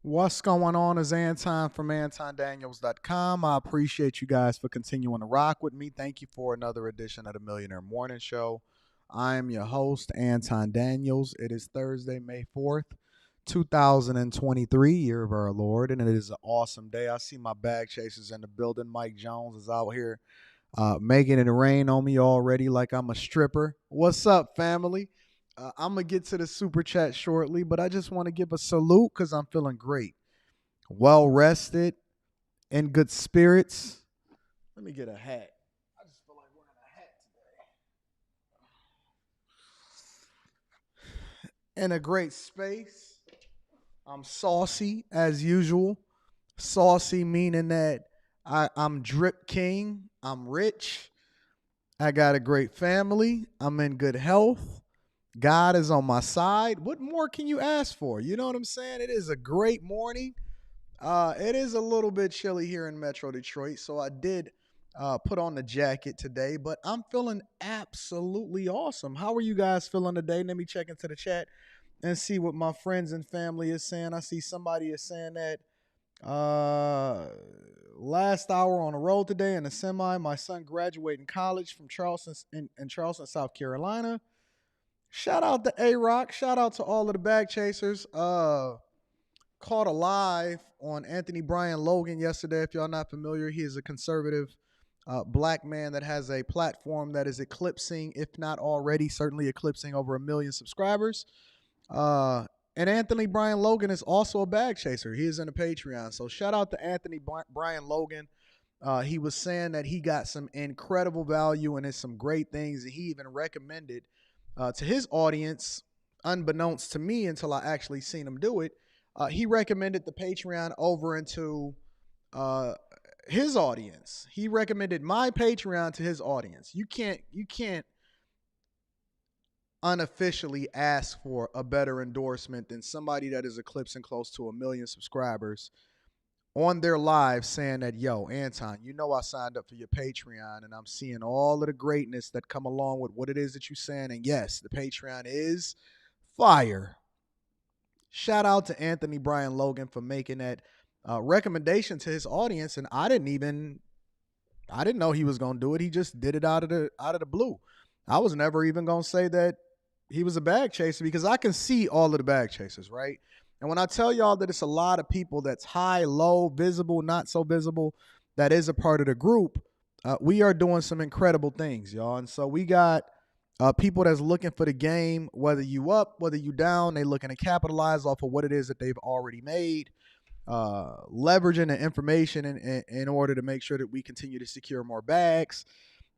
What's going on is Anton from AntonDaniels.com. I appreciate you guys for continuing to rock with me. Thank you for another edition of the Millionaire Morning Show. I am your host, Anton Daniels. It is Thursday, May 4th, 2023, year of our Lord, and it is an awesome day. I see my bag chasers in the building. Mike Jones is out here making it rain on me already like I'm a stripper. What's up, family? I'm going to get to the super chat shortly, but I just want to give a salute because I'm feeling great. Well rested, in good spirits. Let me get a hat. I just feel like wearing a hat today. In a great space. I'm saucy as usual. Saucy meaning that I'm drip king. I'm rich. I got a great family. I'm in good health. God is on my side. What more can you ask for? You know what I'm saying? It is a great morning. It is a little bit chilly here in Metro Detroit, so I did put on the jacket today, but I'm feeling absolutely awesome. How are you guys feeling today? Let me check into the chat and see what my friends and family is saying. I see somebody is saying that last hour on the road today in a semi. My son graduating college from Charleston in Charleston, South Carolina. Shout out to A-Rock. Shout out to all of the bag chasers. Caught a live on Anthony Brian Logan yesterday. If y'all not familiar, he is a conservative black man that has a platform that is eclipsing, if not already, certainly eclipsing over 1 million subscribers. And Anthony Brian Logan is also a bag chaser. He is in a Patreon. So shout out to Anthony Brian Logan. He was saying that he got some incredible value and it's some great things. And he even recommended to his audience, unbeknownst to me until I actually seen him do it, he recommended the Patreon over into his audience. He recommended my Patreon to his audience. You can't unofficially ask for a better endorsement than somebody that is eclipsing close to 1 million subscribers on their live saying that, yo, Anton, you know I signed up for your Patreon and I'm seeing all of the greatness that come along with what it is that you're saying. And yes, the Patreon is fire. Shout out to Anthony Brian Logan for making that recommendation to his audience. And I didn't know he was going to do it. He just did it out of the blue. I was never even going to say that he was a bag chaser because I can see all of the bag chasers, right? And when I tell y'all that it's a lot of people that's high, low, visible, not so visible, that is a part of the group, we are doing some incredible things, y'all. And so we got people that's looking for the game, whether you up, whether you down, they looking to capitalize off of what it is that they've already made, leveraging the information in order to make sure that we continue to secure more bags.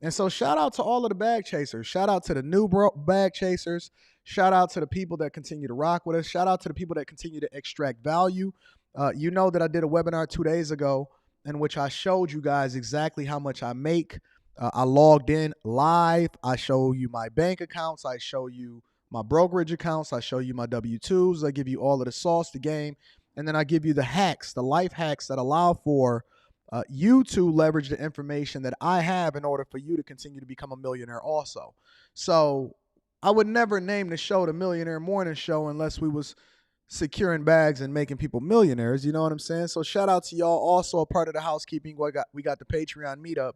And so shout out to all of the bag chasers. Shout out to the new bag chasers. Shout out to the people that continue to rock with us. Shout out to the people that continue to extract value. You know that I did a webinar 2 days ago in which I showed you guys exactly how much I make. I logged in live. I show you my bank accounts. I show you my brokerage accounts. I show you my W-2s. I give you all of the sauce, the game. And then I give you the hacks, the life hacks that allow for you to leverage the information that I have in order for you to continue to become a millionaire also. So I would never name the show the Millionaire Morning Show unless we was securing bags and making people millionaires. You know what I'm saying? So shout out to y'all. Also a part of the housekeeping. We got the Patreon meetup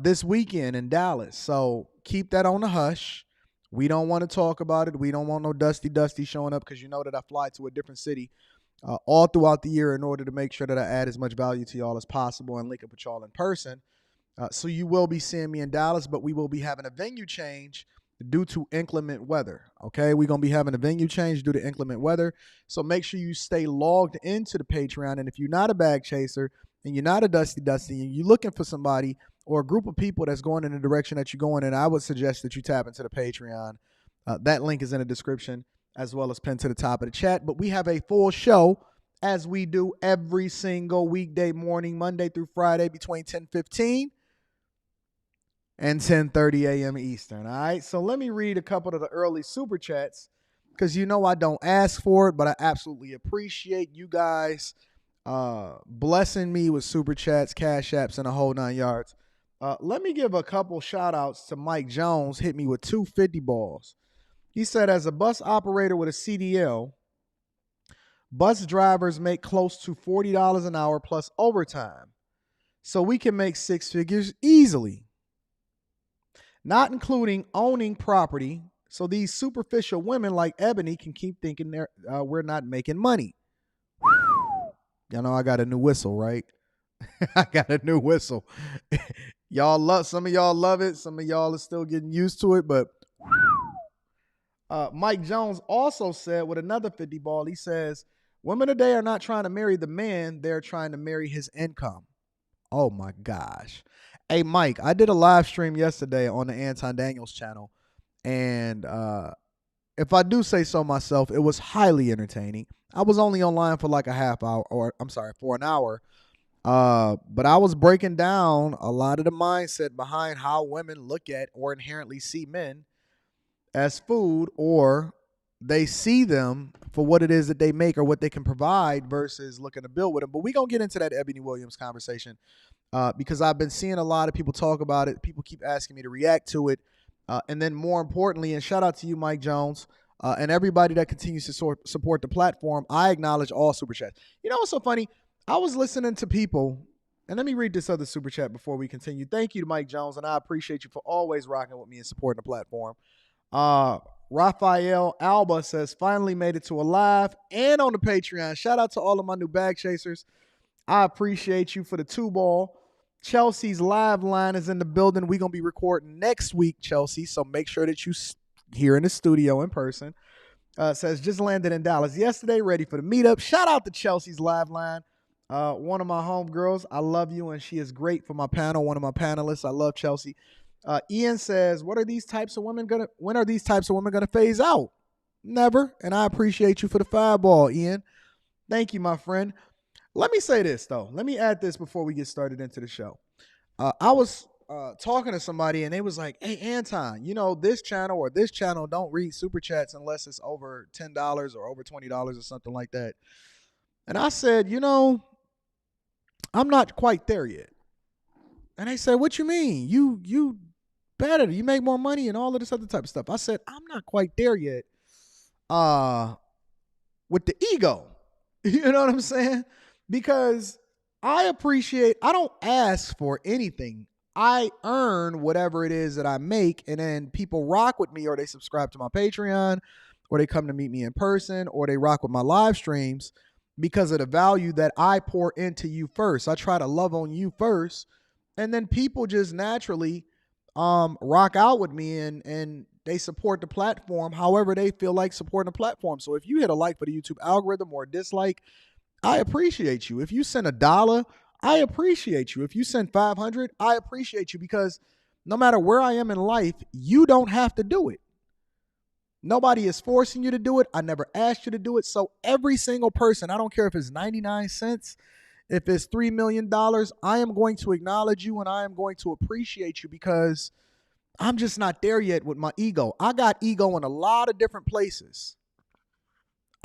this weekend in Dallas. So keep that on the hush. We don't want to talk about it. We don't want no Dusty showing up because you know that I fly to a different city all throughout the year in order to make sure that I add as much value to y'all as possible and link up with y'all in person. So you will be seeing me in Dallas, but we will be having a venue change due to inclement weather. Okay, we're going to be having a venue change due to inclement weather. So make sure you stay logged into the Patreon. And if you're not a bag chaser and you're not a Dusty and you're looking for somebody or a group of people that's going in the direction that you're going in, I would suggest that you tap into the Patreon. That link is in the description as well as pinned to the top of the chat. But we have a full show as we do every single weekday morning, Monday through Friday between 10:15 and 10:30 a.m. Eastern. All right. So let me read a couple of the early super chats because you know I don't ask for it, but I absolutely appreciate you guys blessing me with super chats, cash apps, and a whole 9 yards. Let me give a couple shout outs to Mike Jones, hit me with 250 balls. He said, as a bus operator with a CDL, Bus drivers make close to $40 an hour plus overtime. So we can make six figures easily, not including owning property. So these superficial women like Eboni can keep thinking we're not making money. Y'all know I got a new whistle, right? I got a new whistle. Some of y'all love it. Some of y'all are still getting used to it, but Mike Jones also said with another 50 ball, he says, women today are not trying to marry the man, they're trying to marry his income. Oh my gosh. Hey, Mike, I did a live stream yesterday on the Anton Daniels channel. And if I do say so myself, it was highly entertaining. I was only online for like a half hour, for an hour. But I was breaking down a lot of the mindset behind how women look at or inherently see men as food, or they see them for what it is that they make or what they can provide versus looking to build with them. But we're going to get into that Eboni Williams conversation because I've been seeing a lot of people talk about it. People keep asking me to react to it. And then more importantly, and shout out to you, Mike Jones, and everybody that continues to support the platform. I acknowledge all super chats. You know what's so funny? I was listening to people, and let me read this other super chat before we continue. Thank you to Mike Jones, and I appreciate you for always rocking with me and supporting the platform. Rafael Alba says, finally made it to a live and on the Patreon. Shout out to all of my new bag chasers. I appreciate you for the 2-ball. Chelsea's live line is in the building. We're going to be recording next week, Chelsea, so make sure that you here in the studio in person. Says, just landed in Dallas yesterday, ready for the meetup. Shout out to Chelsea's live line. One of my homegirls, I love you, and she is great for my panel, one of my panelists. I love Chelsea. Ian says, when are these types of women gonna phase out? Never. And I appreciate you for the 5-ball, Ian. Thank you, my friend. Let me say this, though. Let me add this before we get started into the show. I was talking to somebody, and they was like, hey, Anton, this channel or this channel don't read super chats unless it's over $10 or over $20 or something like that. And I said, I'm not quite there yet. And they said, what you mean? You better. You make more money and all of this other type of stuff. I said, I'm not quite there yet with the ego. You know what I'm saying? Because I don't ask for anything. I earn whatever it is that I make, and then people rock with me, or they subscribe to my Patreon, or they come to meet me in person, or they rock with my live streams because of the value that I pour into you first. I try to love on you first, and then people just naturally rock out with me and they support the platform however they feel like supporting the platform. So if you hit a like for the YouTube algorithm or a dislike, I appreciate you. If you send $1, I appreciate you. If you send 500, I appreciate you, because no matter where I am in life, you don't have to do it. Nobody is forcing you to do it. I never asked you to do it. So every single person, I don't care if it's 99 cents, if it's $3 million, I am going to acknowledge you and I am going to appreciate you, because I'm just not there yet with my ego. I got ego in a lot of different places.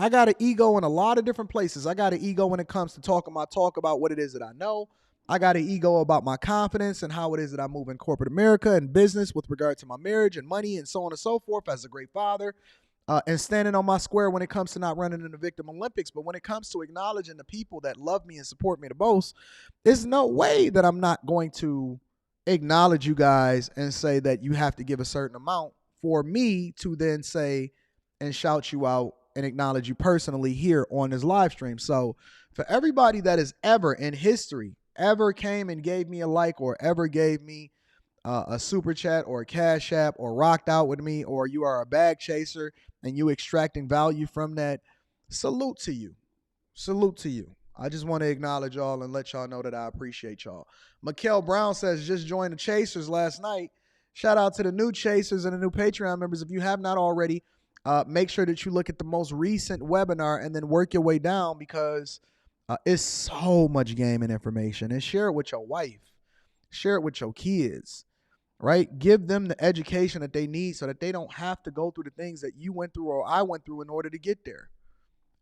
I got an ego in a lot of different places. I got an ego when it comes to talking my talk about what it is that I know. I got an ego about my confidence and how it is that I move in corporate America and business with regard to my marriage and money and so on and so forth as a great father, and standing on my square when it comes to not running in the Victim Olympics. But when it comes to acknowledging the people that love me and support me the most, there's no way that I'm not going to acknowledge you guys and say that you have to give a certain amount for me to then say and shout you out and acknowledge you personally here on this live stream. So for everybody that has ever in history ever came and gave me a like, or ever gave me a super chat or a cash app, or rocked out with me, or you are a bag chaser and you extracting value from that, salute to you. Salute to you. I just want to acknowledge y'all and let y'all know that I appreciate y'all. Mikkel Brown says, just joined the Chasers last night. Shout out to the new Chasers and the new Patreon members. If you have not already, make sure that you look at the most recent webinar and then work your way down, because it's so much game and information. And share it with your wife. Share it with your kids, right? Give them the education that they need so that they don't have to go through the things that you went through or I went through in order to get there.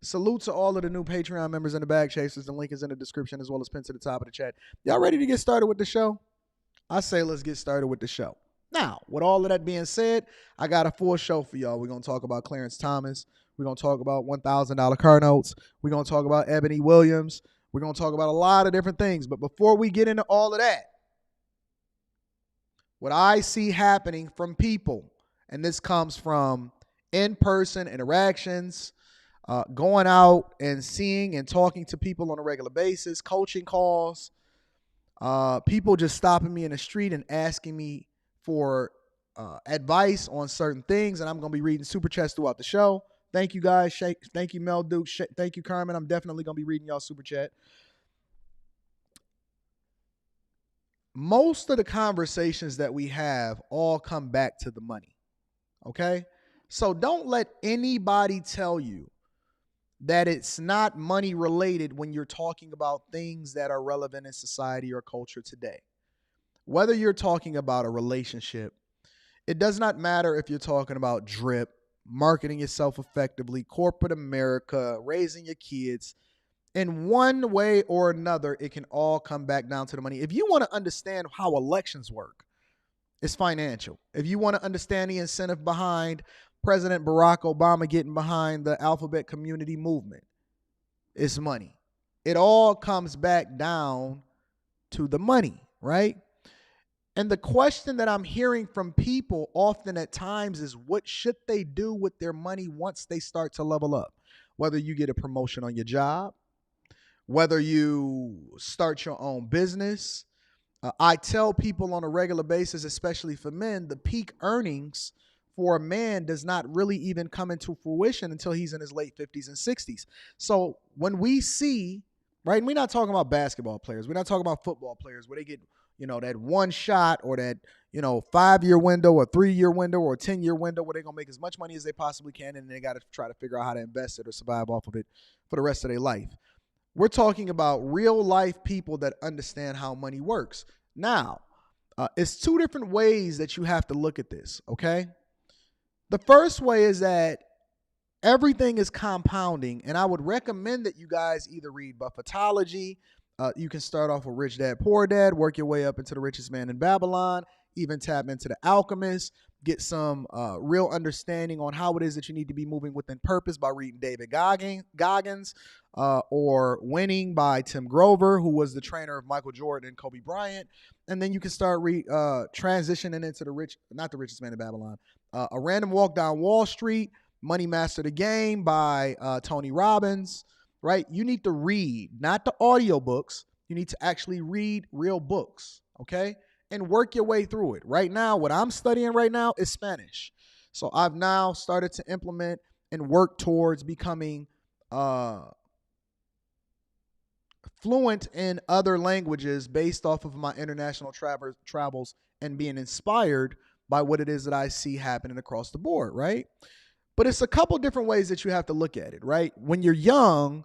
Salute to all of the new Patreon members and the bag chasers. The link is in the description as well as pinned to the top of the chat. Y'all ready to get started with the show? I say let's get started with the show. Now, with all of that being said, I got a full show for y'all. We're going to talk about Clarence Thomas. We're going to talk about $1,000 car notes. We're going to talk about Eboni Williams. We're going to talk about a lot of different things. But before we get into all of that, what I see happening from people, and this comes from in-person interactions, going out and seeing and talking to people on a regular basis, coaching calls, people just stopping me in the street and asking me for advice on certain things, and I'm going to be reading super chats throughout the show. Thank you, guys. Thank you, Mel Duke. Thank you, Carmen. I'm definitely going to be reading y'all super chat. Most of the conversations that we have all come back to the money, okay? So don't let anybody tell you that it's not money related when you're talking about things that are relevant in society or culture today. Whether you're talking about a relationship, it does not matter if you're talking about drip, marketing yourself effectively, corporate America, raising your kids. In one way or another, it can all come back down to the money. If you want to understand how elections work, it's financial. If you want to understand the incentive behind President Barack Obama getting behind the alphabet community movement, it's money. It all comes back down to the money, right? And the question that I'm hearing from people often at times is, what should they do with their money once they start to level up? Whether you get a promotion on your job, whether you start your own business. I tell people on a regular basis, especially for men, the peak earnings for a man does not really even come into fruition until he's in his late 50s and 60s. So when we see, right, and we're not talking about basketball players, we're not talking about football players where they get, that one shot or that, 5-year window or 3-year window or 10-year window where they're going to make as much money as they possibly can, and they got to try to figure out how to invest it or survive off of it for the rest of their life. We're talking about real life people that understand how money works. Now, it's two different ways that you have to look at this, okay? The first way is that everything is compounding, and I would recommend that you guys either read Buffettology. You can start off with Rich Dad, Poor Dad, work your way up into The Richest Man in Babylon, even tap into The Alchemist, get some real understanding on how it is that you need to be moving within purpose by reading David Goggins, or Winning by Tim Grover, who was the trainer of Michael Jordan and Kobe Bryant. And then you can start transitioning into not The Richest Man in Babylon, A Random Walk Down Wall Street, Money Master the Game by Tony Robbins, right? You need to read, not the audiobooks. You need to actually read real books, okay? And work your way through it. Right now, what I'm studying right now is Spanish. So I've now started to implement and work towards becoming fluent in other languages based off of my international travels and being inspired by what it is that I see happening across the board, right? But it's a couple different ways that you have to look at it, right? When you're young,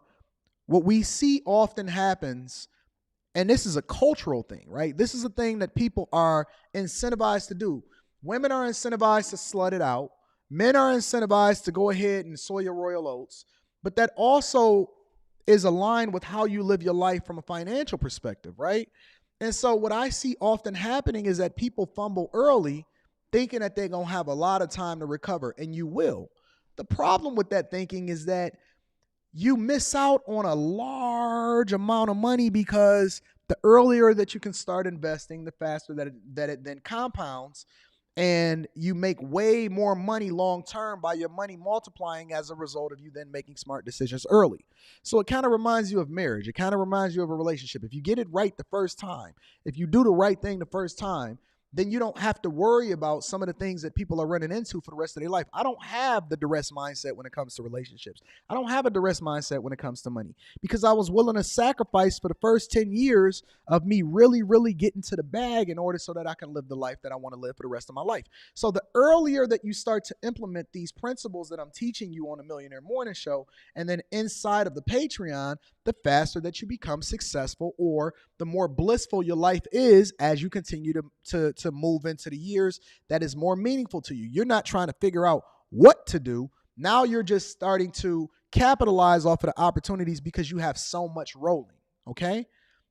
what we see often happens, and this is a cultural thing, right? This is a thing that people are incentivized to do. Women are incentivized to slut it out. Men are incentivized to go ahead and soy your royal oats. But that also is aligned with how you live your life from a financial perspective, right? And so what I see often happening is that people fumble early thinking that they're going to have a lot of time to recover, and you will. The problem with that thinking is that you miss out on a large amount of money because the earlier that you can start investing, the faster that it then compounds, and you make way more money long term by your money multiplying as a result of you then making smart decisions early. So it kind of reminds you of marriage. It kind of reminds you of a relationship. If you get it right the first time, if you do the right thing the first time, then you don't have to worry about some of the things that people are running into for the rest of their life. I don't have the duress mindset when it comes to relationships. I don't have a duress mindset when it comes to money because I was willing to sacrifice for the first 10 years of me really, really getting to the bag in order so that I can live the life that I want to live for the rest of my life. So the earlier that you start to implement these principles that I'm teaching you on the Millionaire Morning Show, and then inside of the Patreon, the faster that you become successful, or the more blissful your life is as you continue to move into the years that is more meaningful to you. You're not trying to figure out what to do. Now you're just starting to capitalize off of the opportunities because you have so much rolling, okay?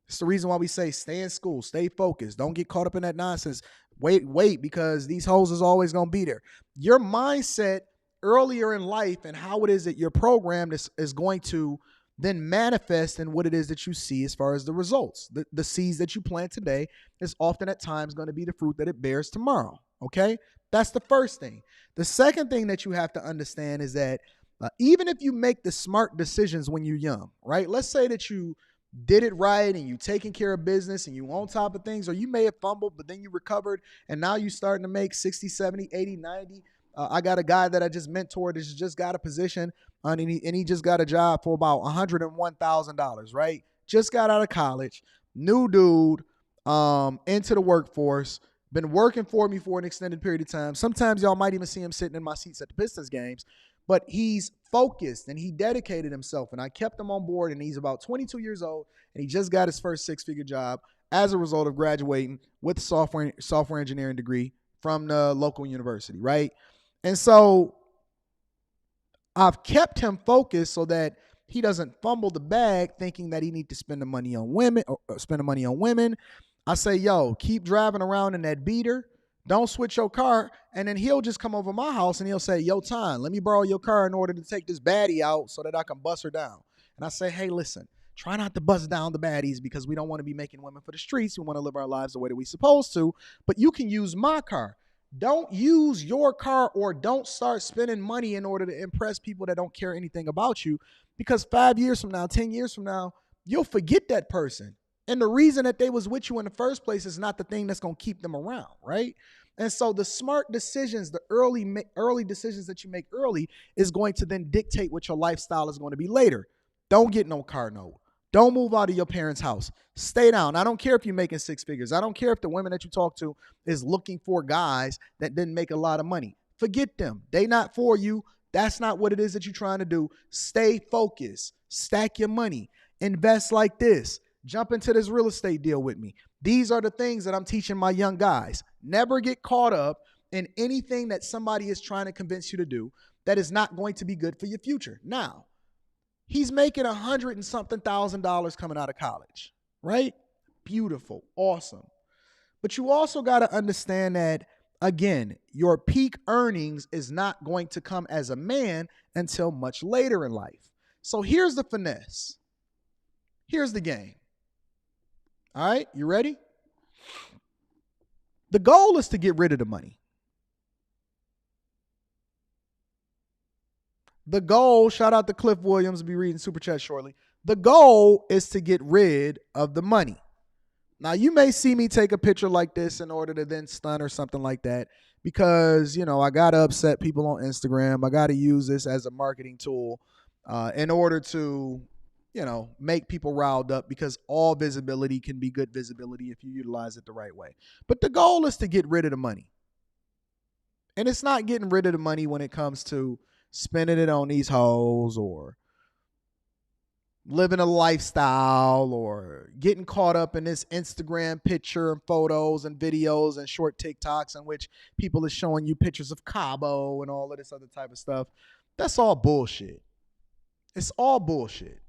It's the reason why we say stay in school, stay focused. Don't get caught up in that nonsense. Wait, because these hoes is always going to be there. Your mindset earlier in life and how it is that you're programmed is going to then manifest in what it is that you see as far as the results. The seeds that you plant today is often at times going to be the fruit that it bears tomorrow. Okay? That's the first thing. The second thing that you have to understand is that even if you make the smart decisions when you're young, right? Let's say that you did it right and you taking care of business and you on top of things, or you may have fumbled, but then you recovered and now you starting to make 60, 70, 80, 90. I got a guy that I just mentored that just got a position and he just got a job for about $101,000, right? Just got out of college, new dude, into the workforce, been working for me for an extended period of time. Sometimes y'all might even see him sitting in my seats at the Pistons games, but he's focused and he dedicated himself, and I kept him on board, and he's about 22 years old, and he just got his first six-figure job as a result of graduating with a software engineering degree from the local university, right? And so I've kept him focused so that he doesn't fumble the bag thinking that he needs to spend the money on women or spend the money on women. I say, yo, keep driving around in that beater. Don't switch your car. And then he'll just come over my house and he'll say, yo, Ton, let me borrow your car in order to take this baddie out so that I can bust her down. And I say, hey, listen, try not to bust down the baddies because we don't want to be making women for the streets. We want to live our lives the way that we're supposed to. But you can use my car. Don't use your car, or don't start spending money in order to impress people that don't care anything about you, because 5 years from now, 10 years from now, you'll forget that person. And the reason that they was with you in the first place is not the thing that's going to keep them around, right? And so the smart decisions, the early decisions that you make early is going to then dictate what your lifestyle is going to be later. Don't get no car note. Don't move out of your parents' house. Stay down. I don't care if you're making six figures. I don't care if the women that you talk to is looking for guys that didn't make a lot of money. Forget them. They not for you. That's not what it is that you're trying to do. Stay focused. Stack your money. Invest like this. Jump into this real estate deal with me. These are the things that I'm teaching my young guys. Never get caught up in anything that somebody is trying to convince you to do that is not going to be good for your future. Now, he's making $100 and something thousand coming out of college, right? Beautiful, awesome. But you also got to understand that, again, your peak earnings is not going to come as a man until much later in life. So here's the finesse. Here's the game. All right, you ready? The goal is to get rid of the money. The goal, shout out to Cliff Williams, be reading Super Chat shortly. The goal is to get rid of the money. Now, you may see me take a picture like this in order to then stun or something like that because, I got to upset people on Instagram. I got to use this as a marketing tool in order to, make people riled up, because all visibility can be good visibility if you utilize it the right way. But the goal is to get rid of the money. And it's not getting rid of the money when it comes to spending it on these hoes or living a lifestyle or getting caught up in this Instagram picture and photos and videos and short TikToks in which people are showing you pictures of Cabo and all of this other type of stuff. That's all bullshit. It's all bullshit.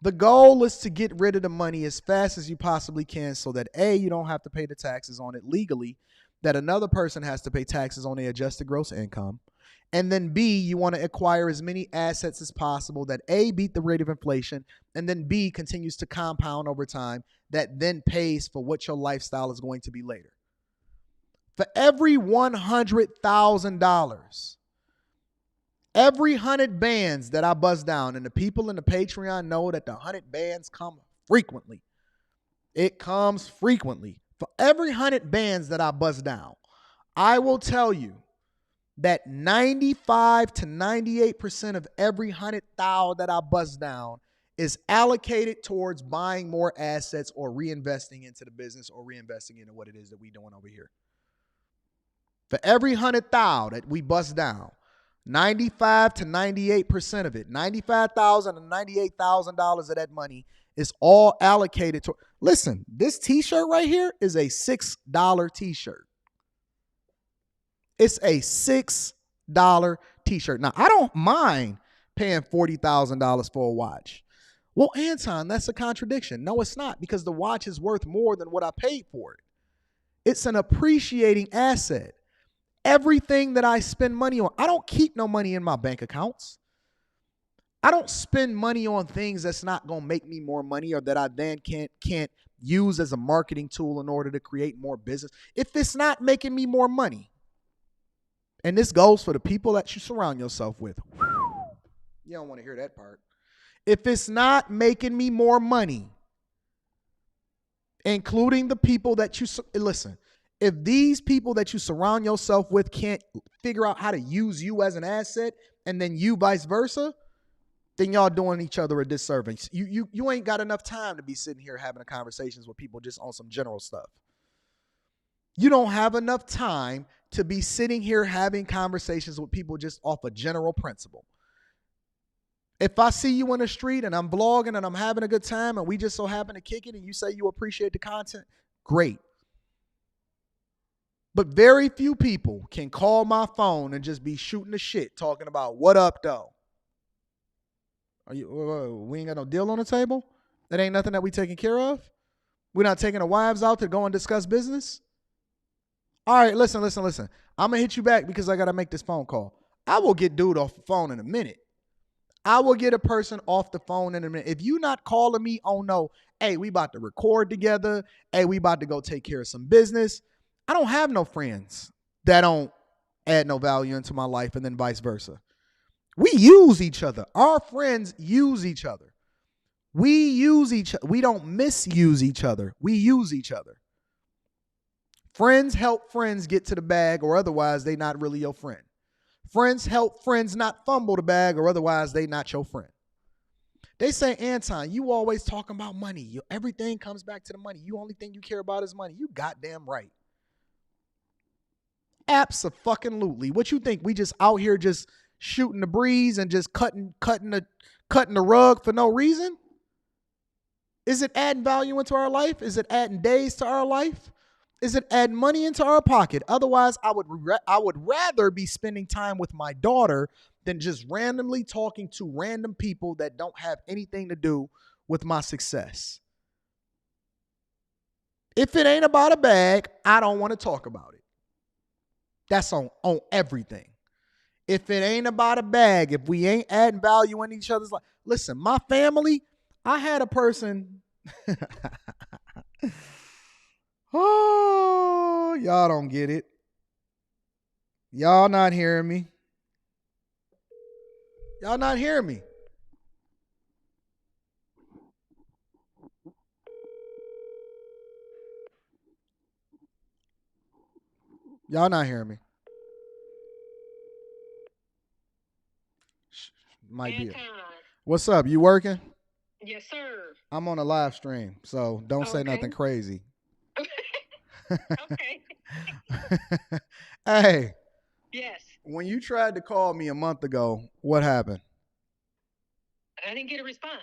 The goal is to get rid of the money as fast as you possibly can so that A, you don't have to pay the taxes on it legally, that another person has to pay taxes on their adjusted gross income. And then B, you want to acquire as many assets as possible that A, beat the rate of inflation, and then B, continues to compound over time, that then pays for what your lifestyle is going to be later. For every $100,000, every 100 bands that I buzz down, and the people in the Patreon know that the 100 bands come frequently. It comes frequently. For every 100 bands that I buzz down, I will tell you that 95 to 98% of every 100,000 that I buzz down is allocated towards buying more assets or reinvesting into the business or reinvesting into what it is that we're doing over here. For every 100,000 that we bust down, 95 to 98% of it, $95,000 and $98,000 of that money is all allocated to. Listen, this t-shirt right here is a $6 t-shirt. It's a $6 t-shirt. Now, I don't mind paying $40,000 for a watch. Well, Anton, that's a contradiction. No, it's not, because the watch is worth more than what I paid for it. It's an appreciating asset. Everything that I spend money on, I don't keep no money in my bank accounts. I don't spend money on things that's not going to make me more money or that I then can't use as a marketing tool in order to create more business. If it's not making me more money, and this goes for the people that you surround yourself with. You don't want to hear that part. If it's not making me more money, including the people that you listen, if these people that you surround yourself with can't figure out how to use you as an asset, and then you vice versa, then y'all doing each other a disservice. You ain't got enough time to be sitting here having conversations with people just on some general stuff. You don't have enough time to be sitting here having conversations with people just off a general principle. If I see you in the street and I'm vlogging and I'm having a good time and we just so happen to kick it and you say you appreciate the content, great. But very few people can call my phone and just be shooting the shit talking about what up though. We ain't got no deal on the table? That ain't nothing that we taking care of? We're not taking the wives out to go and discuss business? All right, listen. I'm going to hit you back because I got to make this phone call. I will get dude off the phone in a minute. I will get a person off the phone in a minute. If you not calling me, oh no, hey, we about to record together. Hey, we about to go take care of some business. I don't have no friends that don't add no value into my life and then vice versa. We use each other. Our friends use each other. We use each other. We don't misuse each other. We use each other. Friends help friends get to the bag, or otherwise they not really your friend. Friends help friends not fumble the bag, or otherwise they not your friend. They say, Anton, you always talking about money. Everything comes back to the money. You only thing you care about is money. You goddamn right. Abso-fucking-lutely. What you think? We just out here just shooting the breeze and just cutting the rug for no reason? Is it adding value into our life? Is it adding days to our life? Is it adding money into our pocket? Otherwise, I would rather be spending time with my daughter than just randomly talking to random people that don't have anything to do with my success. If it ain't about a bag, I don't want to talk about it. That's on everything. If it ain't about a bag, if we ain't adding value in each other's life. Listen, my family, I had a person. Oh, y'all don't get it. Y'all not hearing me. Y'all not hearing me. Y'all not hearing me. Might be. What's up? You working? Yes, sir. I'm on a live stream, so don't say nothing crazy. Okay. Hey. Yes. When you tried to call me a month ago, what happened? I didn't get a response.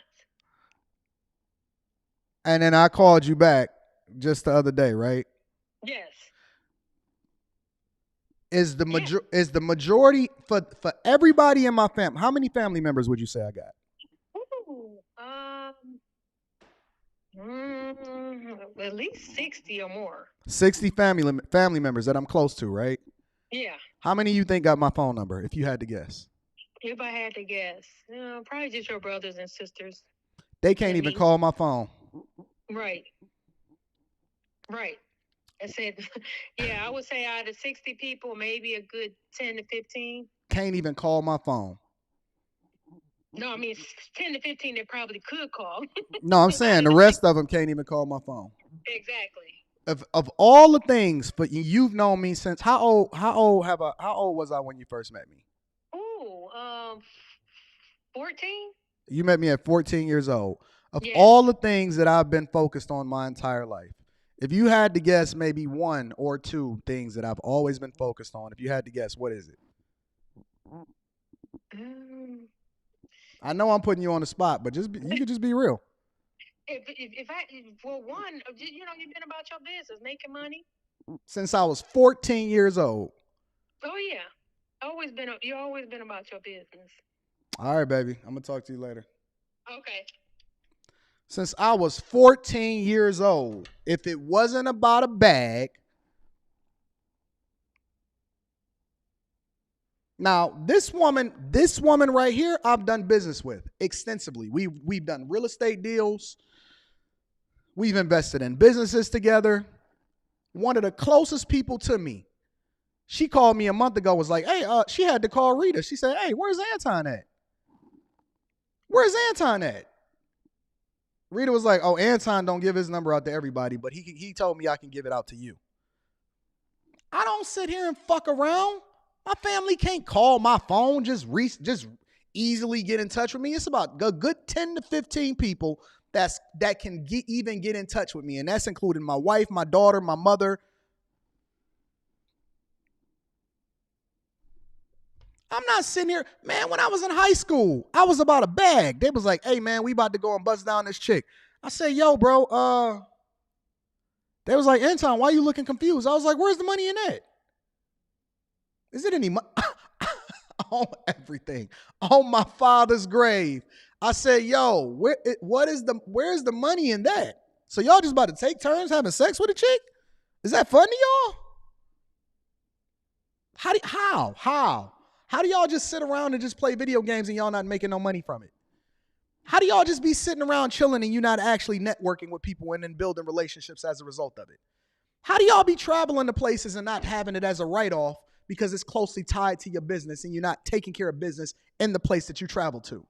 And then I called you back just the other day, right? Yes. Is the majority for everybody in my family? How many family members would you say I got? Ooh, at least 60 or more. 60 family members that I'm close to, right? Yeah. How many you think got my phone number, if you had to guess? If I had to guess, probably just your brothers and sisters. They can't even call my phone. Right. I said, yeah, I would say out of 60 people, maybe a good 10 to 15. Can't even call my phone. No, I mean, 10 to 15 they probably could call. No, I'm saying the rest of them can't even call my phone. Exactly. Of all the things, but you've known me since how old was I when you first met me? 14. You met me at 14 years old. Of all the things that I've been focused on my entire life, if you had to guess maybe one or two things that I've always been focused on, if you had to guess, what is it? I know I'm putting you on the spot, but you could just be real. For one, you've been about your business, making money. Since I was 14 years old. Oh yeah, you always been about your business. All right, baby. I'm gonna talk to you later. Okay. Since I was 14 years old, if it wasn't about a bag, Now, this woman right here, I've done business with extensively. We've done real estate deals. We've invested in businesses together. One of the closest people to me, she called me a month ago, was like, hey, she had to call Rita. She said, hey, where's Anton at? Where's Anton at? Rita was like, oh, Anton don't give his number out to everybody, but he told me I can give it out to you. I don't sit here and fuck around. My family can't call my phone, just easily get in touch with me. It's about a good 10 to 15 people that can even get in touch with me. And that's including my wife, my daughter, my mother. I'm not sitting here, man, when I was in high school, I was about a bag. They was like, hey, man, we about to go and bust down this chick. I said, yo, bro, they was like, Anton, why you looking confused? I was like, where's the money in that? Is it any money? On everything. On my father's grave. I said, yo, where's the money in that? So y'all just about to take turns having sex with a chick? Is that fun to y'all? How do y'all just sit around and just play video games and y'all not making no money from it? How do y'all just be sitting around chilling and you not actually networking with people and then building relationships as a result of it? How do y'all be traveling to places and not having it as a write-off because it's closely tied to your business and you're not taking care of business in the place that you travel to?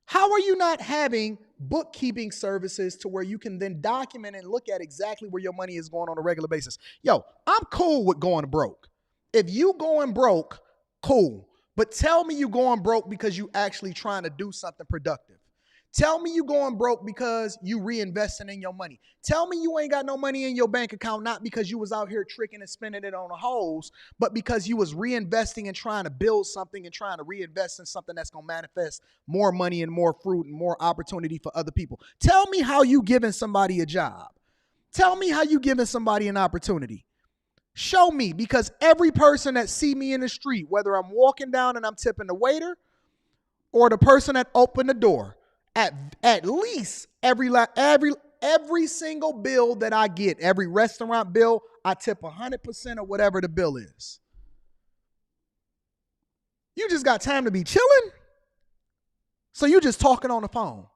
How are you not having bookkeeping services to where you can then document and look at exactly where your money is going on a regular basis? Yo, I'm cool with going broke. If you going broke, cool. But tell me you going broke because you actually trying to do something productive. Tell me you going broke because you reinvesting in your money. Tell me you ain't got no money in your bank account, not because you was out here tricking and spending it on the hoes, but because you was reinvesting and trying to build something and trying to reinvest in something that's going to manifest more money and more fruit and more opportunity for other people. Tell me how you giving somebody a job. Tell me how you giving somebody an opportunity. Show me, because every person that see me in the street, whether I'm walking down and I'm tipping the waiter or the person that opened the door, at least every single bill that I get, every restaurant bill, I tip 100% of whatever the bill is. You just got time to be chilling? So you just talking on the phone.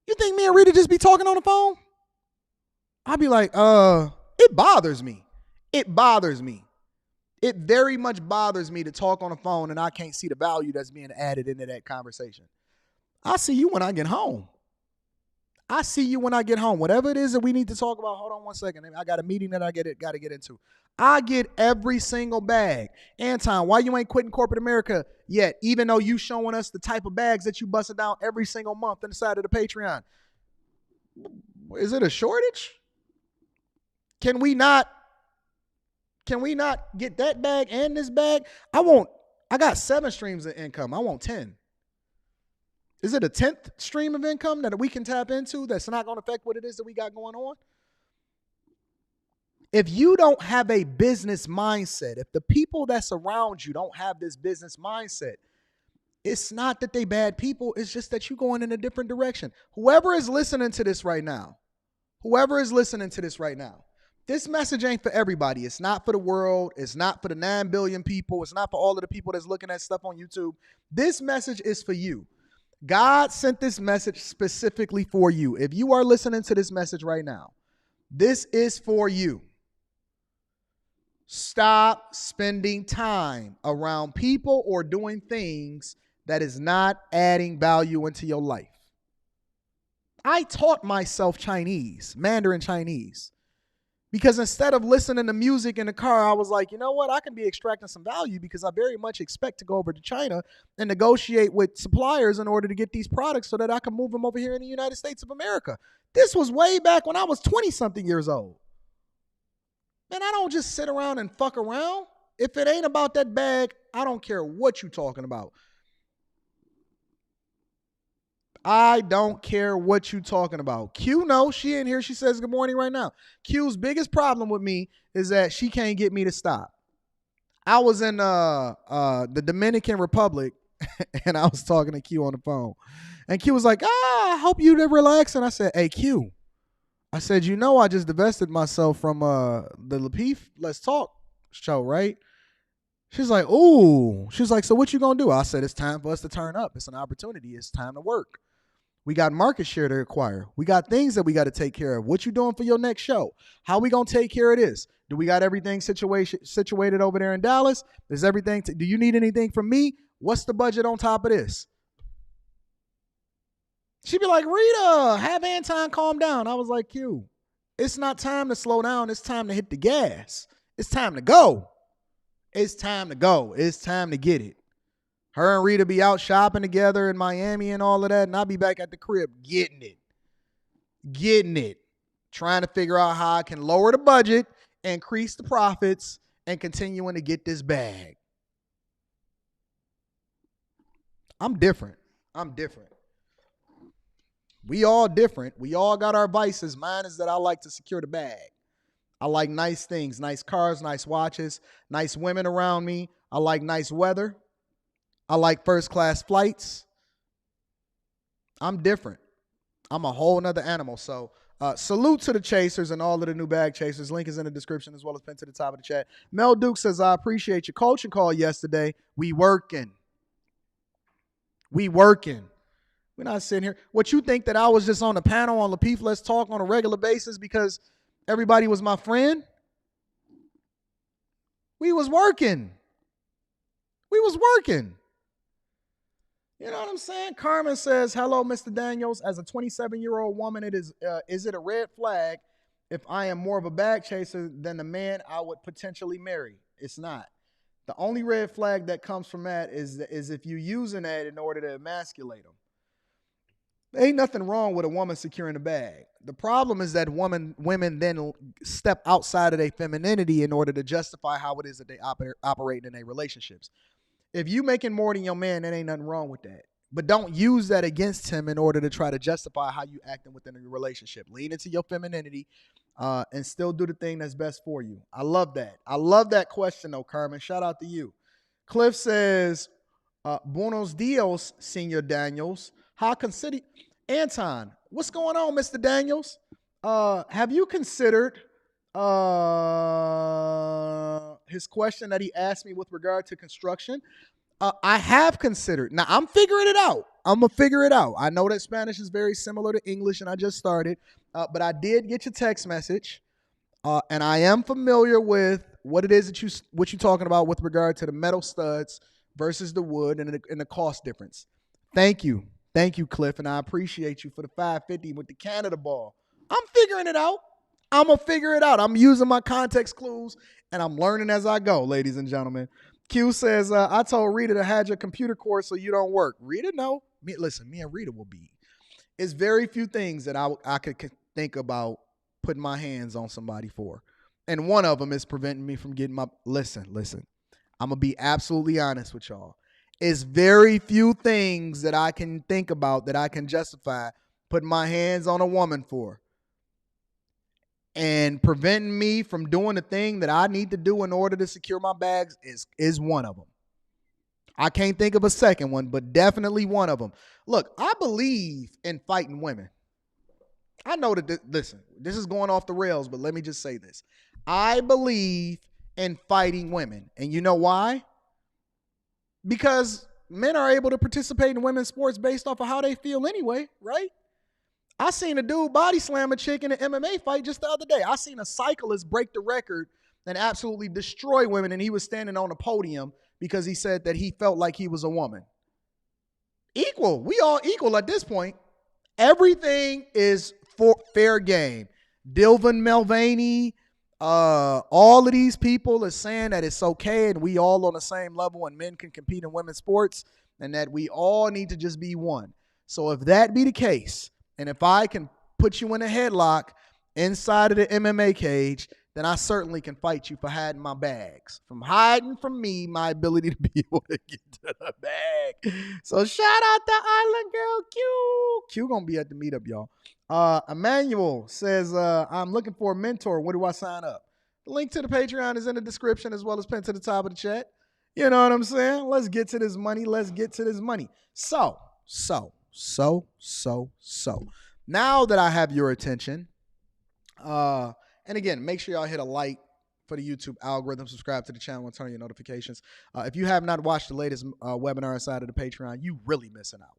You think me and Rita just be talking on the phone? I'd be like, it bothers me. It bothers me. It very much bothers me to talk on the phone and I can't see the value that's being added into that conversation. I'll see you when I get home. I see you when I get home. Whatever it is that we need to talk about, hold on one second. I got a meeting that I got to get into. I get every single bag. Anton, why you ain't quitting corporate America yet, even though you showing us the type of bags that you busted down every single month inside of the Patreon? Is it a shortage? Can we not get that bag and this bag? I got 7 streams of income. I want 10. Is it a 10th stream of income that we can tap into that's not going to affect what it is that we got going on? If you don't have a business mindset, if the people that's around you don't have this business mindset, it's not that they bad people. It's just that you're going in a different direction. Whoever is listening to this right now, this message ain't for everybody. It's not for the world. It's not for the 9 billion people. It's not for all of the people that's looking at stuff on YouTube. This message is for you. God sent this message specifically for you. If you are listening to this message right now, this is for you. Stop spending time around people or doing things that is not adding value into your life. I taught myself Mandarin Chinese. Because instead of listening to music in the car, I was like, you know what? I can be extracting some value because I very much expect to go over to China and negotiate with suppliers in order to get these products so that I can move them over here in the United States of America. This was way back when I was 20-something years old. Man, I don't just sit around and fuck around. If it ain't about that bag, I don't care what you're talking about. I don't care what you talking about. Q, no, she in here. She says good morning right now. Q's biggest problem with me is that she can't get me to stop. I was in the Dominican Republic and I was talking to Q on the phone. And Q was like, I hope you relax. And I said, hey, Q. I said, you know, I just divested myself from the Lapeef Let's Talk show, right? She's like, ooh. She's like, so what you gonna do? I said, it's time for us to turn up. It's an opportunity. It's time to work. We got market share to acquire. We got things that we got to take care of. What you doing for your next show? How we gonna take care of this? Do we got everything situated over there in Dallas? Is everything? Do you need anything from me? What's the budget on top of this? She'd be like, Rita, have Anton calm down. I was like, Q, it's not time to slow down. It's time to hit the gas. It's time to go. It's time to go. It's time to get it. Her and Rita be out shopping together in Miami and all of that, and I'll be back at the crib getting it, trying to figure out how I can lower the budget, increase the profits, and continuing to get this bag. I'm different. We all different. We all got our vices. Mine is that I like to secure the bag. I like nice things, nice cars, nice watches, nice women around me. I like nice weather. I like first class flights. I'm different. I'm a whole nother animal. So salute to the chasers and all of the new bag chasers. Link is in the description as well as pinned to the top of the chat. Mel Duke says, I appreciate your coaching call yesterday. We working. We're not sitting here. What you think that I was just on the panel on Lapeef Let's Talk on a regular basis because everybody was my friend? We was working. You know what I'm saying? Carmen says, hello, Mr. Daniels. As a 27-year-old woman, is it a red flag if I am more of a bag chaser than the man I would potentially marry? It's not. The only red flag that comes from that is if you're using that in order to emasculate them. There ain't nothing wrong with a woman securing a bag. The problem is that women then step outside of their femininity in order to justify how it is that they operate in their relationships. If you making more than your man, there ain't nothing wrong with that. But don't use that against him in order to try to justify how you acting within a relationship. Lean into your femininity and still do the thing that's best for you. I love that. I love that question, though, Carmen. Shout out to you. Cliff says, Buenos dias, Senor Daniels. How consider Anton? What's going on, Mr. Daniels? Have you considered his question that he asked me with regard to construction? I have considered. Now, I'm figuring it out. I'm going to figure it out. I know that Spanish is very similar to English, and I just started. But I did get your text message, and I am familiar with what it is that you're talking about with regard to the metal studs versus the wood and the cost difference. Thank you, Cliff, and I appreciate you for the 550 with the Canada ball. I'm figuring it out. I'm going to figure it out. I'm using my context clues, and I'm learning as I go, ladies and gentlemen. Q says, I told Rita to have your computer course so you don't work. Rita, no. Me and Rita will be. It's very few things that I could think about putting my hands on somebody for. And one of them is preventing me from getting my... Listen. I'm going to be absolutely honest with y'all. It's very few things that I can think about that I can justify putting my hands on a woman for. And preventing me from doing the thing that I need to do in order to secure my bags is one of them. I can't think of a second one, but definitely one of them. Look, I believe in fighting women. I know that, this is going off the rails, but let me just say this. I believe in fighting women. And you know why? Because men are able to participate in women's sports based off of how they feel anyway, right? I seen a dude body slam a chick in an MMA fight just the other day. I seen a cyclist break the record and absolutely destroy women, and he was standing on a podium because he said that he felt like he was a woman. Equal. We all equal at this point. Everything is for fair game. Dilvin Mulvaney, all of these people are saying that it's okay and we all on the same level and men can compete in women's sports and that we all need to just be one. So if that be the case, and if I can put you in a headlock inside of the MMA cage, then I certainly can fight you for hiding my bags. From hiding from me, my ability to be able to get to the bag. So shout out to Island Girl Q. Q gonna be at the meetup, y'all. Emmanuel says, I'm looking for a mentor. Where do I sign up? The link to the Patreon is in the description as well as pinned to the top of the chat. You know what I'm saying? Let's get to this money. So. Now that I have your attention, and again, make sure y'all hit a like for the YouTube algorithm. Subscribe to the channel and turn on your notifications. If you have not watched the latest webinar inside of the Patreon, you really missing out.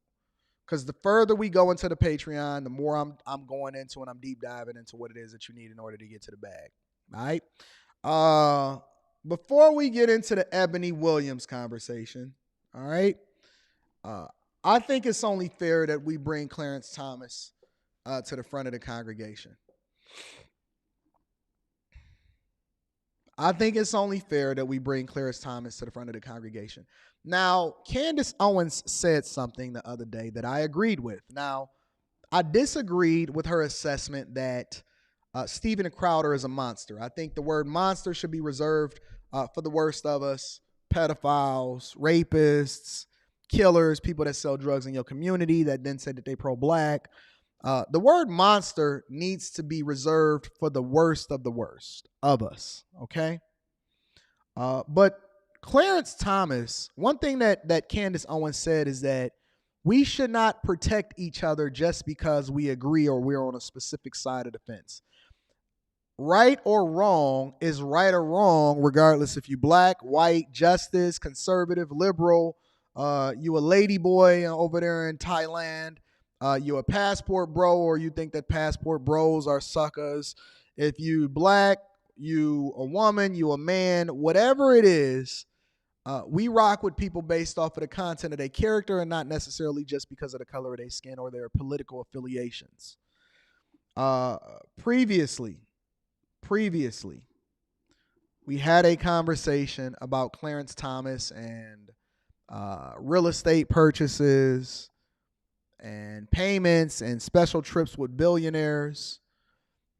Because the further we go into the Patreon, the more I'm going into and I'm deep diving into what it is that you need in order to get to the bag. All right. Before we get into the Eboni Williams conversation, all right, I think it's only fair that we bring Clarence Thomas to the front of the congregation. I think it's only fair that we bring Clarence Thomas to the front of the congregation. Now, Candace Owens said something the other day that I agreed with. Now, I disagreed with her assessment that Steven Crowder is a monster. I think the word monster should be reserved for the worst of us: pedophiles, rapists, killers, people that sell drugs in your community that then said that they pro-black. The word monster needs to be reserved for the worst of us, okay? But Clarence Thomas, one thing that Candace Owens said is that we should not protect each other just because we agree or we're on a specific side of the fence. Right or wrong is right or wrong, regardless if you black, white, justice, conservative, liberal, you a lady boy over there in Thailand, you a passport bro, or you think that passport bros are suckers. If you black, you a woman, you a man, whatever it is, we rock with people based off of the content of their character and not necessarily just because of the color of their skin or their political affiliations. Previously, we had a conversation about Clarence Thomas and real estate purchases and payments and special trips with billionaires.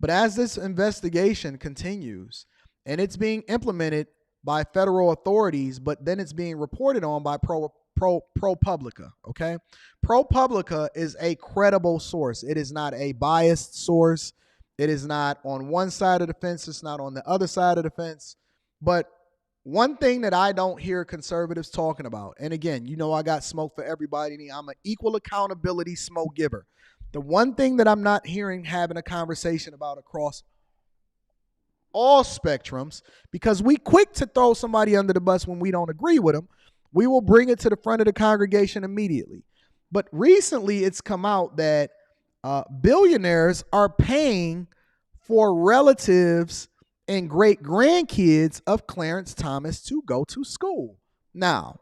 But as this investigation continues and it's being implemented by federal authorities, but then it's being reported on by ProPublica, okay? ProPublica is a credible source. It is not a biased source. It is not on one side of the fence. It's not on the other side of the fence. But one thing that I don't hear conservatives talking about, and again, you know I got smoke for everybody. I'm an equal accountability smoke giver. The one thing that I'm not hearing having a conversation about across all spectrums, because we quick to throw somebody under the bus when we don't agree with them, we will bring it to the front of the congregation immediately. But recently it's come out that billionaires are paying for relatives and great grandkids of Clarence Thomas to go to school. Now,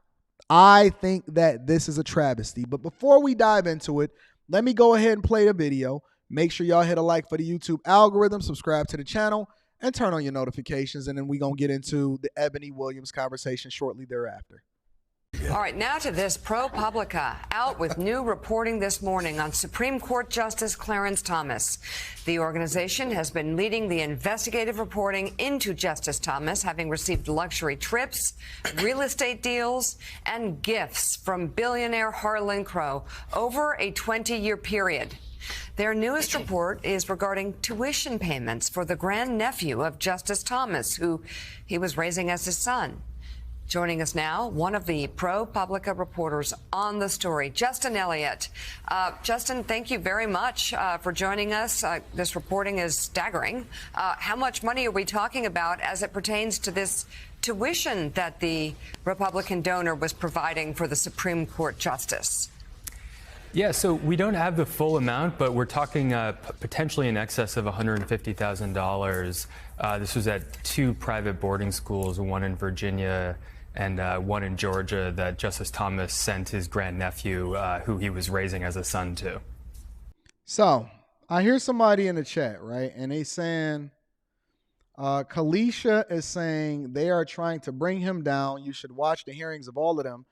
I think that this is a travesty, but before we dive into it, let me go ahead and play the video. Make sure y'all hit a like for the YouTube algorithm, subscribe to the channel, and turn on your notifications, and then we're going to get into the Eboni Williams conversation shortly thereafter. All right, now to this. ProPublica out with new reporting this morning on Supreme Court Justice Clarence Thomas. The organization has been leading the investigative reporting into Justice Thomas, having received luxury trips, real estate deals, and gifts from billionaire Harlan Crow over a 20-year period. Their newest report is regarding tuition payments for the grandnephew of Justice Thomas, who he was raising as his son. Joining us now, one of the ProPublica reporters on the story, Justin Elliott. Justin, thank you very much for joining us. This reporting is staggering. How much money are we talking about as it pertains to this tuition that the Republican donor was providing for the Supreme Court justice? Yeah, so we don't have the full amount, but we're talking potentially in excess of $150,000. This was at two private boarding schools, one in Virginia and one in Georgia, that Justice Thomas sent his grandnephew, who he was raising as a son to. So I hear somebody in the chat, right? And they saying, Kalisha is saying they are trying to bring him down. You should watch the hearings of all of them.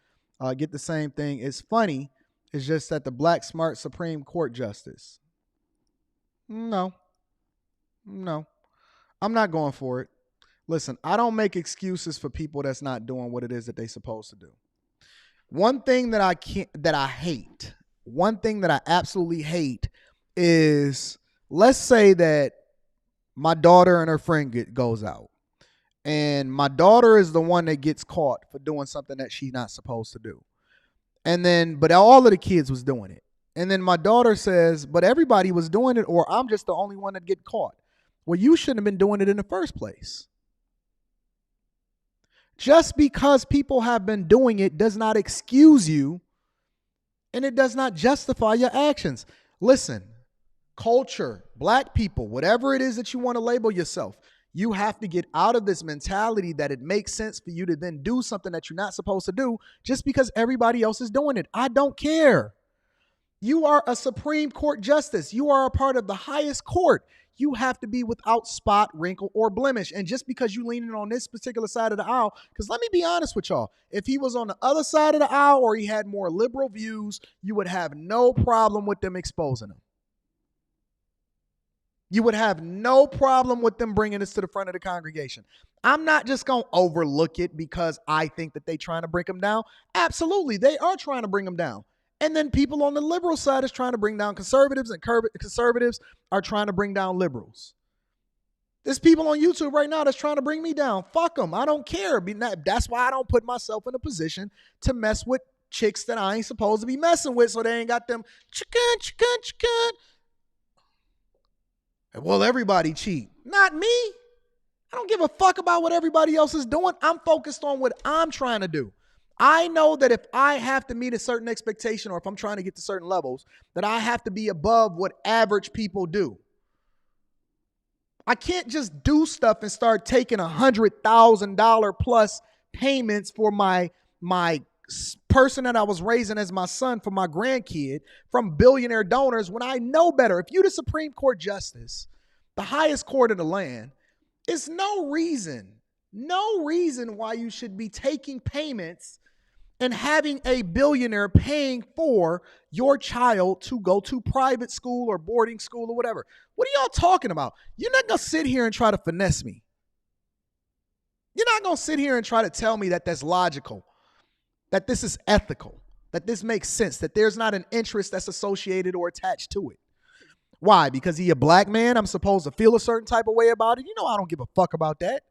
Get the same thing. It's funny. It's just that the black smart Supreme Court justice. No. I'm not going for it. Listen, I don't make excuses for people that's not doing what it is that they supposed to do. One thing that I hate, one thing that I absolutely hate is, let's say that my daughter and her friend goes out, and my daughter is the one that gets caught for doing something that she's not supposed to do. And then, but all of the kids was doing it. And then my daughter says, but everybody was doing it, or I'm just the only one that get caught. Well, you shouldn't have been doing it in the first place. Just because people have been doing it does not excuse you, and it does not justify your actions. Listen, culture, black people, whatever it is that you want to label yourself, you have to get out of this mentality that it makes sense for you to then do something that you're not supposed to do just because everybody else is doing it. I don't care. You are a Supreme Court justice. You are a part of the highest court. You have to be without spot, wrinkle, or blemish. And just because you leaning on this particular side of the aisle, because let me be honest with y'all, if he was on the other side of the aisle or he had more liberal views, you would have no problem with them exposing him. You would have no problem with them bringing this to the front of the congregation. I'm not just going to overlook it because I think that they're trying to bring him down. Absolutely, they are trying to bring him down. And then people on the liberal side is trying to bring down conservatives, and conservatives are trying to bring down liberals. There's people on YouTube right now that's trying to bring me down. Fuck them. I don't care. That's why I don't put myself in a position to mess with chicks that I ain't supposed to be messing with, so they ain't got them chicken. Well, everybody cheat. Not me. I don't give a fuck about what everybody else is doing. I'm focused on what I'm trying to do. I know that if I have to meet a certain expectation, or if I'm trying to get to certain levels, that I have to be above what average people do. I can't just do stuff and start taking $100,000 plus payments for my person that I was raising as my son, for my grandkid, from billionaire donors when I know better. If you're the Supreme Court justice, the highest court in the land, it's no reason why you should be taking payments and having a billionaire paying for your child to go to private school or boarding school or whatever. What are y'all talking about? You're not going to sit here and try to finesse me. You're not going to sit here and try to tell me that that's logical, that this is ethical, that this makes sense, that there's not an interest that's associated or attached to it. Why? Because he a black man, I'm supposed to feel a certain type of way about it? You know I don't give a fuck about that.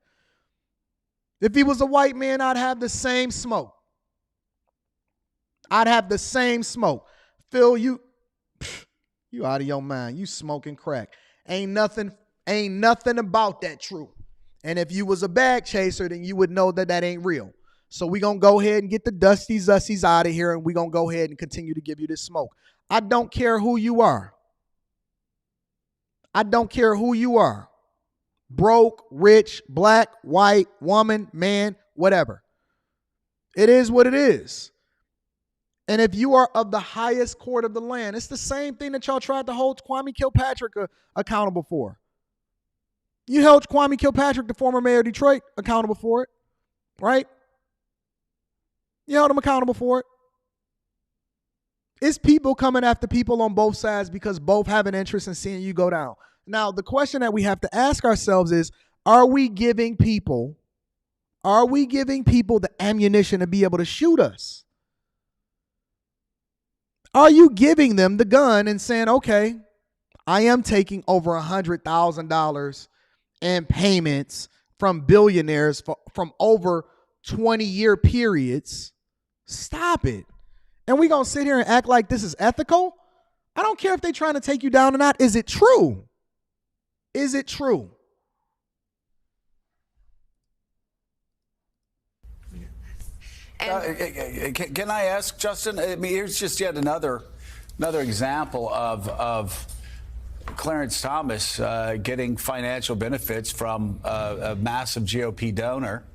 If he was a white man, I'd have the same smoke. I'd have the same smoke. Phil, you out of your mind. You smoking crack. Ain't nothing about that true. And if you was a bag chaser, then you would know that that ain't real. So we going to go ahead and get the dusty zussies out of here, and we going to go ahead and continue to give you this smoke. I don't care who you are. I don't care who you are. Broke, rich, black, white, woman, man, whatever. It is what it is. And if you are of the highest court of the land, it's the same thing that y'all tried to hold Kwame Kilpatrick accountable for. You held Kwame Kilpatrick, the former mayor of Detroit, accountable for it, right? You held him accountable for it. It's people coming after people on both sides because both have an interest in seeing you go down. Now, the question that we have to ask ourselves is, are we giving people the ammunition to be able to shoot us? Are you giving them the gun and saying, okay, I am taking over $100,000 in payments from billionaires from over 20-year periods? Stop it. And we're going to sit here and act like this is ethical? I don't care if they're trying to take you down or not. Is it true? Is it true? Can I ask, Justin? I mean, here's just yet another example of Clarence Thomas getting financial benefits from a massive GOP donor.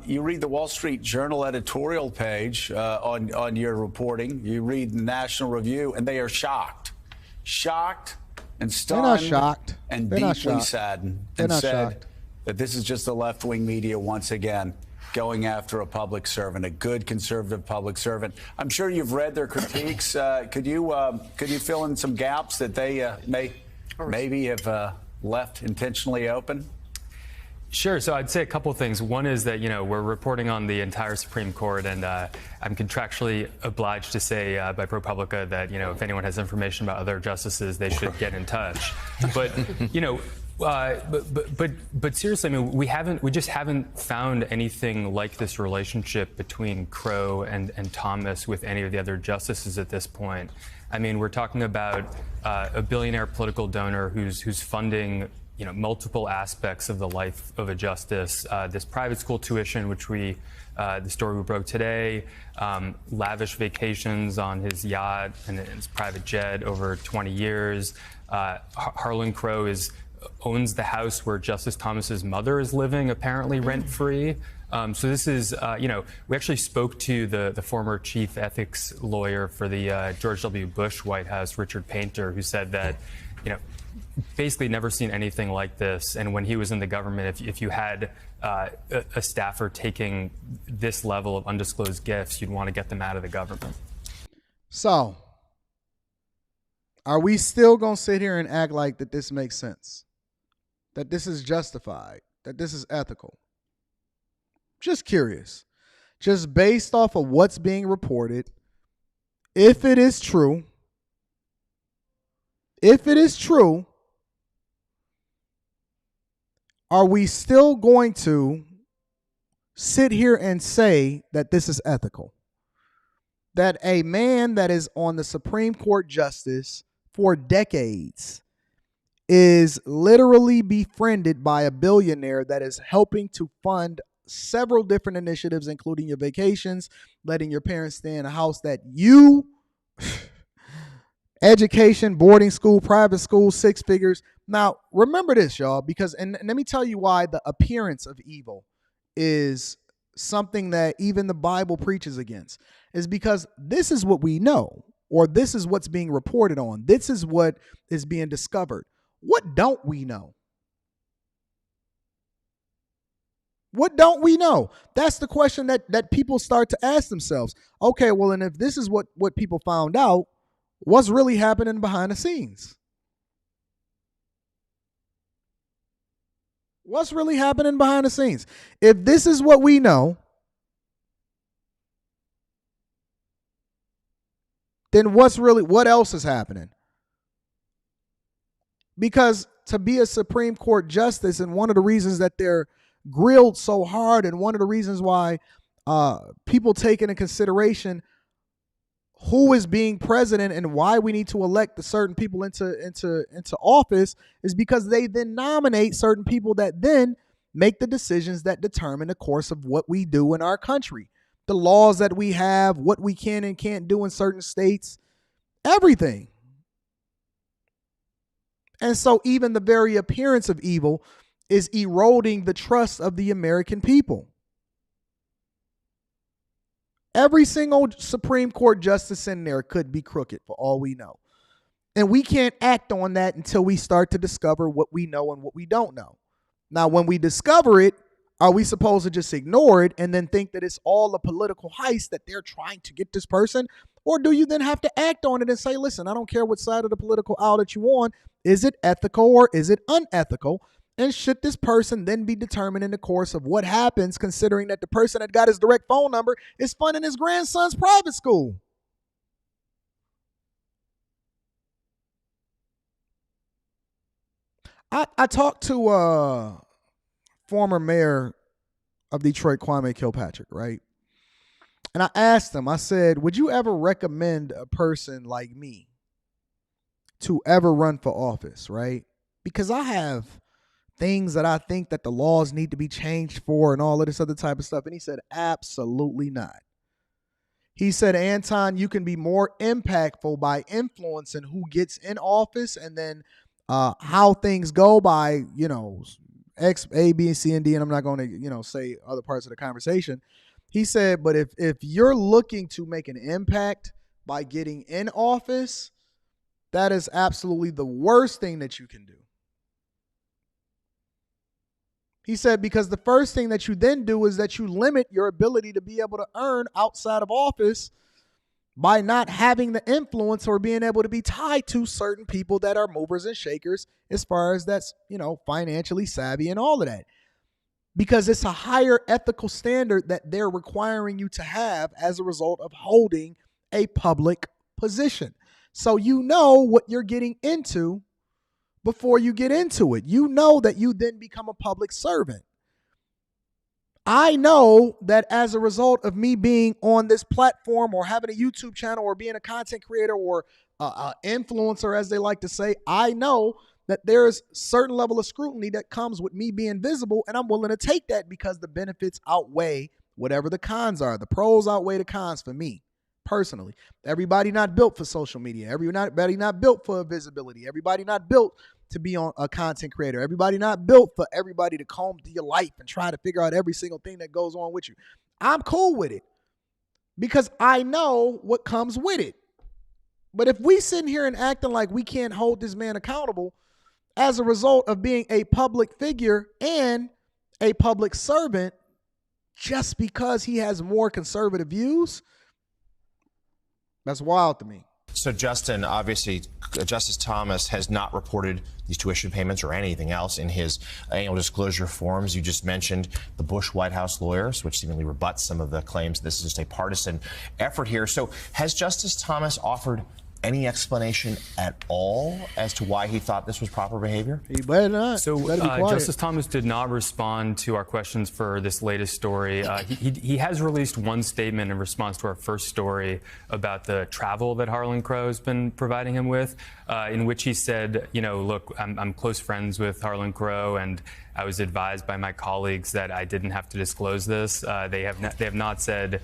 You read the Wall Street Journal editorial page on your reporting. You read the National Review, and they are shocked and stunned. They're not shocked. And They're not deeply shocked. saddened. They're and not said shocked. that this is just the left-wing media once again going after a public servant, a good conservative public servant. I'm sure you've read their critiques. Could you fill in some gaps that they maybe have left intentionally open? Sure. So I'd say a couple things. One is that, we're reporting on the entire Supreme Court, and I'm contractually obliged to say by ProPublica that, if anyone has information about other justices, they should get in touch. But, but seriously, I mean, we just haven't found anything like this relationship between Crow and Thomas with any of the other justices at this point. I mean, we're talking about a billionaire political donor who's funding multiple aspects of the life of a justice. This private school tuition, which the story we broke today, lavish vacations on his yacht and his private jet over 20 years. Harlan Crow owns the house where Justice Thomas's mother is living, apparently rent-free. So this is, we actually spoke to the former chief ethics lawyer for the George W. Bush White House, Richard Painter, who said that, basically never seen anything like this. And when he was in the government, if you had a staffer taking this level of undisclosed gifts, you'd want to get them out of the government. So, are we still going to sit here and act like that this makes sense? That this is justified? That this is ethical? Just curious. Just based off of what's being reported, if it is true, are we still going to sit here and say that this is ethical? That a man that is on the Supreme Court justice for decades is literally befriended by a billionaire that is helping to fund several different initiatives, including your vacations, letting your parents stay in a house that you, education, boarding school, private school, 6 figures. Now, remember this, y'all, because, and let me tell you why the appearance of evil is something that even the Bible preaches against, is because this is what we know, or this is what's being reported on. This is what is being discovered. What don't we know? What don't we know? That's the question that people start to ask themselves. Okay, well, and if this is what people found out, what's really happening behind the scenes? What's really happening behind the scenes? If this is what we know, then what else is happening? Because to be a Supreme Court justice, and one of the reasons that they're grilled so hard, and one of the reasons why people take into consideration who is being president and why we need to elect the certain people into office, is because they then nominate certain people that then make the decisions that determine the course of what we do in our country, the laws that we have, what we can and can't do in certain states, everything. And so even the very appearance of evil is eroding the trust of the American people. Every single Supreme Court justice in there could be crooked for all we know. And we can't act on that until we start to discover what we know and what we don't know. Now, when we discover it, are we supposed to just ignore it and then think that it's all a political heist that they're trying to get this person? Or do you then have to act on it and say, listen, I don't care what side of the political aisle that you're on. Is it ethical or is it unethical? And should this person then be determined in the course of what happens, considering that the person that got his direct phone number is funding his grandson's private school? I talked to former mayor of Detroit, Kwame Kilpatrick, right? And I asked him, I said, would you ever recommend a person like me to ever run for office, right? Because I have things that I think that the laws need to be changed for and all of this other type of stuff. And he said, absolutely not. He said, Anton, you can be more impactful by influencing who gets in office, and then how things go by, X, A, B, C, and D. And I'm not going to, say other parts of the conversation. He said, but if you're looking to make an impact by getting in office, that is absolutely the worst thing that you can do. He said, because the first thing that you then do is that you limit your ability to be able to earn outside of office by not having the influence or being able to be tied to certain people that are movers and shakers as far as that's, financially savvy and all of that. Because it's a higher ethical standard that they're requiring you to have as a result of holding a public position. So you know what you're getting into before you get into it. You know that you then become a public servant. I know that as a result of me being on this platform or having a YouTube channel or being a content creator or influencer, as they like to say, I know that there's certain level of scrutiny that comes with me being visible, and I'm willing to take that because the benefits outweigh whatever the cons are. The pros outweigh the cons for me personally. Everybody not built for social media. Everybody not built for visibility. Everybody not built to be on a content creator. Everybody not built for everybody to comb through your life and try to figure out every single thing that goes on with you. I'm cool with it because I know what comes with it. But if we sitting here and acting like we can't hold this man accountable as a result of being a public figure and a public servant just because he has more conservative views, that's wild to me. So, Justin, obviously, Justice Thomas has not reported these tuition payments or anything else in his annual disclosure forms. You just mentioned the Bush White House lawyers, which seemingly rebuts some of the claims this is just a partisan effort here. So has Justice Thomas offered any explanation at all as to why he thought this was proper behavior? He better not. So Better be quiet. Justice Thomas did not respond to our questions for this latest story. He has released one statement in response to our first story about the travel that Harlan Crow has been providing him with, in which he said, you know, look, I'm close friends with Harlan Crow, and I was advised by my colleagues that I didn't have to disclose this. They have not said,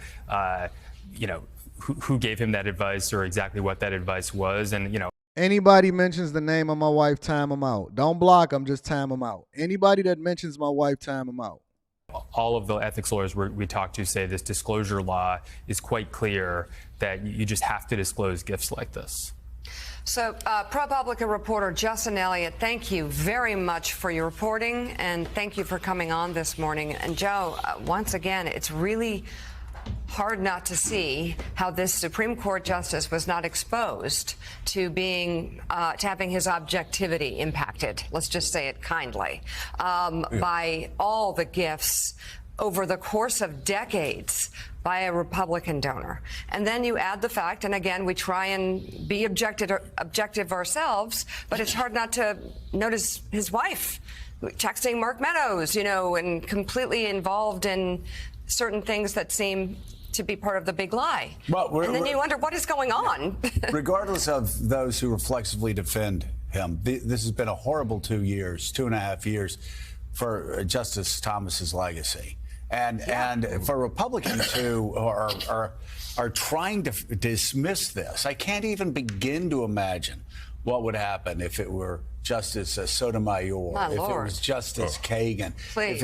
you know, who gave him that advice or exactly what that advice was. And, you know, anybody mentions the name of my wife, time them out. Don't block them, just time them out. Anybody that mentions my wife, time them out. all of the ethics lawyers we talked to say this disclosure law is quite clear that you just have to disclose gifts like this. So, ProPublica reporter Justin Elliott, thank you very much for your reporting, and thank you for coming on this morning. And Joe, once again, it's really hard not to see how this Supreme Court justice was not exposed to being to having his objectivity impacted. Let's just say it kindly, by all the gifts over the course of decades by a Republican donor. And then you add the fact, and again, we try and be objective ourselves, but it's hard not to notice his wife texting Mark Meadows, and completely involved in certain things that seem to be part of the big lie. Well, and then you wonder what is going on. Regardless of those who reflexively defend him, this has been a horrible 2.5 years for Justice Thomas's legacy. And for Republicans who are trying to dismiss this, I can't even begin to imagine what would happen if it were Justice Sotomayor, if it was Justice Kagan. Please.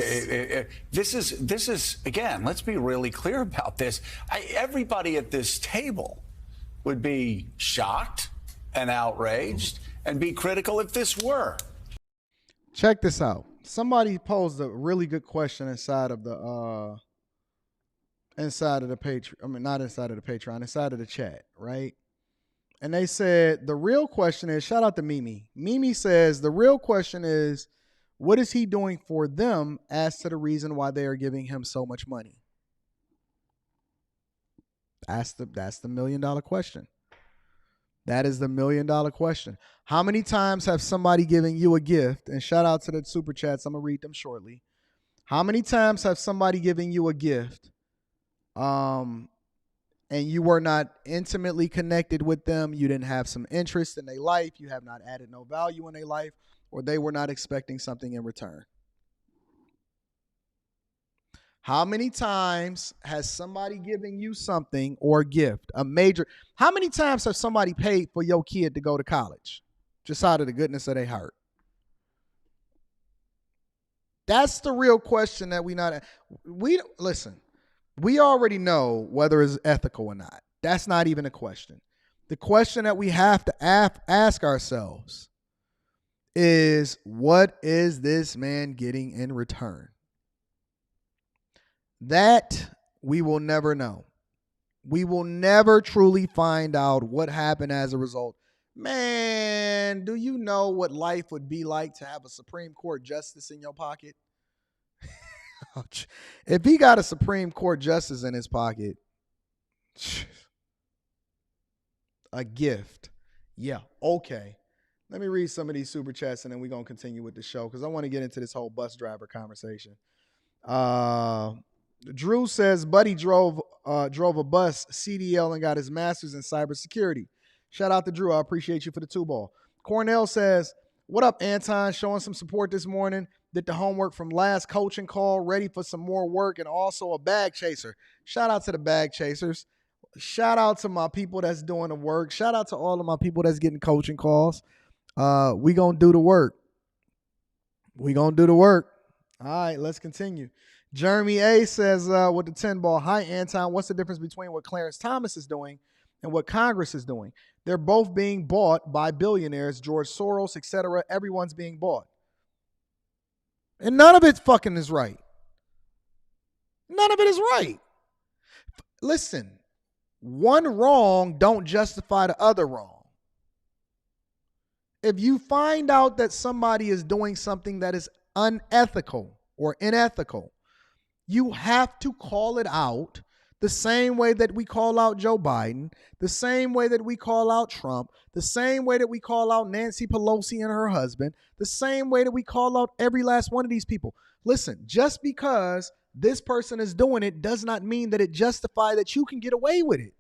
This is again, let's be really clear about this. Everybody at this table would be shocked and outraged and be critical if this were. Check this out. Somebody posed a really good question inside of the Patreon. I mean, not inside of the Patreon, inside of the chat, right? And they said, the real question is, shout out to Mimi. Mimi says, the real question is, what is he doing for them as to the reason why they are giving him so much money? That's the $1 million question. That is the $1 million question. How many times have somebody given you a gift? And shout out to the super chats. I'm going to read them shortly. How many times have somebody given you a gift and you were not intimately connected with them? You didn't have some interest in their life. You have not added no value in their life, or they were not expecting something in return. How many times has somebody given you something or a gift, a major? How many times have somebody paid for your kid to go to college just out of the goodness of their heart? That's the real question that listen. We already know whether it's ethical or not. That's not even a question. The question that we have to ask ourselves is, what is this man getting in return? That we will never know. We will never truly find out what happened as a result. Man, do you know what life would be like to have a Supreme Court justice in your pocket? If he got a Supreme Court justice in his pocket, a gift. Yeah, okay. Let me read some of these super chats and then we're going to continue with the show because I want to get into this whole bus driver conversation. Drew says, Buddy drove a bus, CDL, and got his master's in cybersecurity. Shout out to Drew. I appreciate you for the 2-ball. Cornell says, What up, Anton? Showing some support this morning. Did the homework from last coaching call, ready for some more work, and also a bag chaser. Shout out to the bag chasers. Shout out to my people that's doing the work. Shout out to all of my people that's getting coaching calls. We gonna do the work. All right, let's continue. Jeremy A says with the 10 ball, hi, Anton. What's the difference between what Clarence Thomas is doing and what Congress is doing? They're both being bought by billionaires, George Soros, etc. Everyone's being bought. And none of it fucking is right. None of it is right. Listen, one wrong don't justify the other wrong. If you find out that somebody is doing something that is unethical or unethical, you have to call it out the same way that we call out Joe Biden, the same way that we call out Trump, the same way that we call out Nancy Pelosi and her husband, the same way that we call out every last one of these people. Listen, just because this person is doing it does not mean that it justifies that you can get away with it.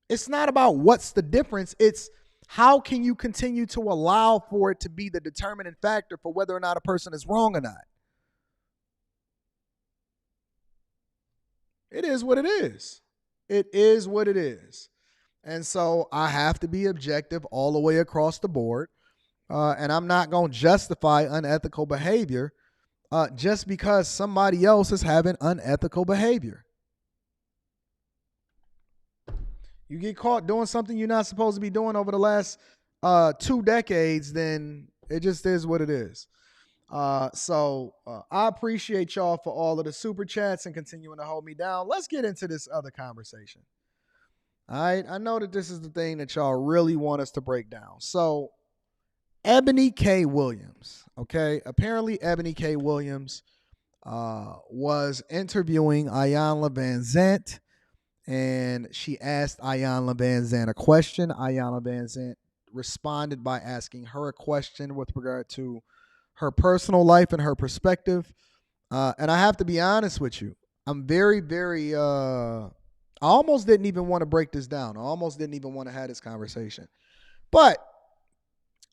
It's not about what's the difference. It's how can you continue to allow for it to be the determining factor for whether or not a person is wrong or not? It is what it is. It is what it is. And so I have to be objective all the way across the board. And I'm not going to justify unethical behavior just because somebody else is having unethical behavior. You get caught doing something you're not supposed to be doing over the last 2 decades, then it just is what it is. So I appreciate y'all for all of the super chats and continuing to hold me down. Let's get into this other conversation. All right. I know that this is the thing that y'all really want us to break down. So Eboni K. Williams, okay? Apparently Eboni K. Williams was interviewing Ayanna Van Zant, and she asked Ayanna Van Zant a question. Ayanna Van Zant responded by asking her a question with regard to her personal life and her perspective. And I have to be honest with you. I'm very, very, I almost didn't even want to break this down. I almost didn't even want to have this conversation. But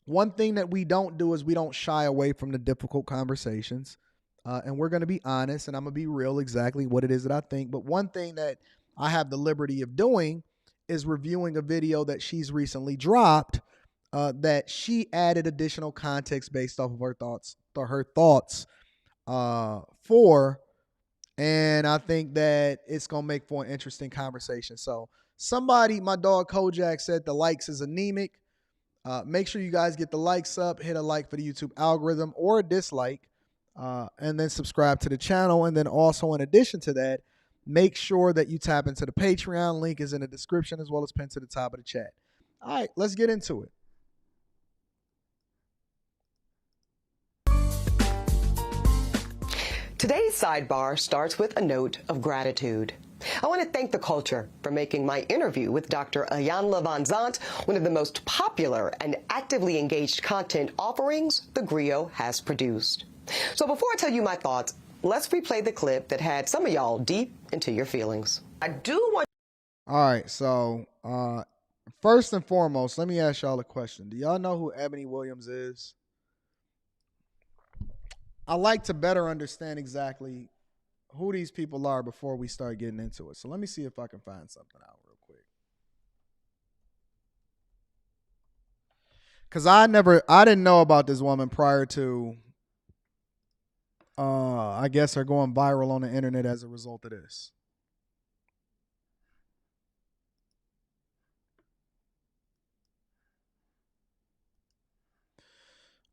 one thing that we don't do is we don't shy away from the difficult conversations. And we're going to be honest, and I'm going to be real exactly what it is that I think. But one thing that I have the liberty of doing is reviewing a video that she's recently dropped that she added additional context based off of her thoughts for. And I think that it's going to make for an interesting conversation. So somebody, my dog Kojak, said the likes is anemic. Make sure you guys get the likes up, hit a like for the YouTube algorithm or a dislike, and then subscribe to the channel. And then also in addition to that, make sure that you tap into the Patreon. Link is in the description as well as pinned to the top of the chat. All right, let's get into it. Today's sidebar starts with a note of gratitude. I want to thank the culture for making my interview with Dr. Ayanna Van Zant one of the most popular and actively engaged content offerings the Griot has produced. So before I tell you my thoughts, let's replay the clip that had some of y'all deep into your feelings. I do want. All right, so first and foremost, let me ask y'all a question. Do y'all know who Eboni Williams is? I like to better understand exactly who these people are before we start getting into it. So let me see if I can find something out real quick. Because I didn't know about this woman prior to, I guess, her going viral on the internet as a result of this.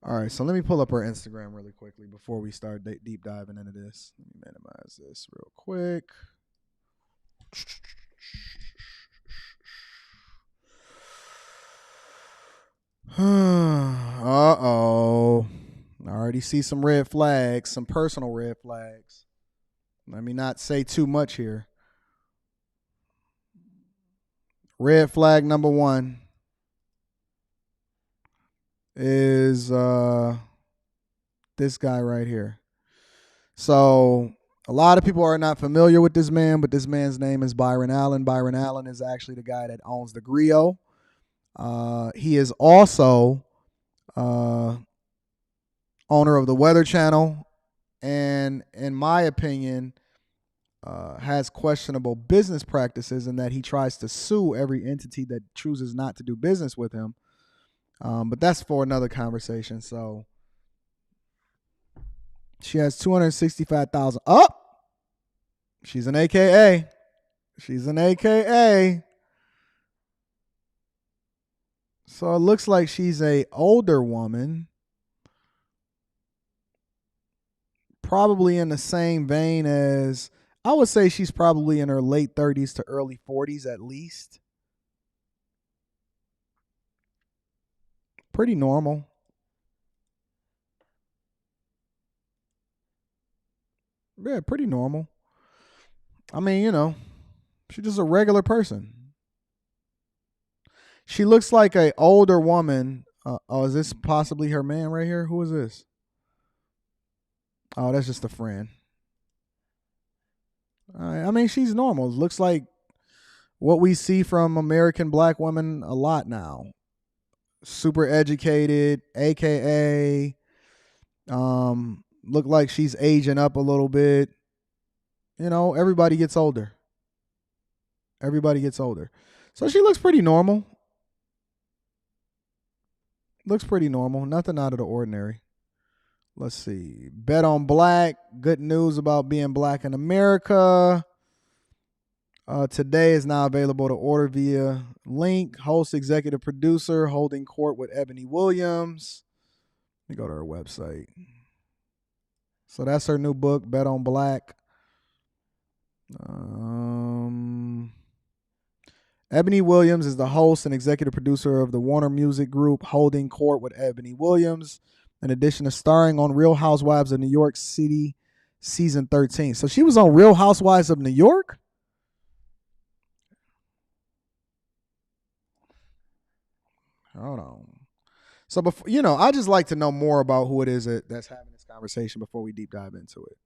All right, so let me pull up her Instagram really quickly before we start deep diving into this. Let me minimize this real quick. Uh-oh. I already see some red flags, some personal red flags. Let me not say too much here. Red flag number 1 is this guy right here. So A lot of people are not familiar with this man, but this man's name is Byron Allen. Byron Allen is actually the guy that owns the Griot. He is also owner of the Weather Channel, and in my opinion, has questionable business practices in that he tries to sue every entity that chooses not to do business with him. But that's for another conversation. So she has 265,000 up. She's an AKA. She's an AKA. So it looks like she's a older woman, probably in the same vein as, I would say she's probably in her late 30s to early 40s at least. Pretty normal. Yeah, pretty normal. I mean, you know, she's just a regular person. She looks like an older woman. Oh, is this possibly her man right here? Who is this? Oh, that's just a friend. I mean, she's normal. Looks like what we see from American black women a lot now. Super educated, AKA. Look like she's aging up a little bit. You know, everybody gets older. Everybody gets older. So she looks pretty normal. Looks pretty normal. Nothing out of the ordinary. Let's see. Bet on Black. Good news about being black in America. Today is now available to order via link. Host, executive producer, holding court with Eboni Williams. Let me go to her website. So that's her new book, Bet on Black. Eboni Williams is the host and executive producer of the Warner Music Group, Holding Court with Eboni Williams, in addition to starring on Real Housewives of New York City season 13. So she was on Real Housewives of New York? Hold on. So, before, you know, I just like to know more about who it is that's having this conversation before we deep dive into it.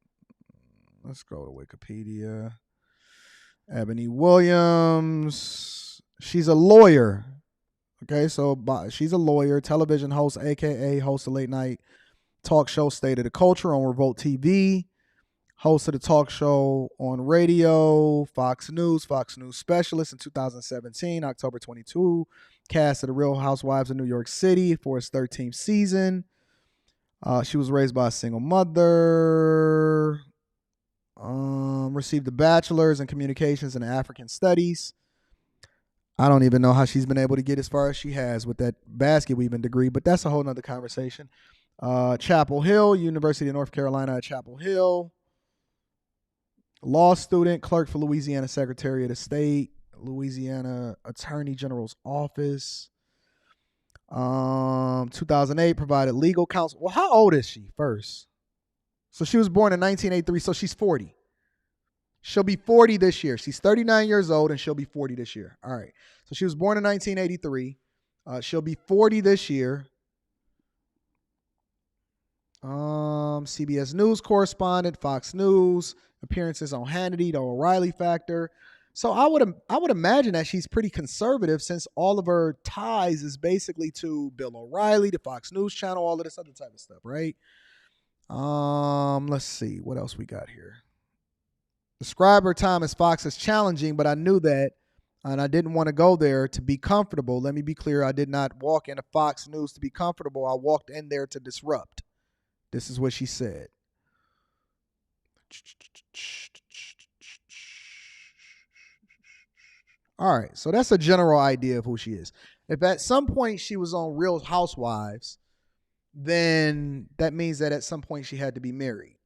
Let's go to Wikipedia. Eboni Williams. She's a lawyer. Okay, so she's a lawyer, television host, AKA host of late night talk show State of the Culture on Revolt TV. Host of the talk show on radio, Fox News specialist in 2017, October 22. Cast of the Real Housewives of New York City for its 13th season. She was raised by a single mother. Received a bachelor's in communications and African studies. I don't even know how she's been able to get as far as she has with that basket weaving degree, but that's a whole nother conversation. Chapel Hill, University of North Carolina at Chapel Hill. Law student, clerk for Louisiana Secretary of the State, Louisiana Attorney General's Office. 2008, provided legal counsel. Well, how old is she first? So she was born in 1983, so she's 40. She'll be 40 this year. She's 39 years old, and she'll be 40 this year. All right. So she was born in 1983. She'll be 40 this year. CBS News correspondent, Fox News, appearances on Hannity, The O'Reilly Factor. So I would imagine that she's pretty conservative since all of her ties is basically to Bill O'Reilly, the Fox News channel, all of this other type of stuff, right? Let's see what else we got here. Describe her time as Fox as challenging, but I knew that, and I didn't want to go there to be comfortable. Let me be clear. I did not walk into Fox News to be comfortable. I walked in there to disrupt. This is what she said. All right, so that's a general idea of who she is. If at some point she was on Real Housewives, then that means that at some point she had to be married.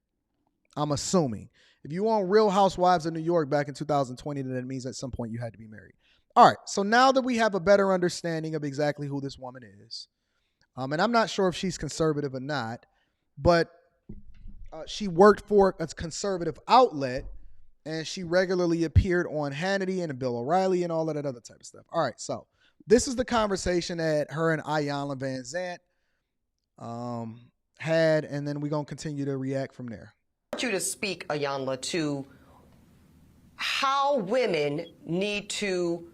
I'm assuming. If you were on Real Housewives of New York back in 2020, then that means at some point you had to be married. All right, so now that we have a better understanding of exactly who this woman is, and I'm not sure if she's conservative or not, but she worked for a conservative outlet, and she regularly appeared on Hannity and Bill O'Reilly and all of that other type of stuff. All right, so this is the conversation that her and Iyanla Vanzant had, and then we're going to continue to react from there. want you to speak, Ayanla, to how women need to,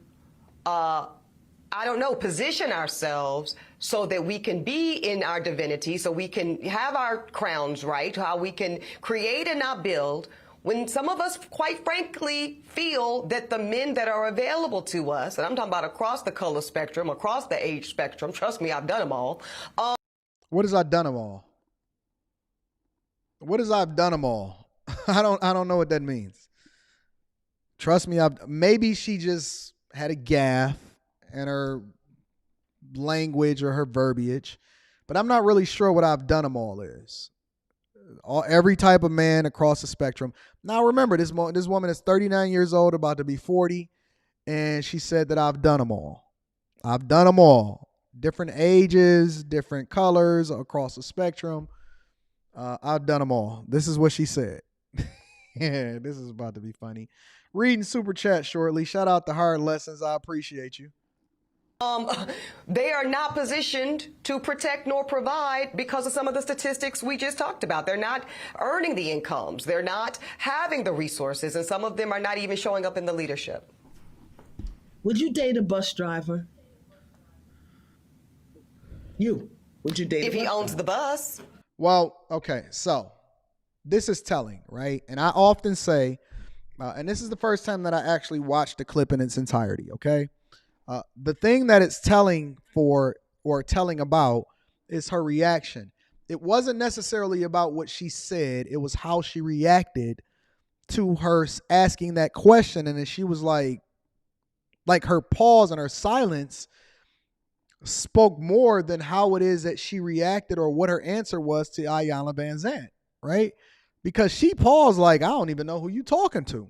position ourselves so that we can be in our divinity, so we can have our crowns right, how we can create and not build, when some of us, quite frankly, feel that the men that are available to us, and I'm talking about across the color spectrum, across the age spectrum, trust me, I've done them all. What is I've done them all? What is I've done them all? I don't know what that means. Trust me, maybe she just had a gaffe in her language or her verbiage, but I'm not really sure what I've done them all is. Every type of man across the spectrum. Now remember, this woman is 39 years old, about to be 40, and she said that I've done them all. I've done them all. Different ages, different colors across the spectrum. I've done them all. This is what she said. Yeah, this is about to be funny. Reading super chat shortly. Shout out to Hard Lessons. I appreciate you. They are not positioned to protect nor provide because of some of the statistics we just talked about. They're not earning the incomes. They're not having the resources, and some of them are not even showing up in the leadership. Would you date a bus driver? Would you date if he owns the bus? Well, okay, so this is telling, right? And I often say, and this is the first time that I actually watched the clip in its entirety, okay? The thing that it's telling for or telling about is her reaction. It wasn't necessarily about what she said. It was how she reacted to her asking that question. And then she was like her pause and her silence spoke more than how it is that she reacted or what her answer was to Ayanla Van Zandt, right? Because she paused like, I don't even know who you talking to.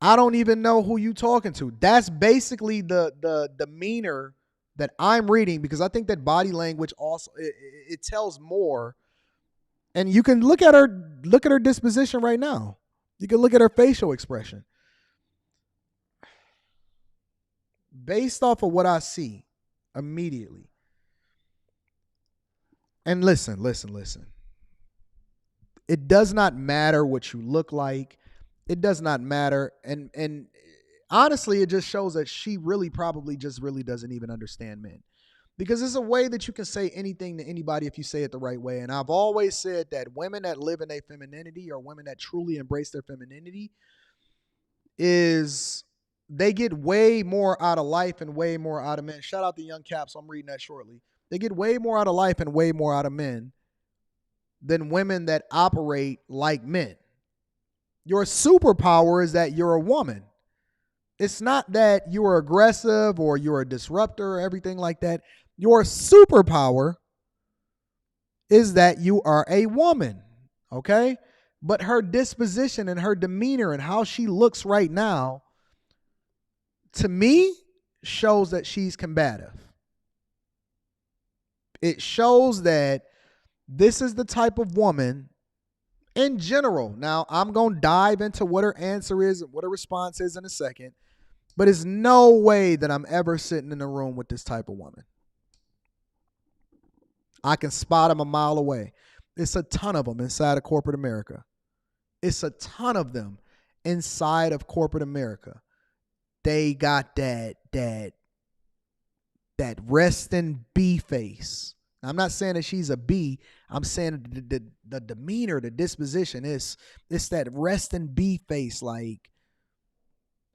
I don't even know who you talking to. That's basically the demeanor that I'm reading, because I think that body language also it tells more. And you can look at her disposition right now. You can look at her facial expression. Based off of what I see immediately. And listen. It does not matter what you look like. It does not matter. And honestly, it just shows that she really probably just really doesn't even understand men. Because it's a way that you can say anything to anybody if you say it the right way. And I've always said that women that live in their femininity, or women that truly embrace their femininity, they get way more out of life and way more out of men. Shout out to Young Caps. I'm reading that shortly. They get way more out of life and way more out of men than women that operate like men. Your superpower is that you're a woman. It's not that you're aggressive or you're a disruptor or everything like that. Your superpower is that you are a woman, okay? But her disposition and her demeanor and how she looks right now, to me, shows that she's combative. It shows that this is the type of woman in general. Now, I'm going to dive into what her answer is and what her response is in a second, but it's no way that I'm ever sitting in a room with this type of woman. I can spot them a mile away. It's a ton of them inside of corporate America. It's a ton of them inside of corporate America. They got that resting bee face. I'm not saying that she's a bee. I'm saying the demeanor, the disposition is that resting bee face. Like,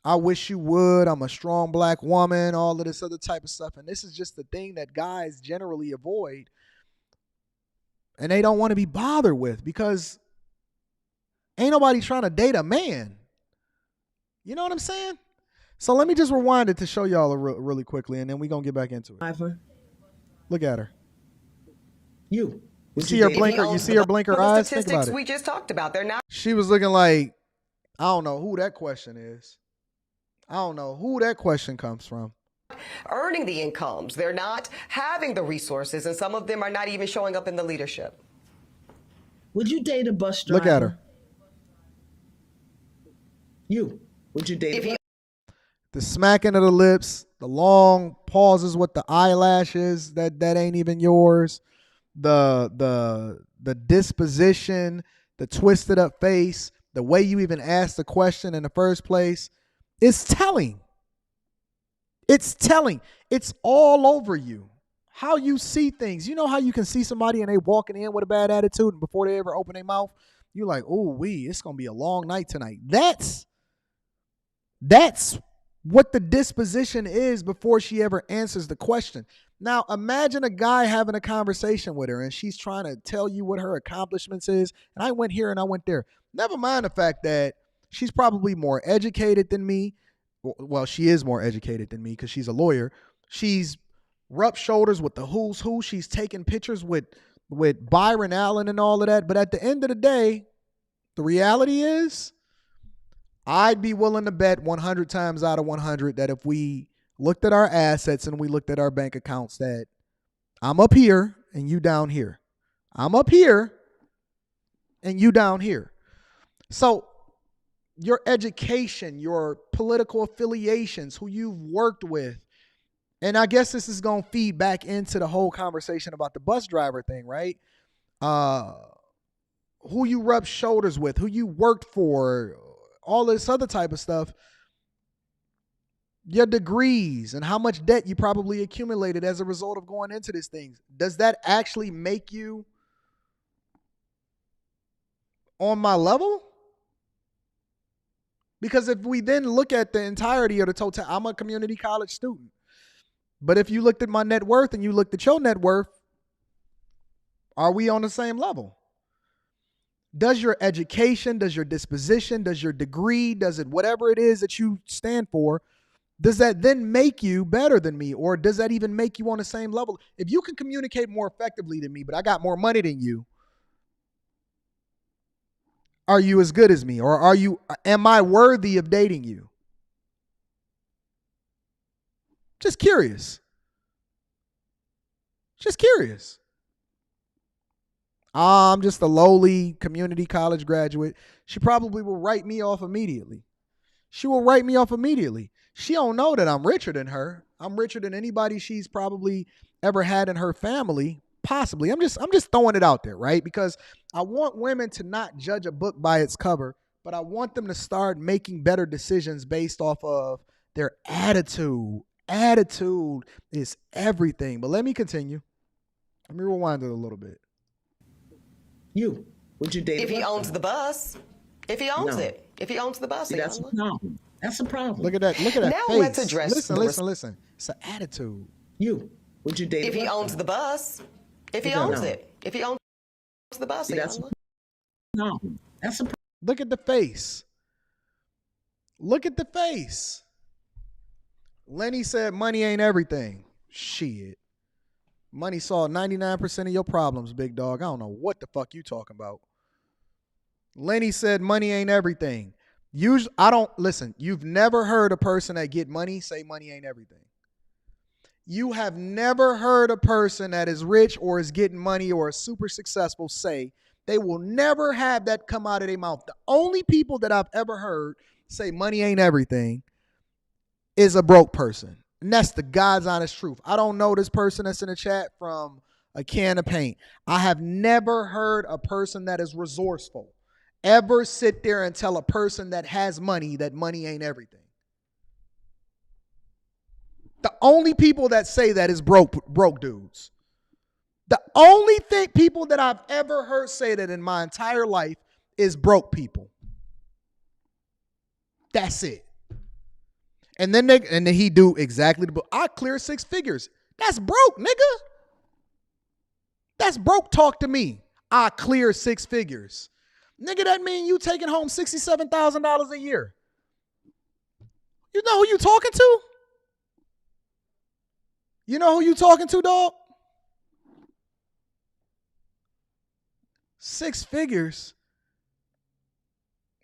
I wish you would. I'm a strong black woman. All of this other type of stuff. And this is just the thing that guys generally avoid, and they don't want to be bothered with, because ain't nobody trying to date a man. You know what I'm saying? So let me just rewind it to show y'all really quickly, and then we're going to get back into it. Look at her. You see her blinker? You see her blinker eyes? Think about it. We just talked about. They're not. She was looking like, I don't know who that question is. I don't know who that question comes from. Earning the incomes. They're not having the resources, and some of them are not even showing up in the leadership. Would you date a bus driver? Look at her. Would you date a bus? The smacking of the lips, the long pauses with the eyelashes that ain't even yours, the disposition, the twisted up face, the way you even asked the question in the first place, it's telling. It's telling. It's all over you. How you see things. You know how you can see somebody and they walking in with a bad attitude, and before they ever open their mouth, you're like, oh, it's going to be a long night tonight. That's what the disposition is before she ever answers the question. Now, imagine a guy having a conversation with her and she's trying to tell you what her accomplishments is. And I went here and I went there. Never mind the fact that she's probably more educated than me. Well, she is more educated than me because she's a lawyer. She's rubbed shoulders with the who's who. She's taking pictures with Byron Allen and all of that. But at the end of the day, the reality is I'd be willing to bet 100 times out of 100 that if we looked at our assets and we looked at our bank accounts, that I'm up here and you down here. I'm up here and you down here. So your education, your political affiliations, who you've worked with, and I guess this is going to feed back into the whole conversation about the bus driver thing, right? Who you rub shoulders with, who you worked for, all this other type of stuff, your degrees and how much debt you probably accumulated as a result of going into these things. Does that actually make you on my level? Because if we then look at the entirety of the total, I'm a community college student. But if you looked at my net worth and you looked at your net worth, are we on the same level? Does your education, does your disposition, does your degree, does it whatever it is that you stand for, does that then make you better than me? Or does that even make you on the same level? If you can communicate more effectively than me, but I got more money than you, are you as good as me? Or am I worthy of dating you? Just curious. Just curious. I'm just a lowly community college graduate. She probably will write me off immediately. She will write me off immediately. She don't know that I'm richer than her. I'm richer than anybody she's probably ever had in her family, possibly. I'm just throwing it out there, right? Because I want women to not judge a book by its cover, but I want them to start making better decisions based off of their attitude. Attitude is everything. But let me continue. Let me rewind it a little bit. Would you date if he owns the bus? If he owns No. it. If he owns the bus, See, that's a problem. That's a problem. Look at that. Look at that Now face. let's address Listen. It's an attitude. Would you date if a he bus owns driver? the bus. If he Okay, owns no. it. If he owns the bus, See, that's a problem. That's a problem. Look at the face. Look at the face. Lenny said money ain't everything. Shit. Money solved 99% of your problems, big dog. I don't know what the fuck you talking about. Lenny said money ain't everything. Listen, you've never heard a person that get money say money ain't everything. You have never heard a person that is rich or is getting money or is super successful say they will never have that come out of their mouth. The only people that I've ever heard say money ain't everything is a broke person. And that's the God's honest truth. I don't know this person that's in the chat from a can of paint. I have never heard a person that is resourceful ever sit there and tell a person that has money that money ain't everything. The only people that say that is broke dudes. The only people that I've ever heard say that in my entire life is broke people. That's it. And then he do exactly I clear 6 figures. That's broke, nigga. That's broke talk to me. I clear 6 figures. Nigga, that mean you taking home $67,000 a year. You know who you talking to? You know who you talking to, dog? 6 figures.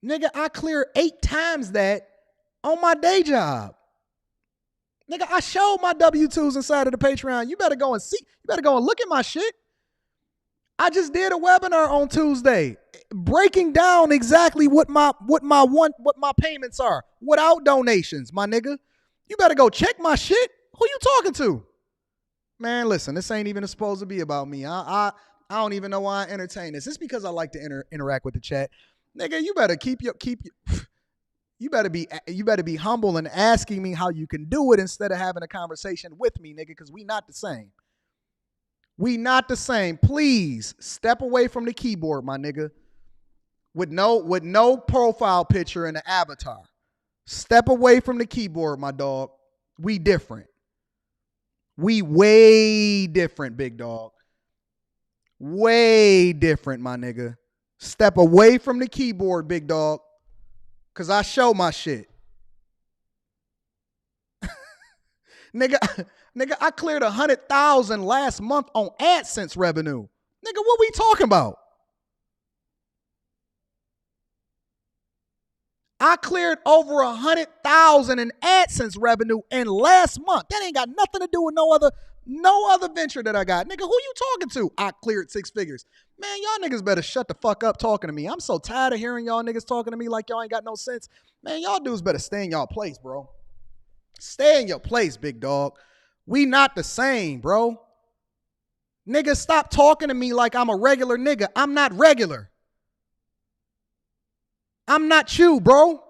Nigga, I clear 8 times that on my day job. Nigga, I showed my W-2s inside of the Patreon. You better go and see. You better go and look at my shit. I just did a webinar on Tuesday breaking down exactly what my payments are without donations, my nigga. You better go check my shit. Who you talking to? Man, listen, this ain't even supposed to be about me. I don't even know why I entertain this. It's because I like to interact with the chat. Nigga, you better you better be humble and asking me how you can do it instead of having a conversation with me, nigga, because we not the same. We not the same. Please step away from the keyboard, my nigga. With no profile picture and an avatar. Step away from the keyboard, my dog. We different. We way different, big dog. Way different, my nigga. Step away from the keyboard, big dog. Cause I show my shit. nigga, I cleared 100,000 last month on AdSense revenue. Nigga, what we talking about? I cleared over 100,000 in AdSense revenue in last month. That ain't got nothing to do with no other venture that I got. Nigga, who you talking to? I cleared 6 figures. Man, y'all niggas better shut the fuck up talking to me. I'm so tired of hearing y'all niggas talking to me like y'all ain't got no sense. Man, y'all dudes better stay in y'all place, bro. Stay in your place, big dog. We not the same, bro. Nigga, stop talking to me like I'm a regular nigga. I'm not regular. I'm not you, bro.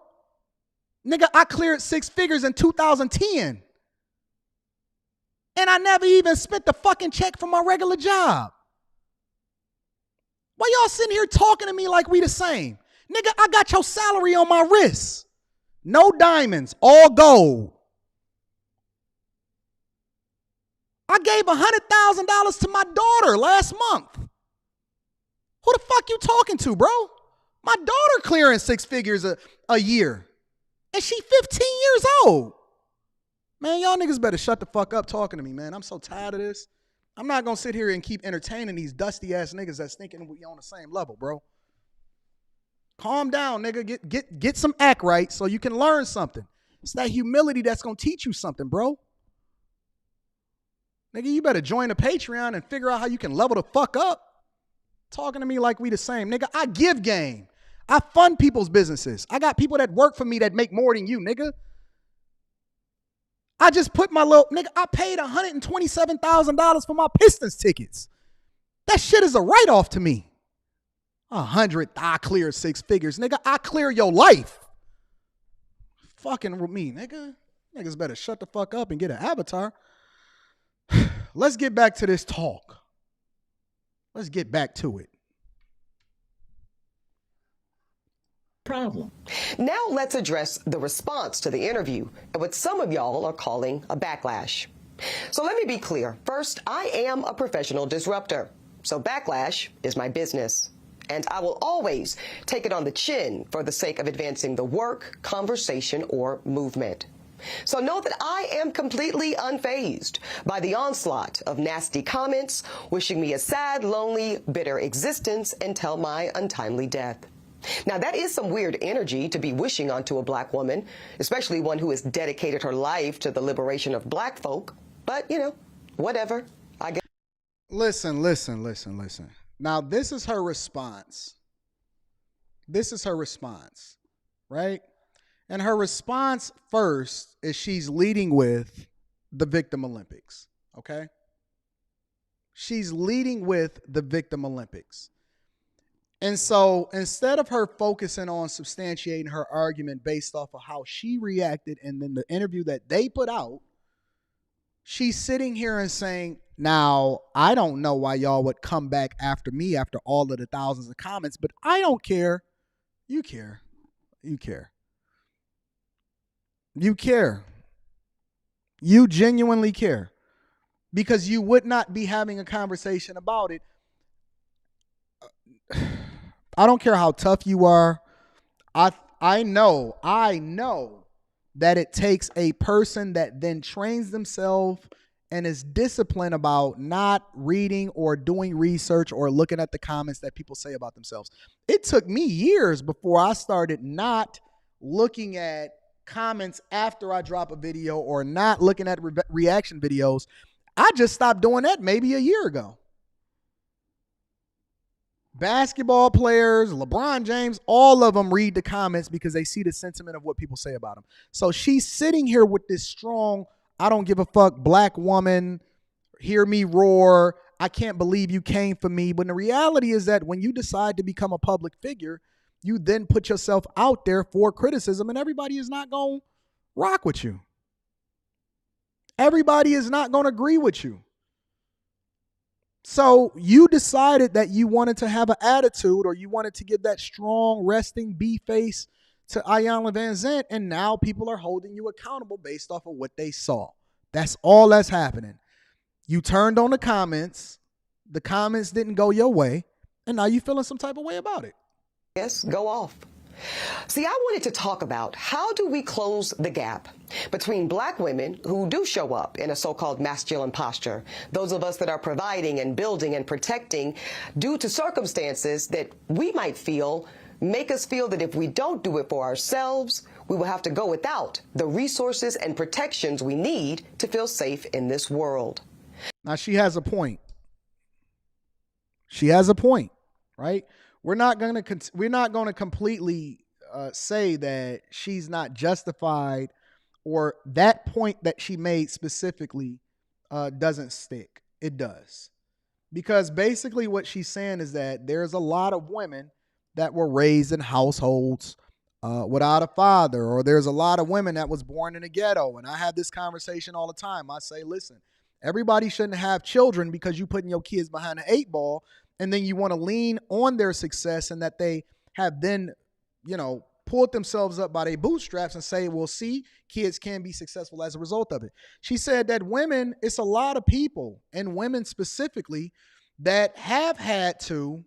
Nigga, I cleared 6 figures in 2010. And I never even spent the fucking check from my regular job. Why y'all sitting here talking to me like we the same? Nigga, I got your salary on my wrist. No diamonds, all gold. I gave $100,000 to my daughter last month. Who the fuck you talking to, bro? My daughter clearing 6 figures a year. And she 15 years old. Man, y'all niggas better shut the fuck up talking to me, man. I'm so tired of this. I'm not going to sit here and keep entertaining these dusty ass niggas that's thinking we on the same level, bro. Calm down, nigga. Get some act right so you can learn something. It's that humility that's going to teach you something, bro. Nigga, you better join the Patreon and figure out how you can level the fuck up. Talking to me like we the same. Nigga, I give game. I fund people's businesses. I got people that work for me that make more than you, nigga. I just put my little, nigga, I paid $127,000 for my Pistons tickets. That shit is a write-off to me. I clear 6 figures. Nigga, I clear your life. Fucking with me, nigga. Niggas better shut the fuck up and get an avatar. Let's get back to this talk. Let's get back to it. Problem. Now let's address the response to the interview and what some of y'all are calling a backlash. So let me be clear. First, I am a professional disruptor. So backlash is my business. And I will always take it on the chin for the sake of advancing the work, conversation, or movement. So know that I am completely unfazed by the onslaught of nasty comments, wishing me a sad, lonely, bitter existence until my untimely death. Now, that is some weird energy to be wishing onto a black woman, especially one who has dedicated her life to the liberation of black folk. But, you know, whatever. I guess. Listen. Now, this is her response. Right? And her response first is she's leading with the Victim Olympics, okay? She's leading with the Victim Olympics. And so instead of her focusing on substantiating her argument based off of how she reacted and then the interview that they put out, she's sitting here and saying, now, I don't know why y'all would come back after me after all of the thousands of comments, but I don't care. You care. You care. You care. You genuinely care. Because you would not be having a conversation about it. I don't care how tough you are. I know that it takes a person that then trains themselves and is disciplined about not reading or doing research or looking at the comments that people say about themselves. It took me years before I started not looking at comments after I drop a video or not looking at reaction videos. I just stopped doing that maybe a year ago. Basketball players, LeBron James, all of them read the comments because they see the sentiment of what people say about them. So she's sitting here with this strong, I don't give a fuck black woman hear me roar. I can't believe you came for me. But the reality is that when you decide to become a public figure, you then put yourself out there for criticism, and everybody is not going to rock with you. Everybody is not going to agree with you. So you decided that you wanted to have an attitude, or you wanted to give that strong resting B face to Iyanla Vanzant, and now people are holding you accountable based off of what they saw. That's all that's happening. You turned on the comments didn't go your way, and now you're feeling some type of way about it. Yes, go off. See, I wanted to talk about how do we close the gap between black women who do show up in a so-called masculine posture, those of us that are providing and building and protecting due to circumstances that we might feel make us feel that if we don't do it for ourselves, we will have to go without the resources and protections we need to feel safe in this world. Now, she has a point. She has a point, right? We're not going to completely say that she's not justified, or that point that she made specifically doesn't stick. It does. Because basically what she's saying is that there's a lot of women that were raised in households without a father, or there's a lot of women that was born in a ghetto. And I have this conversation all the time. I say, listen, everybody shouldn't have children because you putting your kids behind an 8-ball, and then you want to lean on their success and that they have then, pulled themselves up by their bootstraps and say, well, see, kids can be successful as a result of it. She said that women, it's a lot of people, and women specifically, that have had to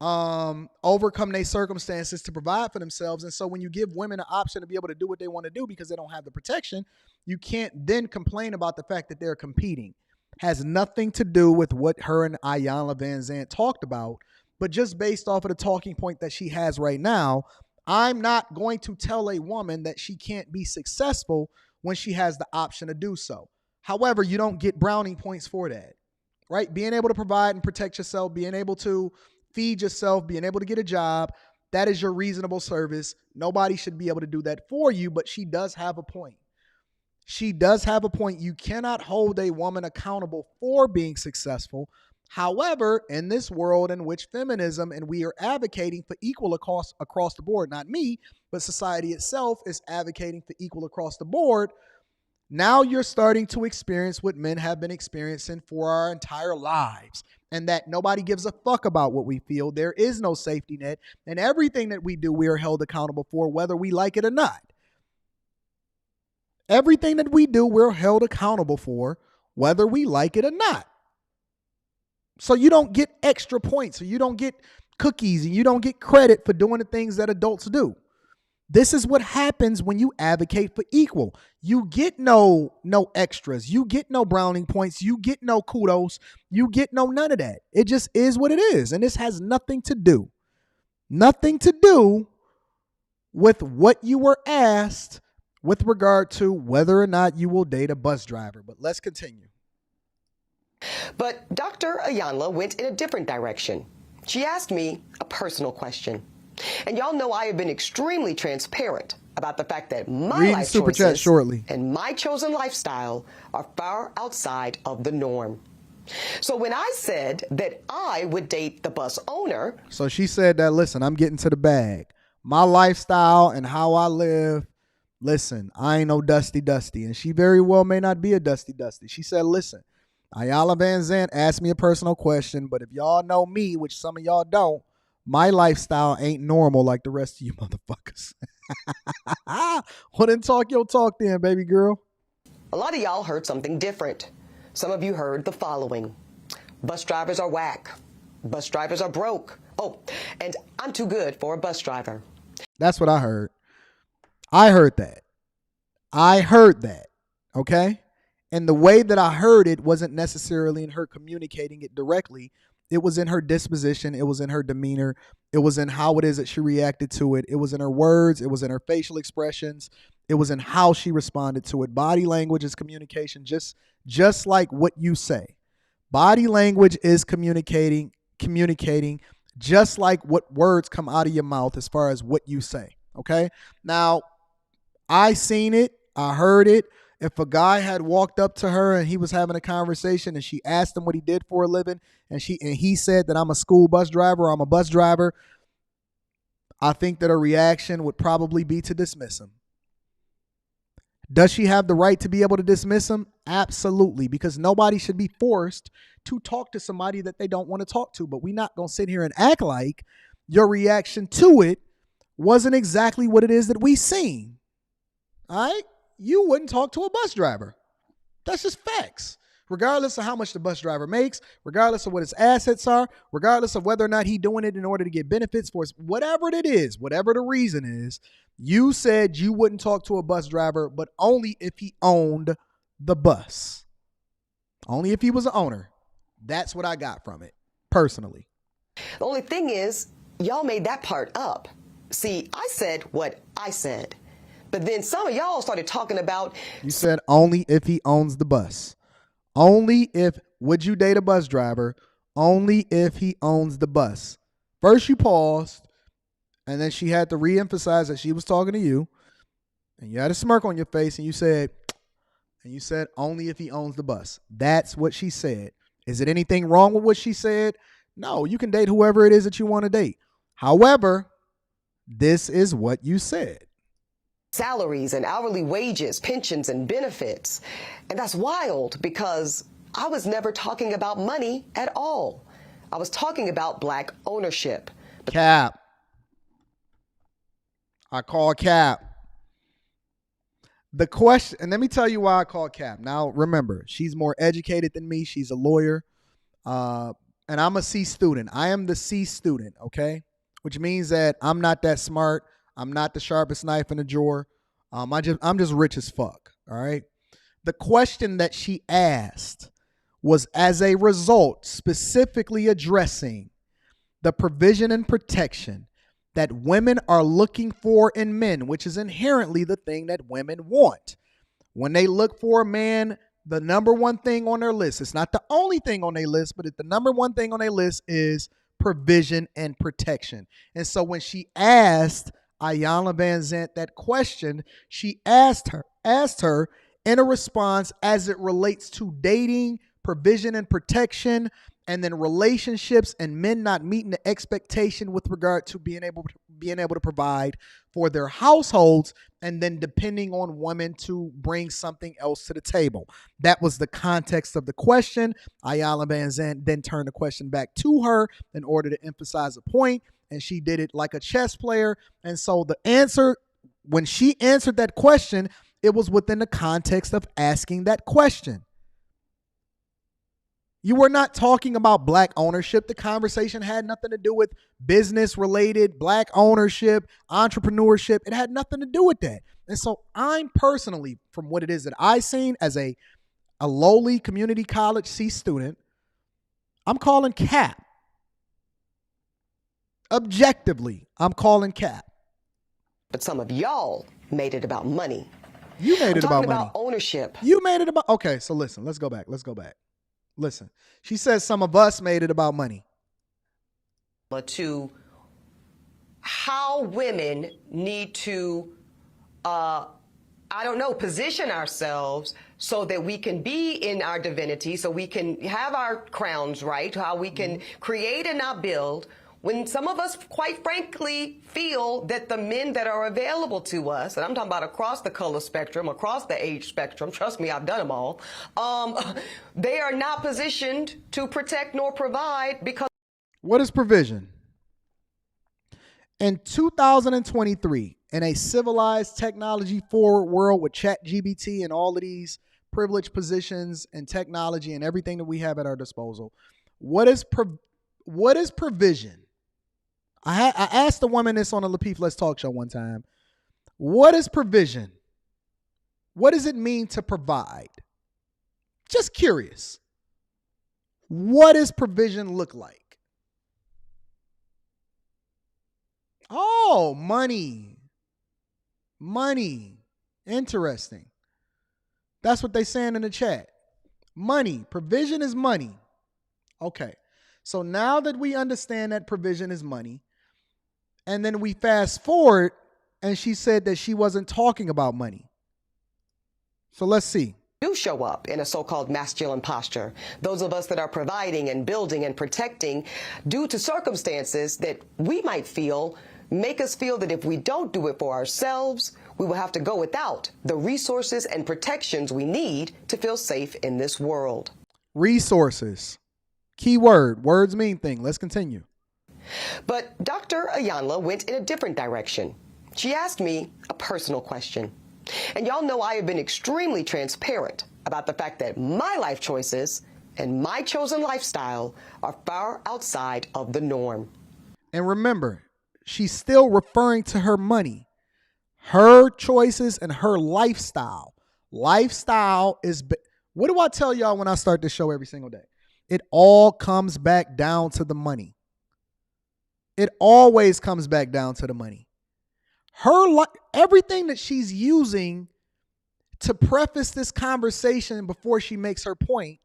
overcome their circumstances to provide for themselves. And so when you give women an option to be able to do what they want to do because they don't have the protection, you can't then complain about the fact that they're competing. Has nothing to do with what her and Iyanla Vanzant talked about, but just based off of the talking point that she has right now, I'm not going to tell a woman that she can't be successful when she has the option to do so. However, you don't get brownie points for that, right? Being able to provide and protect yourself, being able to feed yourself, being able to get a job, that is your reasonable service. Nobody should be able to do that for you, but she does have a point. She does have a point. You cannot hold a woman accountable for being successful. However, in this world in which feminism and we are advocating for equal across the board, not me, but society itself is advocating for equal across the board, now you're starting to experience what men have been experiencing for our entire lives, and that nobody gives a fuck about what we feel. There is no safety net, and everything that we do, we are held accountable for, whether we like it or not. Everything that we do, we're held accountable for, whether we like it or not. So you don't get extra points, or you don't get cookies, and you don't get credit for doing the things that adults do. This is what happens when you advocate for equal. You get no extras. You get no brownie points. You get no kudos. You get none of that. It just is what it is. And this has nothing to do with what you were asked with regard to whether or not you will date a bus driver. But let's continue. But Dr. Iyanla went in a different direction. She asked me a personal question. And y'all know I have been extremely transparent about the fact that my life super chat choices shortly. and my chosen lifestyle are far outside of the norm. So when I said that I would date the bus owner. So she said that, listen, I'm getting to the bag. My lifestyle and how I live, listen, I ain't no Dusty. And she very well may not be a Dusty. She said, listen, Iyanla Vanzant asked me a personal question, but if y'all know me, which some of y'all don't, my lifestyle ain't normal like the rest of you motherfuckers. Well, then talk your talk then, baby girl. A lot of y'all heard something different. Some of you heard the following. Bus drivers are whack. Bus drivers are broke. Oh, and I'm too good for a bus driver. That's what I heard. I heard that. Okay? And the way that I heard it wasn't necessarily in her communicating it directly. It was in her disposition. It was in her demeanor. It was in how it is that she reacted to it. It was in her words. It was in her facial expressions. It was in how she responded to it. Body language is communication, just like what you say. Body language is communicating just like what words come out of your mouth as far as what you say. Okay? Now, I seen it. I heard it. If a guy had walked up to her and he was having a conversation and she asked him what he did for a living and he said that I'm a school bus driver or I'm a bus driver, I think that her reaction would probably be to dismiss him. Does she have the right to be able to dismiss him? Absolutely, because nobody should be forced to talk to somebody that they don't want to talk to. But we're not going to sit here and act like your reaction to it wasn't exactly what it is that we seen. All right? You wouldn't talk to a bus driver. That's just facts. Regardless of how much the bus driver makes, regardless of what his assets are, regardless of whether or not he's doing it in order to get benefits for us, whatever it is, whatever the reason is, you said you wouldn't talk to a bus driver, but only if he owned the bus. Only if he was an owner. That's what I got from it, personally. The only thing is, y'all made that part up. See, I said what I said. But then some of y'all started talking about... You said only if he owns the bus. Only if, would you date a bus driver? Only if he owns the bus. First you paused, and then she had to reemphasize that she was talking to you, and you had a smirk on your face, and you said only if he owns the bus. That's what she said. Is it anything wrong with what she said? No, you can date whoever it is that you want to date. However, this is what you said. Salaries and hourly wages, pensions and benefits. And that's wild because I was never talking about money at all. I was talking about black ownership. Cap. I call cap. The question, and let me tell you why I call cap. Now, remember, she's more educated than me. She's a lawyer. And I'm a C student. I am the C student, okay? Which means that I'm not that smart. I'm not the sharpest knife in the drawer. I'm just rich as fuck. All right. The question that she asked was as a result, specifically addressing the provision and protection that women are looking for in men, which is inherently the thing that women want. When they look for a man, the number one thing on their list, it's not the only thing on their list, but the number one thing on their list is provision and protection. And so when she asked Iyanla Vanzant that question, she asked her in a response as it relates to dating, provision and protection, and then relationships and men not meeting the expectation with regard to being able to provide for their households, and then depending on women to bring something else to the table. That was the context of the question. Iyanla Vanzant then turned the question back to her in order to emphasize a point, and she did it like a chess player. And so the answer, when she answered that question, it was within the context of asking that question. You were not talking about black ownership. The conversation had nothing to do with business related, black ownership, entrepreneurship. It had nothing to do with that. And so I'm personally, from what it is that I seen as a lowly community college C student, I'm calling cap. Objectively, I'm calling cap. But some of y'all made it about money. You made it about money. About ownership. You made it about, okay, so listen, let's go back. Listen, she says some of us made it about money. To how women need to, position ourselves so that we can be in our divinity, so we can have our crowns right, how we can create and not build. When some of us, quite frankly, feel that the men that are available to us, and I'm talking about across the color spectrum, across the age spectrum, trust me, I've done them all, they are not positioned to protect nor provide because... What is provision? In 2023, in a civilized technology forward world with ChatGPT and all of these privileged positions and technology and everything that we have at our disposal, what is provision? I asked the woman this on a Lapeef Let's Talk show one time. What is provision? What does it mean to provide? Just curious. What does provision look like? Oh, money. Money. Interesting. That's what they're saying in the chat. Money. Provision is money. Okay. So now that we understand that provision is money, and then we fast forward, and she said that she wasn't talking about money. So let's see. Do show up in a so-called masculine posture. Those of us that are providing and building and protecting due to circumstances that we might feel make us feel that if we don't do it for ourselves, we will have to go without the resources and protections we need to feel safe in this world. Resources. Key word. Words mean thing. Let's continue. But Dr. Ayanla went in a different direction. She asked me a personal question. And y'all know I have been extremely transparent about the fact that my life choices and my chosen lifestyle are far outside of the norm. And remember, she's still referring to her money, her choices, and her lifestyle. Lifestyle is, what do I tell y'all when I start this show every single day? It all comes back down to the money. It always comes back down to the money. Everything that she's using to preface this conversation before she makes her point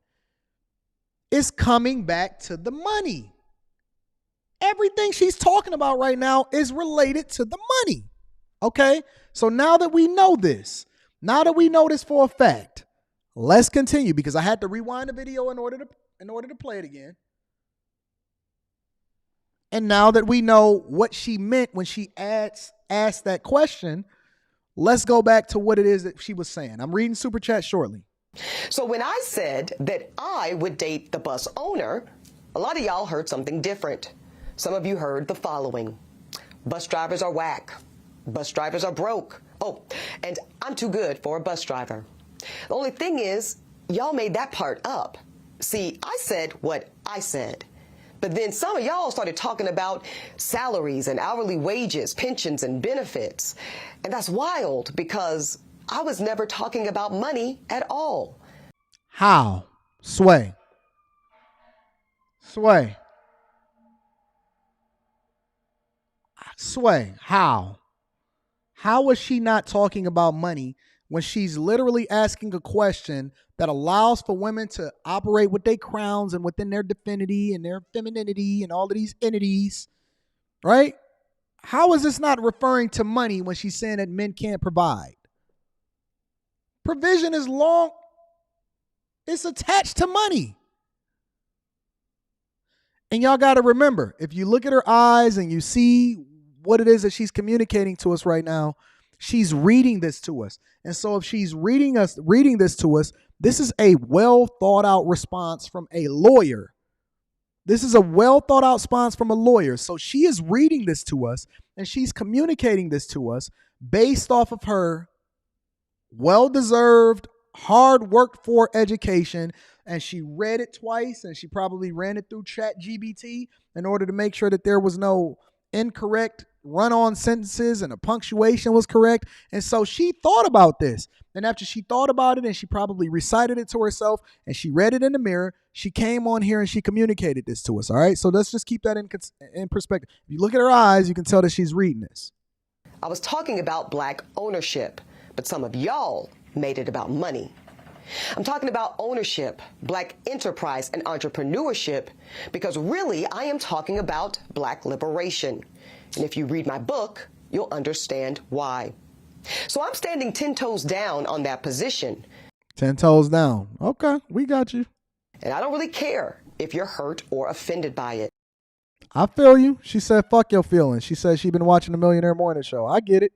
is coming back to the money. Everything she's talking about right now is related to the money. Okay? So now that we know this, for a fact, let's continue, because I had to rewind the video in order to play it again. And now that we know what she meant when she asked that question, let's go back to what it is that she was saying. I'm reading Super Chat shortly. So when I said that I would date the bus owner, a lot of y'all heard something different. Some of you heard the following: bus drivers are whack. Bus drivers are broke. Oh, and I'm too good for a bus driver. The only thing is, y'all made that part up. See, I said what I said. But then some of y'all started talking about salaries and hourly wages, pensions and benefits. And that's wild, because I was never talking about money at all. How? Sway. How? How was she not talking about money when she's literally asking a question that allows for women to operate with their crowns and within their divinity and their femininity and all of these entities, right? How is this not referring to money when she's saying that men can't provide? Provision is long. It's attached to money. And y'all got to remember, if you look at her eyes and you see what it is that she's communicating to us right now, she's reading this to us. And so if she's reading this to us, this is a well thought out response from a lawyer. This is a well thought out response from a lawyer. So she is reading this to us and she's communicating this to us based off of her well-deserved, hard worked for education. And she read it twice, and she probably ran it through ChatGPT in order to make sure that there was no incorrect run-on sentences and the punctuation was correct. And so she thought about this. And after she thought about it and she probably recited it to herself and she read it in the mirror, she came on here and she communicated this to us. All right. So let's just keep that in perspective. If you look at her eyes, you can tell that she's reading this. I was talking about black ownership, but some of y'all made it about money. I'm talking about ownership, black enterprise, and entrepreneurship, because really I am talking about black liberation. And if you read my book, you'll understand why. So I'm standing 10 toes down on that position. 10 toes down. Okay, we got you. And I don't really care if you're hurt or offended by it. I feel you. She said, fuck your feelings. She said she's been watching the Millionaire Morning Show. I get it.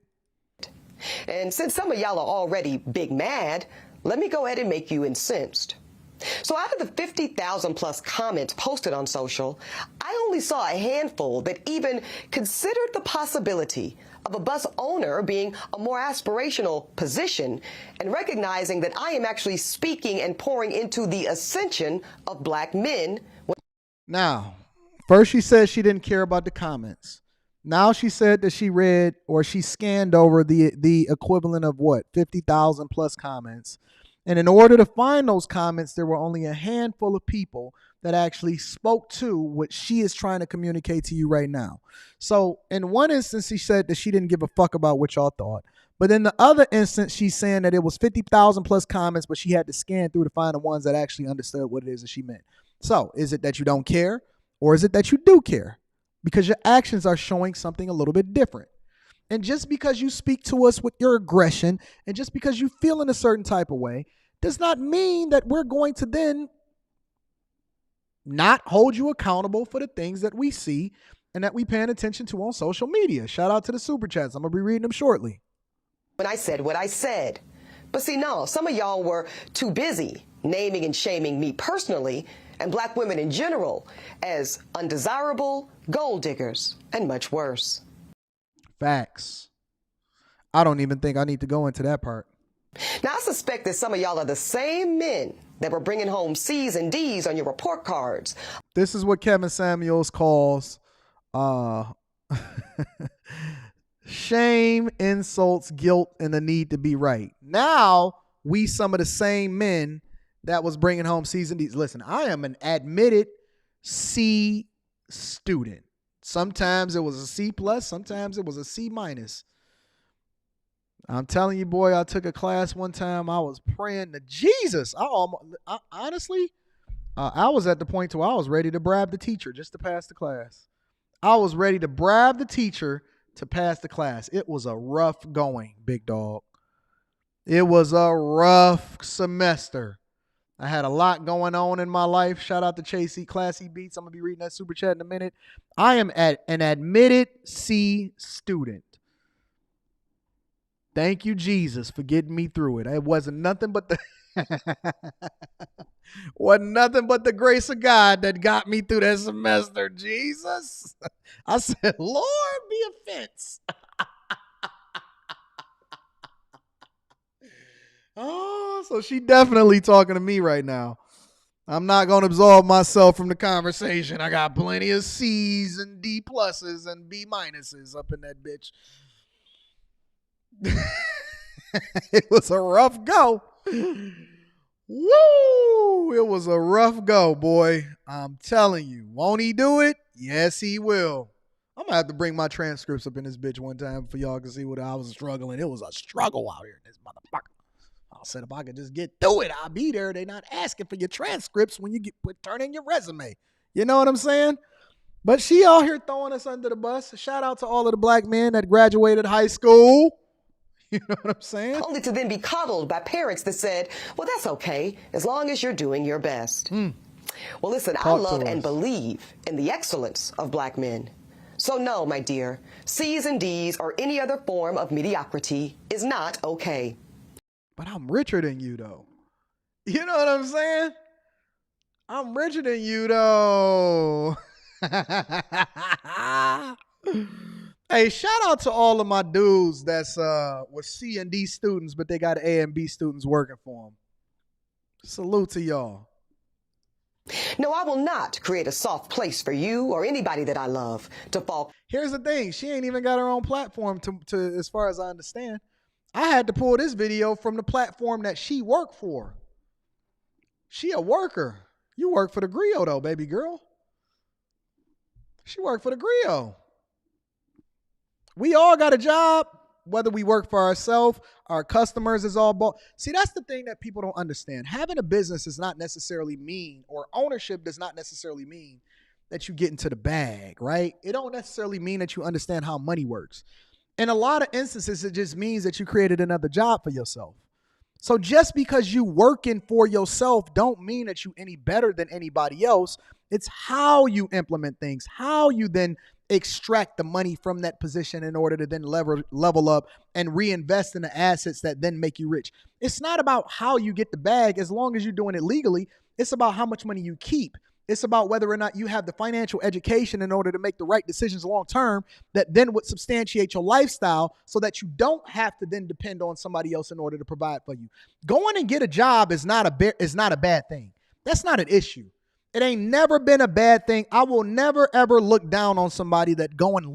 And since some of y'all are already big mad, let me go ahead and make you incensed. So out of the 50,000 plus comments posted on social, I only saw a handful that even considered the possibility of a bus owner being a more aspirational position and recognizing that I am actually speaking and pouring into the ascension of black men. Now, first she said she didn't care about the comments. Now she said that she read or she scanned over the equivalent of what, 50,000 plus comments. And in order to find those comments, there were only a handful of people that actually spoke to what she is trying to communicate to you right now. So in one instance, she said that she didn't give a fuck about what y'all thought. But in the other instance, she's saying that it was 50,000 plus comments, but she had to scan through to find the ones that actually understood what it is that she meant. So is it that you don't care, or is it that you do care? Because your actions are showing something a little bit different. And just because you speak to us with your aggression and just because you feel in a certain type of way does not mean that we're going to then not hold you accountable for the things that we see and that we paying attention to on social media. Shout out to the super chats. I'm going to be reading them shortly. When I said what I said. But see, no, some of y'all were too busy naming and shaming me personally and black women in general as undesirable, gold diggers, and much worse. Facts. I don't even think I need to go into that part. Now, I suspect that some of y'all are the same men that were bringing home C's and D's on your report cards. This is what Kevin Samuels calls shame, insults, guilt, and the need to be right. Now, we some of the same men that was bringing home C's and D's. Listen, I am an admitted C student. Sometimes it was a C plus, sometimes it was a C minus. I'm telling you, boy, I took a class one time. I was praying to Jesus. Honestly, I was at the point where I was ready to bribe the teacher just to pass the class. I was ready to bribe the teacher to pass the class. It was a rough going, big dog. It was a rough semester. I had a lot going on in my life. Shout out to Chasey, Classy Beats. I'm going to be reading that super chat in a minute. I am an admitted C student. Thank you, Jesus, for getting me through it. It wasn't nothing but the grace of God that got me through that semester, Jesus. I said, Lord, be offense. Oh, so she definitely talking to me right now. I'm not going to absolve myself from the conversation. I got plenty of C's and D pluses and B minuses up in that bitch. It was a rough go. Woo! It was a rough go, boy. I'm telling you. Won't he do it? Yes, he will. I'm going to have to bring my transcripts up in this bitch one time for y'all to see what I was struggling. It was a struggle out here in this motherfucker. I said if I could just get through it, I'll be there. They not asking for your transcripts when you turn in your resume. You know what I'm saying? But she out here throwing us under the bus. Shout out to all of the black men that graduated high school. You know what I'm saying? Only to then be coddled by parents that said, well, that's okay, as long as you're doing your best. Well, listen, I love and believe in the excellence of black men. So no, my dear, C's and D's or any other form of mediocrity is not okay. But I'm richer than you, though. You know what I'm saying? I'm richer than you, though. Hey, shout out to all of my dudes that's with C and D students, but they got A and B students working for them. Salute to y'all. No, I will not create a soft place for you or anybody that I love to fall. Here's the thing. She ain't even got her own platform to as far as I understand. I had to pull this video from the platform that she worked for. She a worker. You work for the griot, though, baby girl. She worked for the griot. We all got a job, whether we work for ourselves, our customers is all bought. See, that's the thing that people don't understand. Having a business does not necessarily mean, or ownership does not necessarily mean that you get into the bag, right? It don't necessarily mean that you understand how money works. In a lot of instances, it just means that you created another job for yourself. So just because you working for yourself don't mean that you any better than anybody else. It's how you implement things, how you then extract the money from that position in order to then level up and reinvest in the assets that then make you rich. It's not about how you get the bag as long as you're doing it legally. It's about how much money you keep. It's about whether or not you have the financial education in order to make the right decisions long term that then would substantiate your lifestyle so that you don't have to then depend on somebody else in order to provide for you. Going and get a job is not a bad thing. That's not an issue. It ain't never been a bad thing. I will never, ever look down on somebody that go and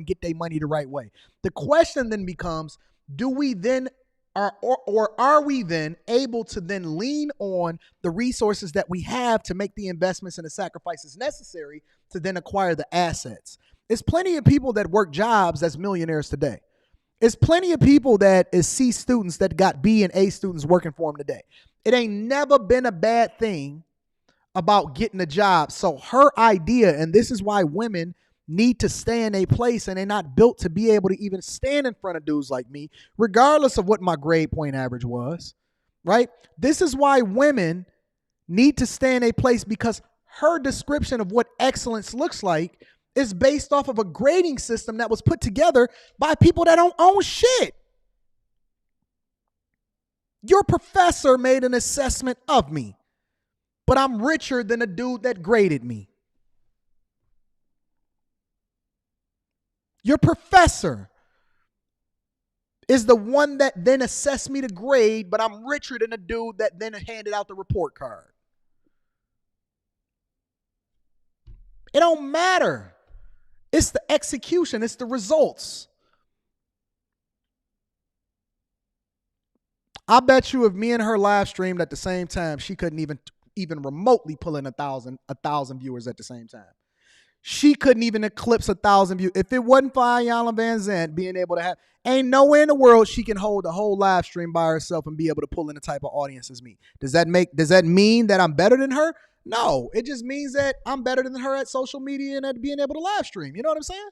get their money the right way. The question then becomes, do we then or are we then able to then lean on the resources that we have to make the investments and the sacrifices necessary to then acquire the assets? There's plenty of people that work jobs as millionaires today. There's plenty of people that is C students that got B and A students working for them today. It ain't never been a bad thing about getting a job. So her idea, and this is why women need to stay in a place and they're not built to be able to even stand in front of dudes like me, regardless of what my grade point average was, right? This is why women need to stay in a place, because her description of what excellence looks like is based off of a grading system that was put together by people that don't own shit. Your professor made an assessment of me, but I'm richer than a dude that graded me. Your professor is the one that then assessed me to grade, but I'm richer than a dude that then handed out the report card. It don't matter. It's the execution. It's the results. I bet you if me and her live streamed at the same time, she couldn't even remotely pull in a thousand viewers at the same time. She couldn't even eclipse 1,000 views. If it wasn't for Ayanna Van Zant being able to have, ain't nowhere in the world she can hold the whole live stream by herself and be able to pull in the type of audience as me. Does that mean that I'm better than her? No, it just means that I'm better than her at social media and at being able to live stream. You know what I'm saying?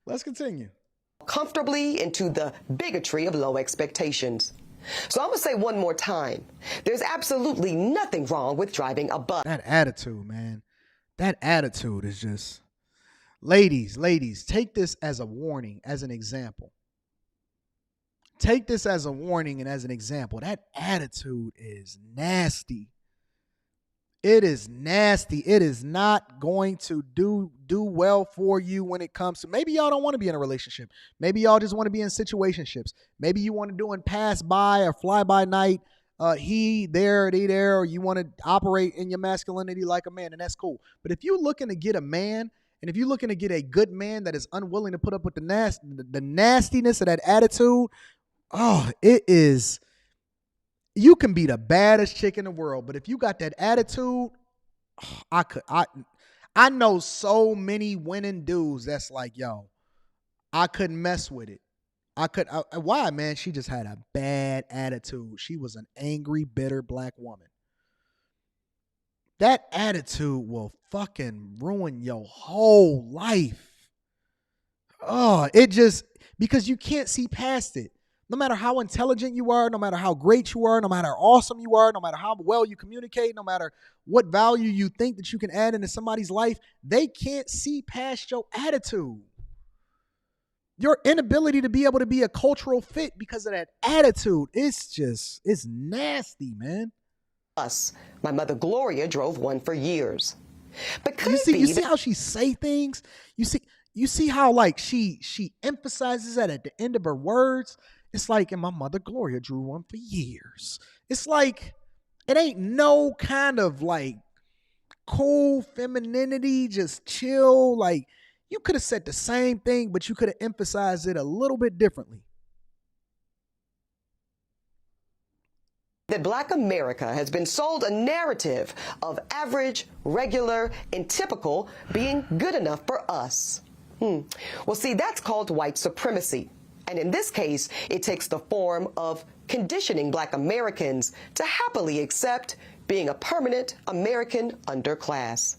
Let's continue. Comfortably into the bigotry of low expectations. So I'm going to say one more time, there's absolutely nothing wrong with driving a bus. That attitude, man. That attitude is just, ladies, take this as a warning, as an example. Take this as a warning and as an example. That attitude is nasty. It is nasty. It is not going to do well for you when it comes to, maybe y'all don't want to be in a relationship. Maybe y'all just want to be in situationships. Maybe you want to do and pass by or fly by night. He there, they there, or you want to operate in your masculinity like a man, and that's cool. But if you're looking to get a man, and if you're looking to get a good man that is unwilling to put up with the nastiness of that attitude, it is. You can be the baddest chick in the world, but if you got that attitude, I know so many winning dudes that's like, yo, I couldn't mess with it. Why, man? She just had a bad attitude. She was an angry, bitter black woman. That attitude will fucking ruin your whole life. Because you can't see past it. No matter how intelligent you are, no matter how great you are, no matter how awesome you are, no matter how well you communicate, no matter what value you think that you can add into somebody's life, they can't see past your attitude. Your inability to be able to be a cultural fit because of that attitude, it's nasty, man. My mother Gloria drove one for years. But you see how she say things? You see how like she emphasizes that at the end of her words? It's like, and my mother Gloria drew one for years. It's like, it ain't no kind of like cool femininity, just chill. Like, you could have said the same thing, but you could have emphasized it a little bit differently. That Black America has been sold a narrative of average, regular, and typical being good enough for us. Well, see, that's called white supremacy. And in this case, it takes the form of conditioning Black Americans to happily accept being a permanent American underclass.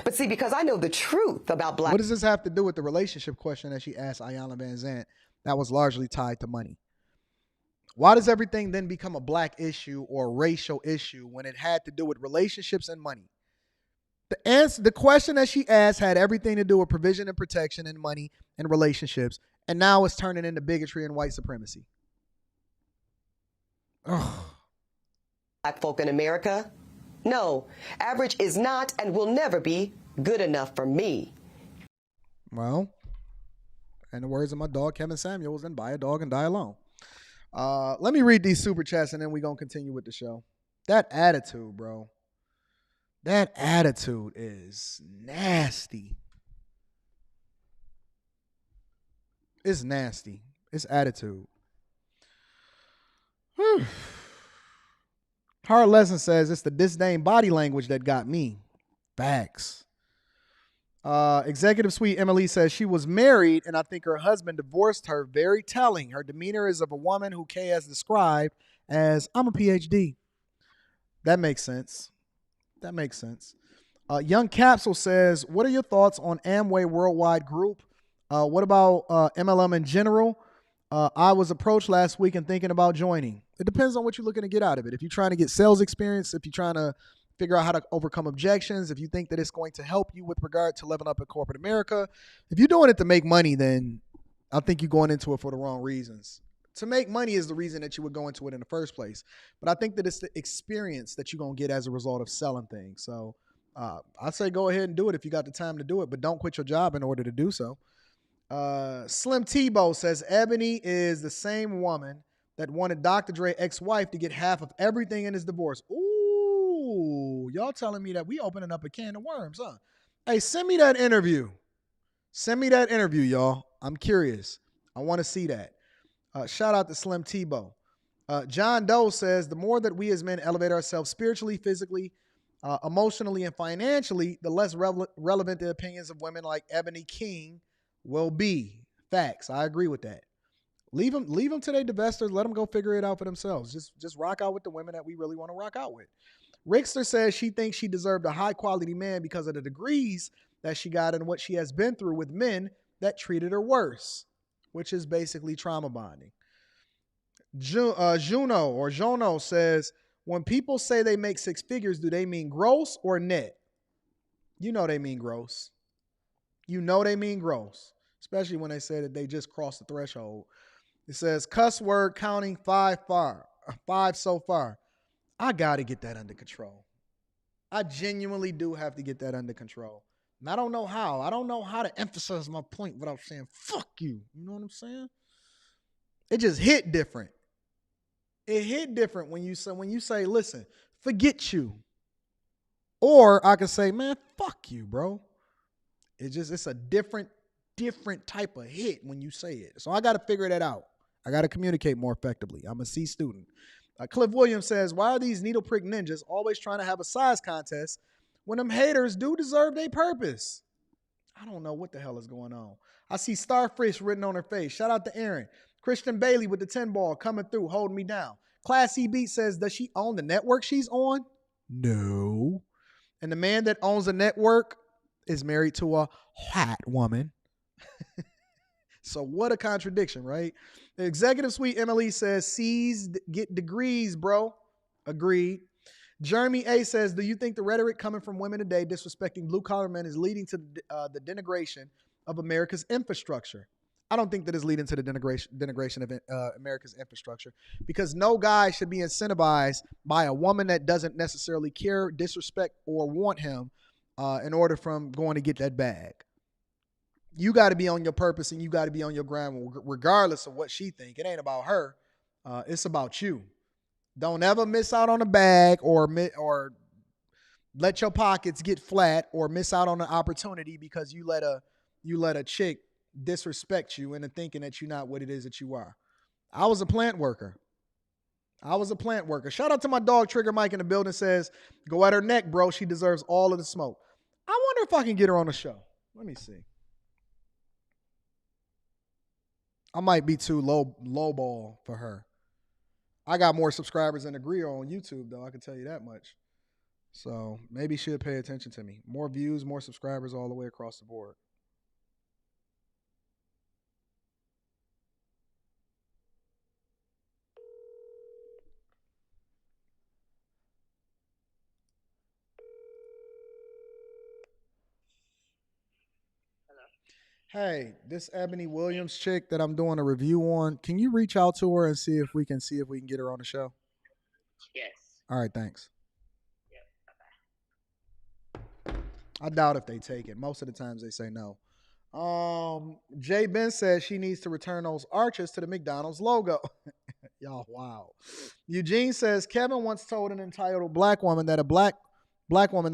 But see, because I know the truth about Black... What does this have to do with the relationship question that she asked Ayanna Van Zant that was largely tied to money? Why does everything then become a Black issue or a racial issue when it had to do with relationships and money? The question that she asked had everything to do with provision and protection and money and relationships. And now it's turning into bigotry and white supremacy. Black folk in America? No, average is not and will never be good enough for me. Well, in the words of my dog, Kevin Samuels, then buy a dog and die alone. Let me read these super chats and then we're going to continue with the show. That attitude, bro. That attitude is nasty. It's nasty. It's attitude. Hard Lesson says it's the disdain body language that got me. Facts. Executive Suite Emily says she was married and I think her husband divorced her. Very telling. Her demeanor is of a woman who Kay has described as, I'm a PhD. That makes sense. That makes sense. Young Capsule says, what are your thoughts on Amway Worldwide Group? What about MLM in general? I was approached last week and thinking about joining. It depends on what you're looking to get out of it. If you're trying to get sales experience, if you're trying to figure out how to overcome objections, if you think that it's going to help you with regard to leveling up in corporate America, if you're doing it to make money, then I think you're going into it for the wrong reasons. To make money is the reason that you would go into it in the first place. But I think that it's the experience that you're going to get as a result of selling things. So I say go ahead and do it if you got the time to do it, but don't quit your job in order to do so. Slim Tebow says Eboni is the same woman that wanted Dr. Dre's ex-wife to get half of everything in his divorce. Ooh, y'all telling me that we opening up a can of worms, huh? Hey, send me that interview. Send me that interview, y'all. I'm curious. I want to see that. Shout out to Slim Tebow. John Doe says the more that we as men elevate ourselves spiritually, physically, emotionally, and financially, the less relevant the opinions of women like Eboni King will be. Facts. I agree with that. Leave them to their divestors. Let them go figure it out for themselves. Just rock out with the women that we really want to rock out with. Rickster says she thinks she deserved a high quality man because of the degrees that she got and what she has been through with men that treated her worse, which is basically trauma bonding. Jono says, when people say they make six figures, do they mean gross or net? You know they mean gross. You know they mean gross, especially when they say that they just crossed the threshold. It says cuss word counting 5 so far. I got to get that under control. I genuinely do have to get that under control. And I don't know how. I don't know how to emphasize my point without saying, fuck you. You know what I'm saying? It just hit different. It hit different when you say, listen, forget you. Or I could say, man, fuck you, bro. It's a different type of hit when you say it. So I got to figure that out. I got to communicate more effectively. I'm a C student. Cliff Williams says, why are these needle prick ninjas always trying to have a size contest when them haters do deserve their purpose? I don't know what the hell is going on. I see Starfish written on her face. Shout out to Aaron. Christian Bailey with the 10 ball coming through, holding me down. Classy Beat says, does she own the network she's on? No. And the man that owns the network is married to a hot woman. So what a contradiction, right? The Executive Suite MLE says, C's get degrees, bro. Agreed. Jeremy A says, do you think the rhetoric coming from women today disrespecting blue-collar men is leading to the denigration of America's infrastructure? I don't think that is leading to the denigration of America's infrastructure, because no guy should be incentivized by a woman that doesn't necessarily care, disrespect, or want him in order from going to get that bag. You got to be on your purpose and you got to be on your grind regardless of what she think. It ain't about her. It's about you. Don't ever miss out on a bag or let your pockets get flat or miss out on an opportunity because you let a chick disrespect you into thinking that you're not what it is that you are. I was a plant worker. Shout out to my dog Trigger Mike in the building, says, go at her neck, bro. She deserves all of the smoke. I wonder if I can get her on the show. Let me see. I might be too low ball for her. I got more subscribers than Agreer on YouTube, though. I can tell you that much. So maybe she'll pay attention to me. More views, more subscribers all the way across the board. Hey, this Eboni Williams chick that I'm doing a review on, can you reach out to her and see if we can get her on the show? Yes. All right, thanks. Yep. Bye-bye. I doubt if they take it. Most of the times they say no. Jay Ben says she needs to return those arches to the McDonald's logo. Y'all, wow. Eugene says Kevin once told an entitled black woman that a black woman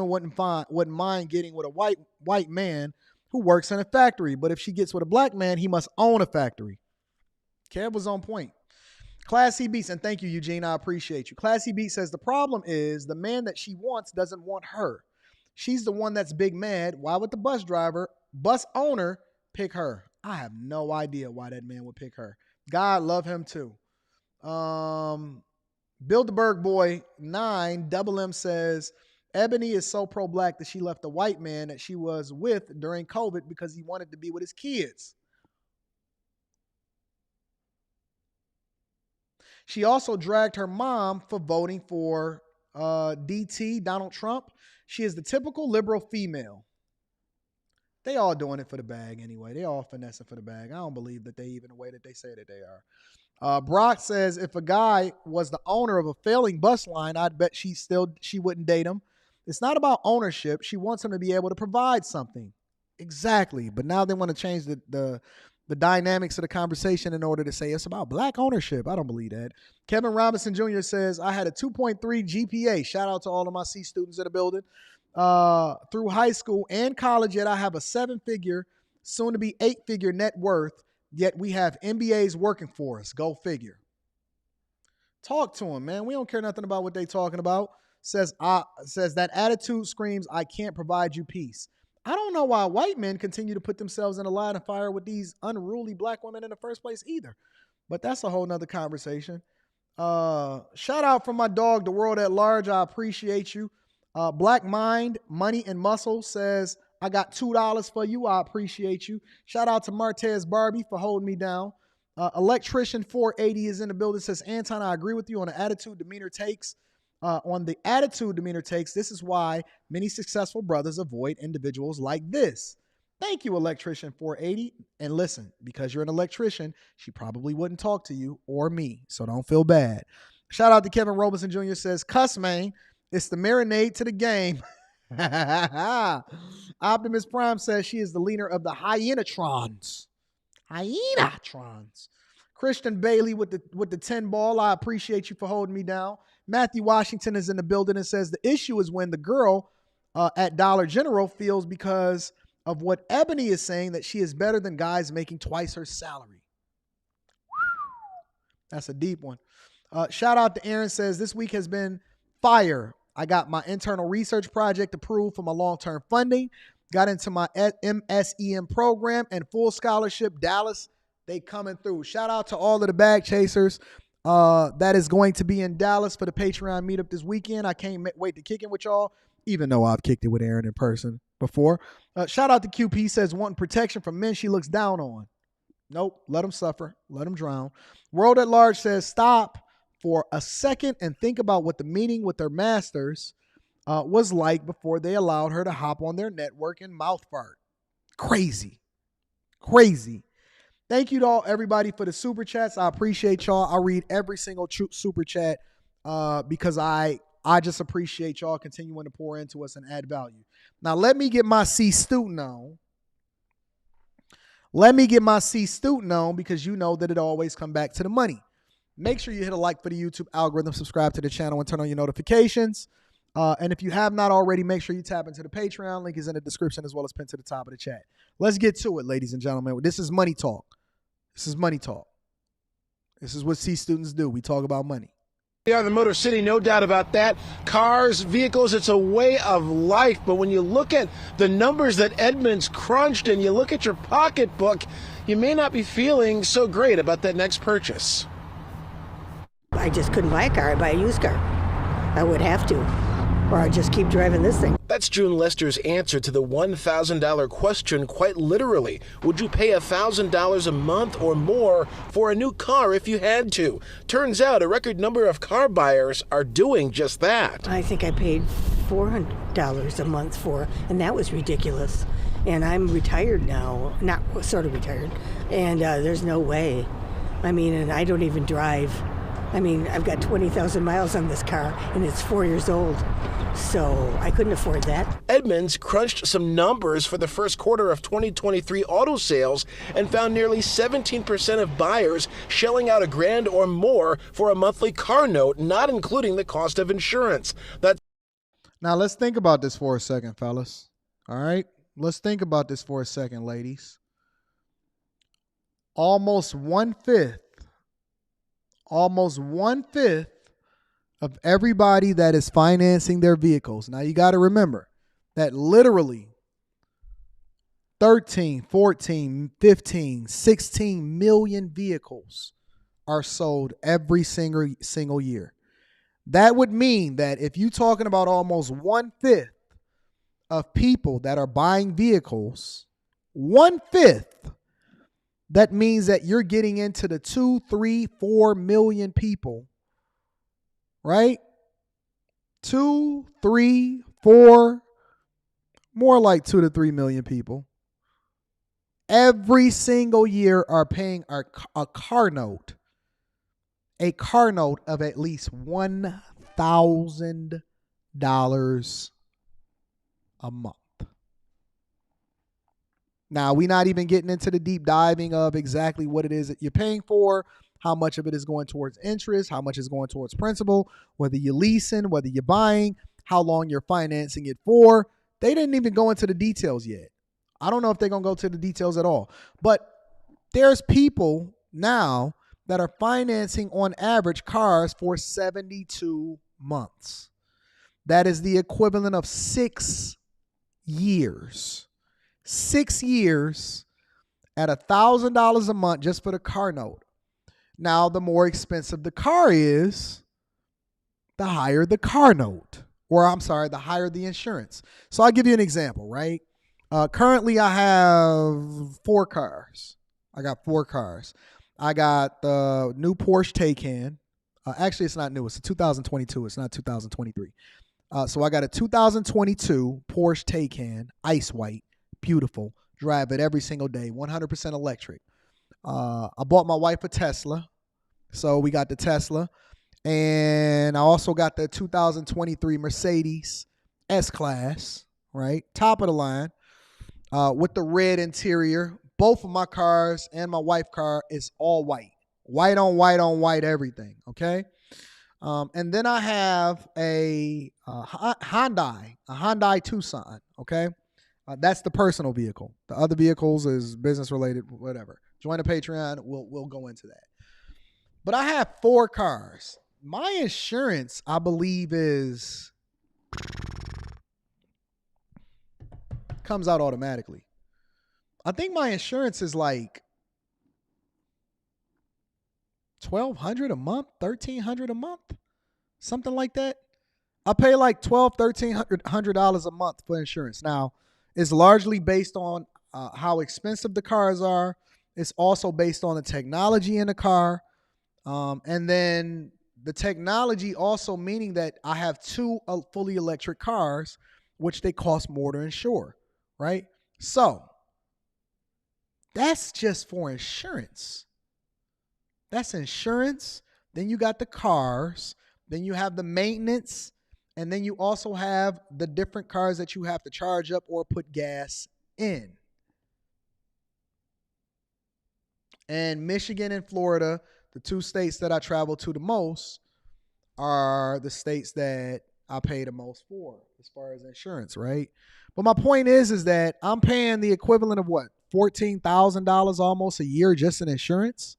wouldn't mind getting with a white man who works in a factory, but if she gets with a black man, he must own a factory. Kev was on point. Classy Beats, and thank you, Eugene. I appreciate you. Classy Beats says the problem is the man that she wants doesn't want her. She's the one that's big mad. Why would the bus owner pick her? I have no idea why that man would pick her. God love him too. Bilderberg Boy 9 Double M says Ebony is so pro-black that she left the white man that she was with during COVID because he wanted to be with his kids. She also dragged her mom for voting for DT, Donald Trump. She is the typical liberal female. They all doing it for the bag anyway. They all finessing for the bag. I don't believe that they even the way that they say that they are. Brock says if a guy was the owner of a failing bus line, I'd bet she wouldn't date him. It's not about ownership. She wants him to be able to provide something. Exactly. But now they want to change the dynamics of the conversation in order to say it's about black ownership. I don't believe that. Kevin Robinson Jr. says, I had a 2.3 GPA. Shout out to all of my C students in the building. Through high school and college, yet I have a 7-figure, soon to be 8-figure net worth, yet we have MBAs working for us. Go figure. Talk to them, man. We don't care nothing about what they talking about. Says that attitude screams, I can't provide you peace. I don't know why white men continue to put themselves in a line of fire with these unruly black women in the first place either. But that's a whole nother conversation. Shout out from my dog, The World at Large. I appreciate you. Black Mind, Money and Muscle says, I got $2 for you. I appreciate you. Shout out to Martez Barbie for holding me down. Electrician 480 is in the building. Says, Anton, I agree with you on the attitude, demeanor takes. This is why many successful brothers avoid individuals like this. Thank you, Electrician 480. And listen, because you're an electrician, she probably wouldn't talk to you or me, so don't feel bad. Shout out to Kevin Robinson Jr. says, cuss, man. It's the marinade to the game. Optimus Prime says she is the leader of the Hyenatrons. Hyenatrons. Christian Bailey with the 10 ball. I appreciate you for holding me down. Matthew Washington is in the building and says the issue is when the girl at Dollar General feels because of what Ebony is saying that she is better than guys making twice her salary. That's a deep one. Shout out to Aaron says this week has been fire. I got my internal research project approved for my long-term funding. Got into my MSEM program and full scholarship. Dallas, they coming through. Shout out to all of the bag chasers that is going to be in Dallas for the Patreon meetup this weekend. I can't wait to kick it with y'all, even though I've kicked it with Aaron in person before. Shout out to QP says wanting protection from men she looks down on. Nope, let them suffer. Let them drown. World at Large says stop for a second and think about what the meeting with their masters was like before they allowed her to hop on their network and mouth fart. Crazy. Thank you to everybody for the super chats. I appreciate y'all. I read every single super chat because I just appreciate y'all continuing to pour into us and add value. Now, let me get my C student on. Because you know that it always come back to the money. Make sure you hit a like for the YouTube algorithm, subscribe to the channel, and turn on your notifications. And if you have not already, make sure you tap into the Patreon. Link is in the description as well as pinned to the top of the chat. Let's get to it, ladies and gentlemen. This is money talk. This is what C students do. We talk about money. We are the Motor City, no doubt about that. Cars, vehicles, it's a way of life. But when you look at the numbers that Edmunds crunched and you look at your pocketbook, you may not be feeling so great about that next purchase. I just couldn't buy a car. I'd buy a used car. I would have to, or I'd just keep driving this thing. That's June Lester's answer to the $1,000 question, quite literally. Would you pay $1,000 a month or more for a new car if you had to? Turns out a record number of car buyers are doing just that. I think I paid $400 a month for, and that was ridiculous. And I'm retired now, not sort of retired, and there's no way. I mean, and I don't even drive. I mean, I've got 20,000 miles on this car, and it's 4 years old, so I couldn't afford that. Edmunds crunched some numbers for the first quarter of 2023 auto sales and found nearly 17% of buyers shelling out $1,000 or more for a monthly car note, not including the cost of insurance. Now, let's think about this for a second, fellas. All right? Let's think about this for a second, ladies. Almost one-fifth of everybody that is financing their vehicles. Now, you got to remember that literally 13, 14, 15, 16 million vehicles are sold every single year. That would mean that if you're talking about almost 1/5 of people that are buying vehicles, 1/5, that means that you're getting into the 2, 3, 4 million people, right? 2, 3, 4, more like 2 to 3 million people every single year are paying a car note of at least $1,000 a month. Now, we're not even getting into the deep diving of exactly what it is that you're paying for, how much of it is going towards interest, how much is going towards principal, whether you're leasing, whether you're buying, how long you're financing it for. They didn't even go into the details yet. I don't know if they're going to go to the details at all. But there's people now that are financing on average cars for 72 months. That is the equivalent of 6 years. 6 years at $1,000 a month just for the car note. Now, the more expensive the car is, the higher the car note. Or I'm sorry, the higher the insurance. So I'll give you an example, right? Currently, I have 4 cars. I got 4 cars. I got the new Porsche Taycan. Actually, it's not new. It's a 2022. It's not 2023. So I got a 2022 Porsche Taycan, ice white, beautiful. Drive it every single day, 100% electric. I bought my wife a Tesla. So we got the Tesla. And I also got the 2023 Mercedes S-Class, right? Top of the line. With the red interior. Both of my cars and my wife's car is all white. White on white on white, everything, okay? And then I have a Hyundai Tucson, okay? That's the personal vehicle. The other vehicles is business related, whatever. Join the Patreon, we'll go into that. But I have 4 cars. My insurance, I believe, comes out automatically. I think my insurance is like $1,200 a month, $1,300 a month, something like that. I pay like $1,300 a month for insurance. Now, it's largely based on how expensive the cars are. It's also based on the technology in the car, and then the technology also meaning that I have 2 fully electric cars, which they cost more to insure, right? So that's just for insurance. That's insurance. Then you got the cars. Then you have the maintenance. And then you also have the different cars that you have to charge up or put gas in. And Michigan and Florida, the 2 states that I travel to the most, are the states that I pay the most for as far as insurance, right? But my point is that I'm paying the equivalent of what? $14,000 almost a year just in insurance,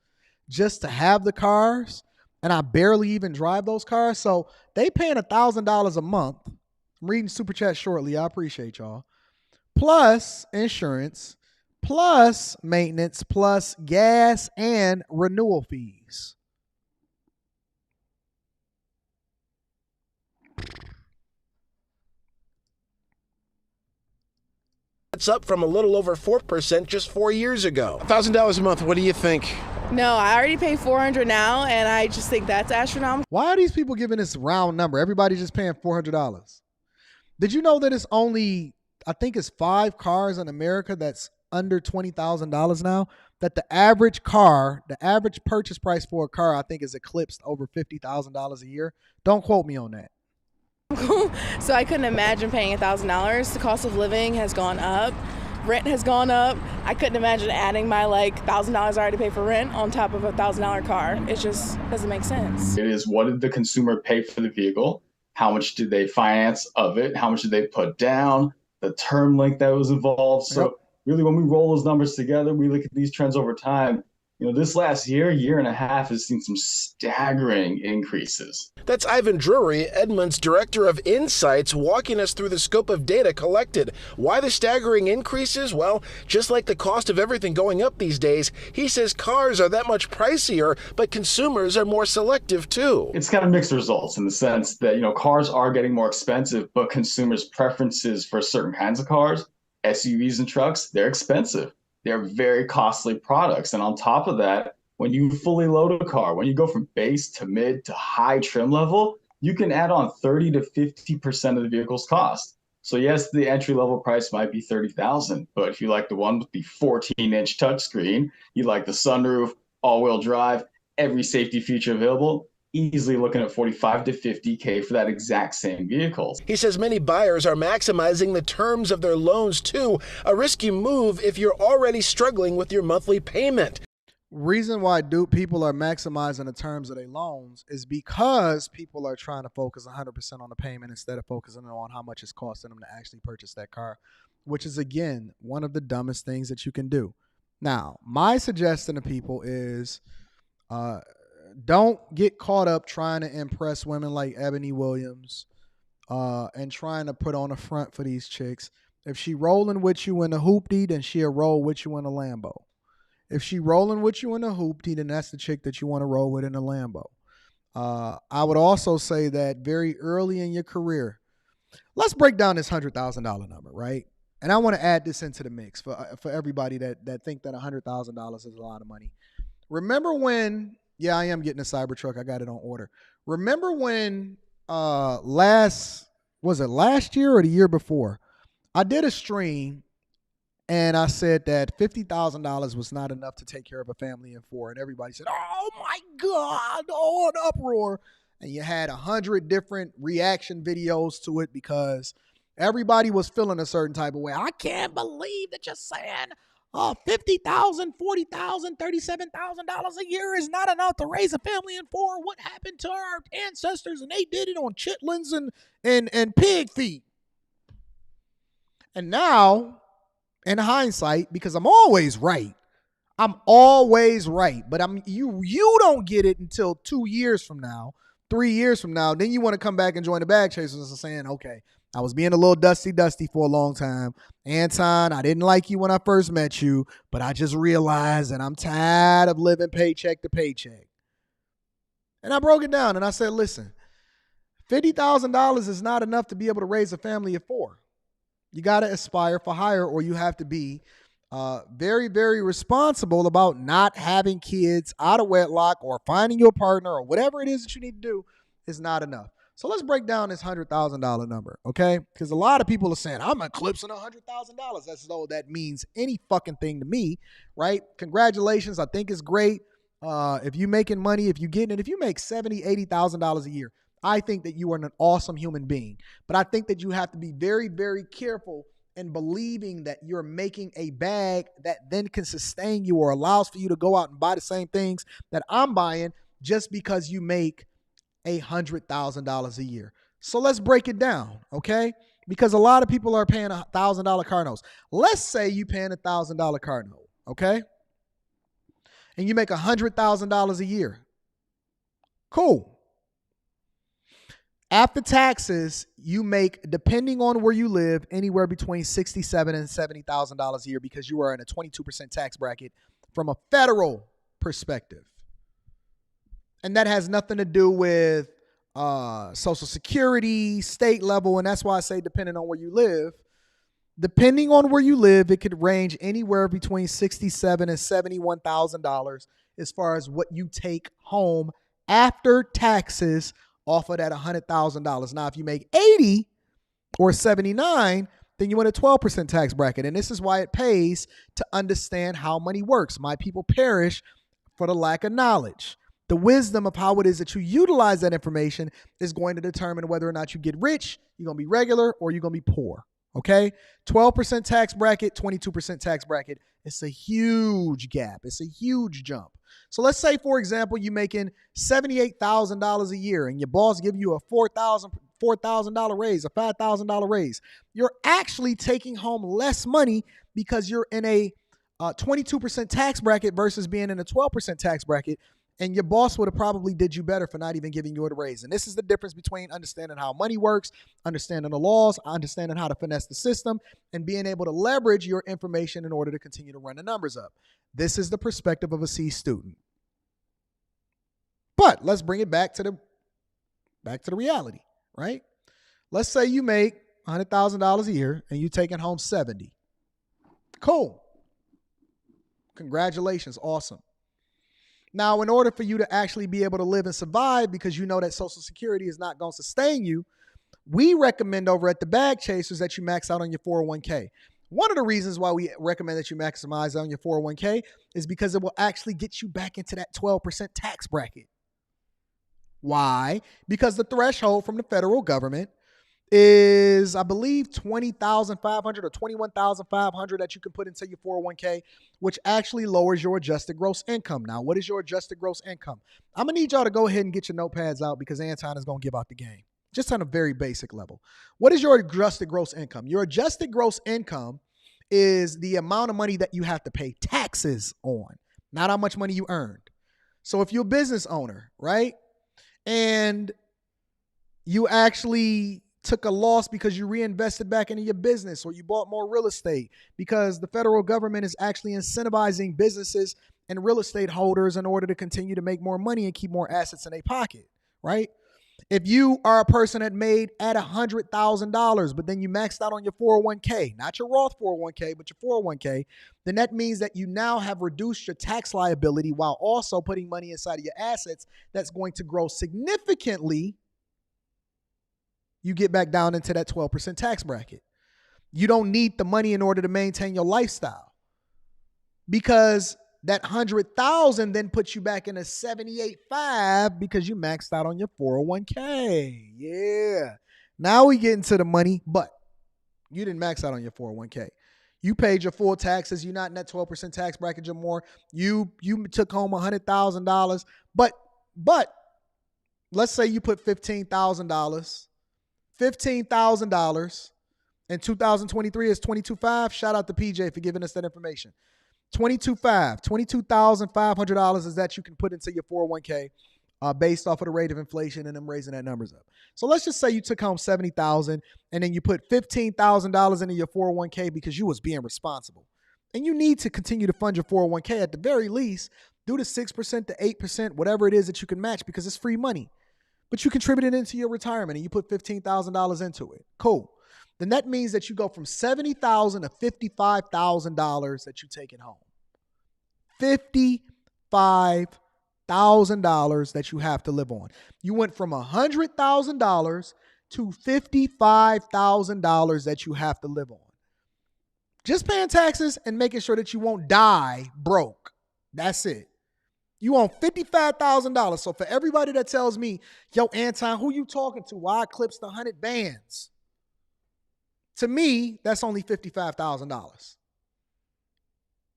just to have the cars, and I barely even drive those cars. So they paying $1,000 a month. I'm reading Super Chat shortly. I appreciate y'all. Plus insurance, plus maintenance, plus gas and renewal fees. It's up from a little over 4% just 4 years ago. $1,000 a month, what do you think? No, I already pay $400 now, and I just think that's astronomical. Why are these people giving this round number? Everybody just paying $400. Did you know that it's only, I think it's 5 cars in America that's under $20,000 now? That the average car, the average purchase price for a car, I think is eclipsed over $50,000 a year. Don't quote me on that. So I couldn't imagine paying $1,000. The cost of living has gone up. Rent has gone up. I couldn't imagine adding my $1,000 I already pay for rent on top of a $1,000 car. It just doesn't make sense. It is, what did the consumer pay for the vehicle? How much did they finance of it? How much did they put down? The term length that was involved. So really, when we roll those numbers together, we look at these trends over time. This last year and a half has seen some staggering increases. That's Ivan Drury, Edmunds Director of Insights, walking us through the scope of data collected. Why the staggering increases? Well, just like the cost of everything going up these days, he says cars are that much pricier, but consumers are more selective too. It's kind of mixed results in the sense that, cars are getting more expensive, but consumers' preferences for certain kinds of cars, SUVs and trucks, they're expensive. They're very costly products. And on top of that, when you fully load a car, when you go from base to mid to high trim level, you can add on 30 to 50% of the vehicle's cost. So yes, the entry level price might be $30,000, but if you like the one with the 14-inch touchscreen, you like the sunroof, all-wheel drive, every safety feature available, easily looking at $45 to $50K for that exact same vehicle. He says many buyers are maximizing the terms of their loans too, a risky move if you're already struggling with your monthly payment. Reason why people are maximizing the terms of their loans is because people are trying to focus 100% on the payment instead of focusing on how much it's costing them to actually purchase that car, which is, again, one of the dumbest things that you can do. Now, my suggestion to people is don't get caught up trying to impress women like Eboni Williams and trying to put on a front for these chicks. If she rolling with you in a hoopty, then she'll roll with you in a Lambo. If she rolling with you in a hoopty, then that's the chick that you want to roll with in a Lambo. I would also say that very early in your career, let's break down this $100,000 number, right? And I want to add this into the mix for everybody that think that $100,000 is a lot of money. Remember when, yeah, I am getting a Cybertruck. I got it on order. Remember when last year or the year before, I did a stream and I said that $50,000 was not enough to take care of a family of four. And everybody said, oh my God, oh, an uproar. And you had 100 different reaction videos to it because everybody was feeling a certain type of way. I can't believe that you're saying $50,000, $40,000, $37,000 a year is not enough to raise a family of four. What happened to our ancestors? And they did it on chitlins and pig feet. And now, in hindsight, because I'm always right, but you don't get it until 2 years from now, 3 years from now. Then you want to come back and join the bag chasers and saying, okay, I was being a little dusty for a long time. Anton, I didn't like you when I first met you, but I just realized that I'm tired of living paycheck to paycheck. And I broke it down and I said, listen, $50,000 is not enough to be able to raise a family of four. You got to aspire for higher, or you have to be very, very responsible about not having kids out of wedlock or finding your partner or whatever it is that you need to do is not enough. So let's break down this $100,000 number, okay? Because a lot of people are saying, I'm eclipsing $100,000. That's as though that means any fucking thing to me, right? Congratulations. I think it's great. If you're making money, if you make $70,000, $80,000 a year, I think that you are an awesome human being. But I think that you have to be very, very careful in believing that you're making a bag that then can sustain you or allows for you to go out and buy the same things that I'm buying just because you make $100,000 a year. So let's break it down, okay? Because a lot of people are paying $1,000 car notes. Let's say you're paying $1,000 car note, okay? And you make $100,000 a year. Cool. After taxes, you make, depending on where you live, anywhere between $67,000 and $70,000 a year because you are in a 22% tax bracket from a federal perspective. And that has nothing to do with Social Security, state level, and that's why I say depending on where you live. Depending on where you live, it could range anywhere between $67,000 and $71,000 as far as what you take home after taxes off of that $100,000. Now, if you make 80 or 79, then you're in a 12% tax bracket. And this is why it pays to understand how money works. My people perish for the lack of knowledge. The wisdom of how it is that you utilize that information is going to determine whether or not you get rich, you're going to be regular, or you're going to be poor. Okay? 12% tax bracket, 22% tax bracket. It's a huge gap. It's a huge jump. So let's say, for example, you're making $78,000 a year and your boss give you a $4,000 raise, a $5,000 raise. You're actually taking home less money because you're in a 22% tax bracket versus being in a 12% tax bracket, and your boss would have probably did you better for not even giving you a raise. And this is the difference between understanding how money works, understanding the laws, understanding how to finesse the system, and being able to leverage your information in order to continue to run the numbers up. This is the perspective of a C student. But let's bring it back to the reality, right? Let's say you make $100,000 a year and you're taking home 70. Cool. Congratulations. Awesome. Now, in order for you to actually be able to live and survive, because you know that Social Security is not going to sustain you, we recommend over at the Bag Chasers that you max out on your 401k. One of the reasons why we recommend that you maximize on your 401k is because it will actually get you back into that 12% tax bracket. Why? Because the threshold from the federal government is, I believe, $20,500 or $21,500 that you can put into your 401k, which actually lowers your adjusted gross income. Now, what is your adjusted gross income? I'm going to need y'all to go ahead and get your notepads out because Anton is going to give out the game, just on a very basic level. What is your adjusted gross income? Your adjusted gross income is the amount of money that you have to pay taxes on, not how much money you earned. So if you're a business owner, right, and you actually took a loss because you reinvested back into your business or you bought more real estate, because the federal government is actually incentivizing businesses and real estate holders in order to continue to make more money and keep more assets in their pocket, right? If you are a person that made at $100,000, but then you maxed out on your 401k, not your Roth 401k, but your 401k, then that means that you now have reduced your tax liability while also putting money inside of your assets that's going to grow significantly. You get back down into that 12% tax bracket. You don't need the money in order to maintain your lifestyle, because that $100,000 then puts you back in a 78.5 because you maxed out on your 401k. Yeah. Now we get into the money, but you didn't max out on your 401k. You paid your full taxes. You're not in that 12% tax bracket anymore. You took home $100,000, but let's say you put $15,000. $15,000 in 2023 is 22.5. Shout out to PJ for giving us that information. 22.5, $22,500 is that you can put into your 401k based off of the rate of inflation and them raising that numbers up. So let's just say you took home $70,000 and then you put $15,000 into your 401k because you was being responsible. And you need to continue to fund your 401k at the very least. Do the 6% to 8%, whatever it is that you can match, because it's free money. But you contributed into your retirement and you put $15,000 into it. Cool. Then that means that you go from $70,000 to $55,000 that you're taking home. $55,000 that you have to live on. You went from $100,000 to $55,000 that you have to live on. Just paying taxes and making sure that you won't die broke. That's it. You own $55,000. So for everybody that tells me, yo, Anton, who you talking to? Why I eclipsed 100 bands? To me, that's only $55,000.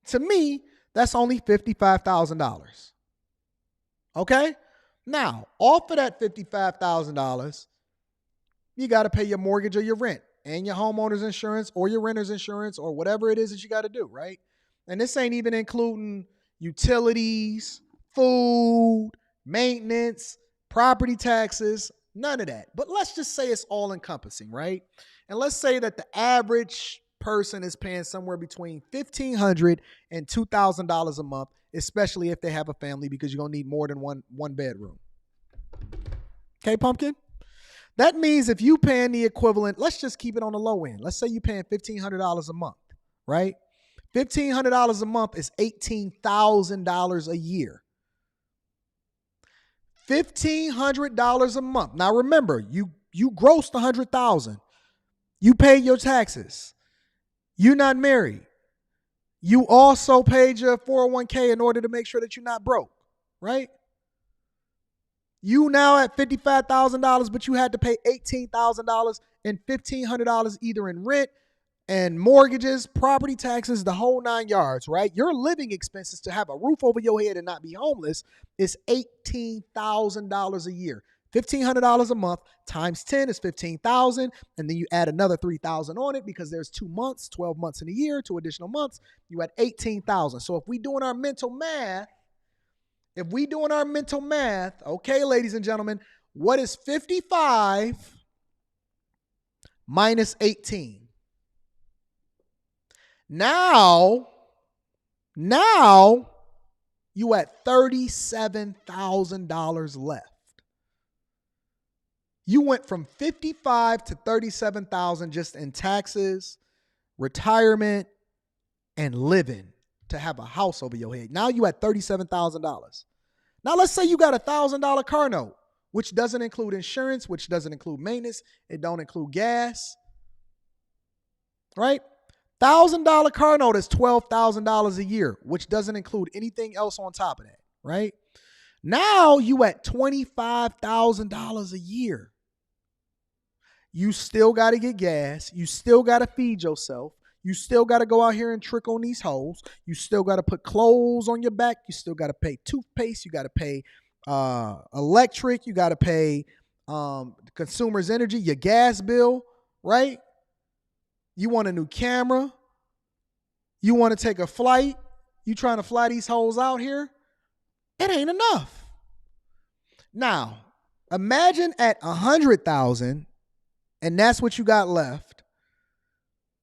To me, that's only $55,000. Okay? Now, off of that $55,000, you got to pay your mortgage or your rent and your homeowner's insurance or your renter's insurance or whatever it is that you got to do, right? And this ain't even including utilities, food, maintenance, property taxes, none of that. But let's just say it's all encompassing, right? And let's say that the average person is paying somewhere between $1,500 and $2,000 a month, especially if they have a family, because you're going to need more than one bedroom. Okay, Pumpkin? That means if you paying the equivalent, let's just keep it on the low end. Let's say you're paying $1,500 a month, right? $1,500 a month is $18,000 a year. $1,500 a month. Now remember, you grossed $100,000. You paid your taxes. You're not married. You also paid your 401k in order to make sure that you're not broke, right? You now at $55,000, but you had to pay $18,000 and $1,500 either in rent and mortgages, property taxes, the whole 9 yards, right? Your living expenses to have a roof over your head and not be homeless is $18,000 a year. $1,500 a month times 10 is $15,000, and then you add another $3,000 on it because there's 2 months, 12 months in a year, 2 additional months. You add $18,000. So if we doing our mental math, okay, ladies and gentlemen, what is 55 minus 18? Now you at $37,000 left. You went from 55 to 37,000 just in taxes, retirement, and living to have a house over your head. Now you at $37,000. Now let's say you got a $1,000 car note, which doesn't include insurance, which doesn't include maintenance, it don't include gas, right? $1,000 car note is $12,000 a year, which doesn't include anything else on top of that, right? Now you at $25,000 a year. You still got to get gas. You still got to feed yourself. You still got to go out here and trick on these hoes. You still got to put clothes on your back. You still got to pay toothpaste. You got to pay electric. You got to pay consumer's energy, your gas bill, right? You want a new camera. You want to take a flight. You trying to fly these hoes out here. It ain't enough. Now, imagine at 100,000 and that's what you got left.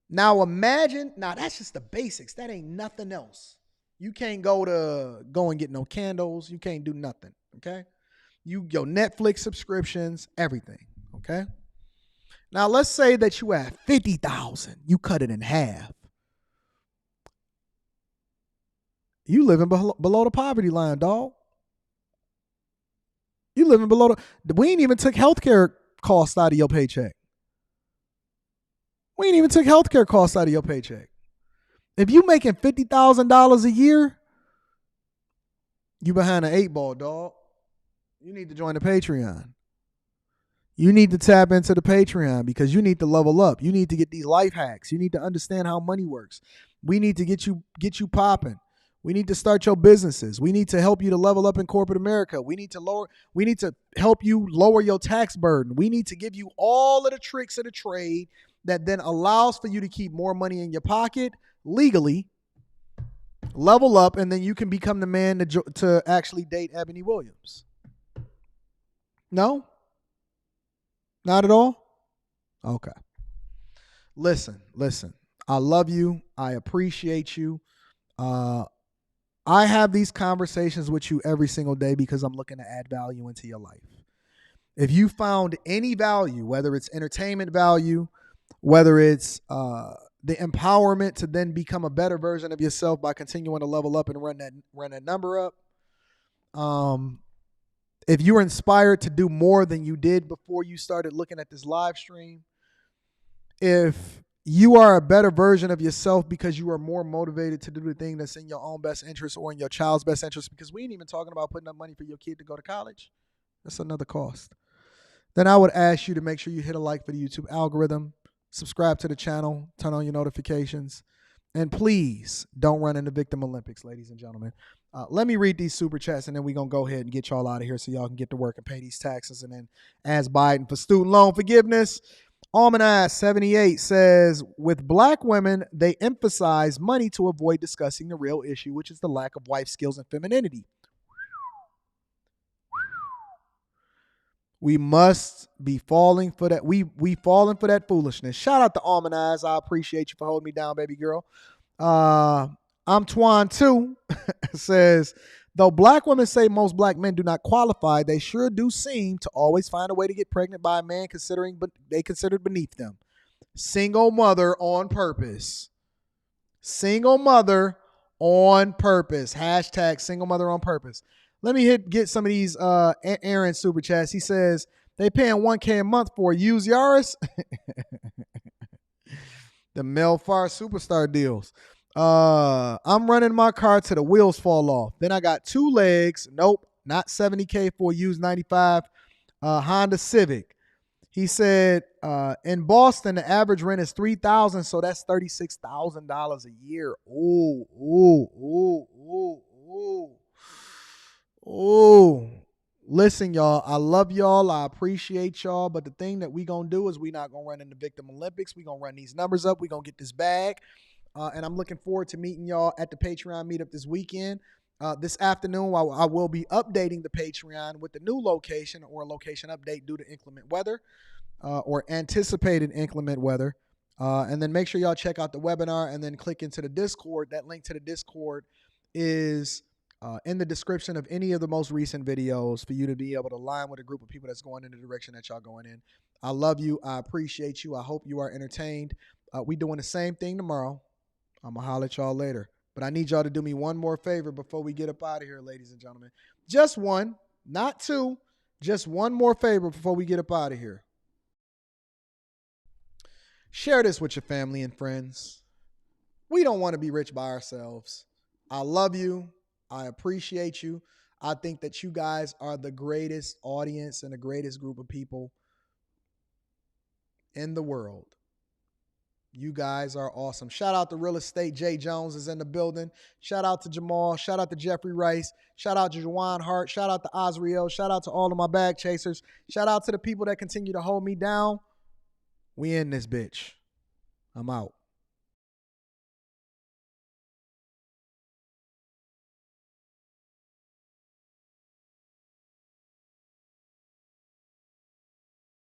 Now imagine, that's just the basics. That ain't nothing else. You can't go and get no candles. You can't do nothing, okay? Your Netflix subscriptions, everything, okay? Now let's say that you have 50,000. You cut it in half. You living below the poverty line, dog. You living below we ain't even took healthcare costs out of your paycheck. We ain't even took healthcare costs out of your paycheck. If you making $50,000 a year, you behind an 8 ball, dog. You need to join the Patreon. You need to tap into the Patreon because you need to level up. You need to get these life hacks. You need to understand how money works. We need to get you popping. We need to start your businesses. We need to help you to level up in corporate America. We need to help you lower your tax burden. We need to give you all of the tricks of the trade that then allows for you to keep more money in your pocket legally, level up, and then you can become the man to actually date Eboni Williams. No? Not at all? Okay. Listen. I love you. I appreciate you. I have these conversations with you every single day because I'm looking to add value into your life. If you found any value, whether it's entertainment value, whether it's the empowerment to then become a better version of yourself by continuing to level up and run that number up, if you're inspired to do more than you did before you started looking at this live stream, if you are a better version of yourself because you are more motivated to do the thing that's in your own best interest or in your child's best interest, because we ain't even talking about putting up money for your kid to go to college. That's another cost. Then I would ask you to make sure you hit a like for the YouTube algorithm, subscribe to the channel, turn on your notifications, and please don't run in the Victim Olympics, ladies and gentlemen. Let me read these super chats, and then we're going to go ahead and get y'all out of here so y'all can get to work and pay these taxes and then ask Biden for student loan forgiveness. Almanac 78 says, with black women, they emphasize money to avoid discussing the real issue, which is the lack of wife skills and femininity. We must be falling for that. We falling for that foolishness. Shout out to Almanac. I appreciate you for holding me down, baby girl. I'm Twan too says, though black women say most black men do not qualify, they sure do seem to always find a way to get pregnant by a man they considered beneath them. Single mother on purpose. Single mother on purpose. Hashtag single mother on purpose. Let me get some of these Aaron super chats. He says, they paying $1,000 a month for a used Yaris. The Melfar superstar deals. I'm running my car till the wheels fall off. Then I got 2 legs. Nope, not $70,000 for a used 95 Honda Civic. He said, in Boston, the average rent is $3,000, so that's $36,000 a year. Ooh. Listen, y'all, I love y'all. I appreciate y'all. But the thing that we going to do is we not going to run in the Victim Olympics. We going to run these numbers up. We going to get this bag. And I'm looking forward to meeting y'all at the Patreon meetup this weekend. This afternoon, I will be updating the Patreon with the new location or location update due to inclement weather or anticipated inclement weather. And then make sure y'all check out the webinar and then click into the Discord. That link to the Discord is in the description of any of the most recent videos for you to be able to align with a group of people that's going in the direction that y'all going in. I love you. I appreciate you. I hope you are entertained. We doing the same thing tomorrow. I'm going to holler at y'all later. But I need y'all to do me one more favor before we get up out of here, ladies and gentlemen. Just one, not two. Just one more favor before we get up out of here. Share this with your family and friends. We don't want to be rich by ourselves. I love you. I appreciate you. I think that you guys are the greatest audience and the greatest group of people in the world. You guys are awesome. Shout out to Real Estate. Jay Jones is in the building. Shout out to Jamal. Shout out to Jeffrey Rice. Shout out to Juwan Hart. Shout out to Osriel. Shout out to all of my bag chasers. Shout out to the people that continue to hold me down. We in this bitch. I'm out.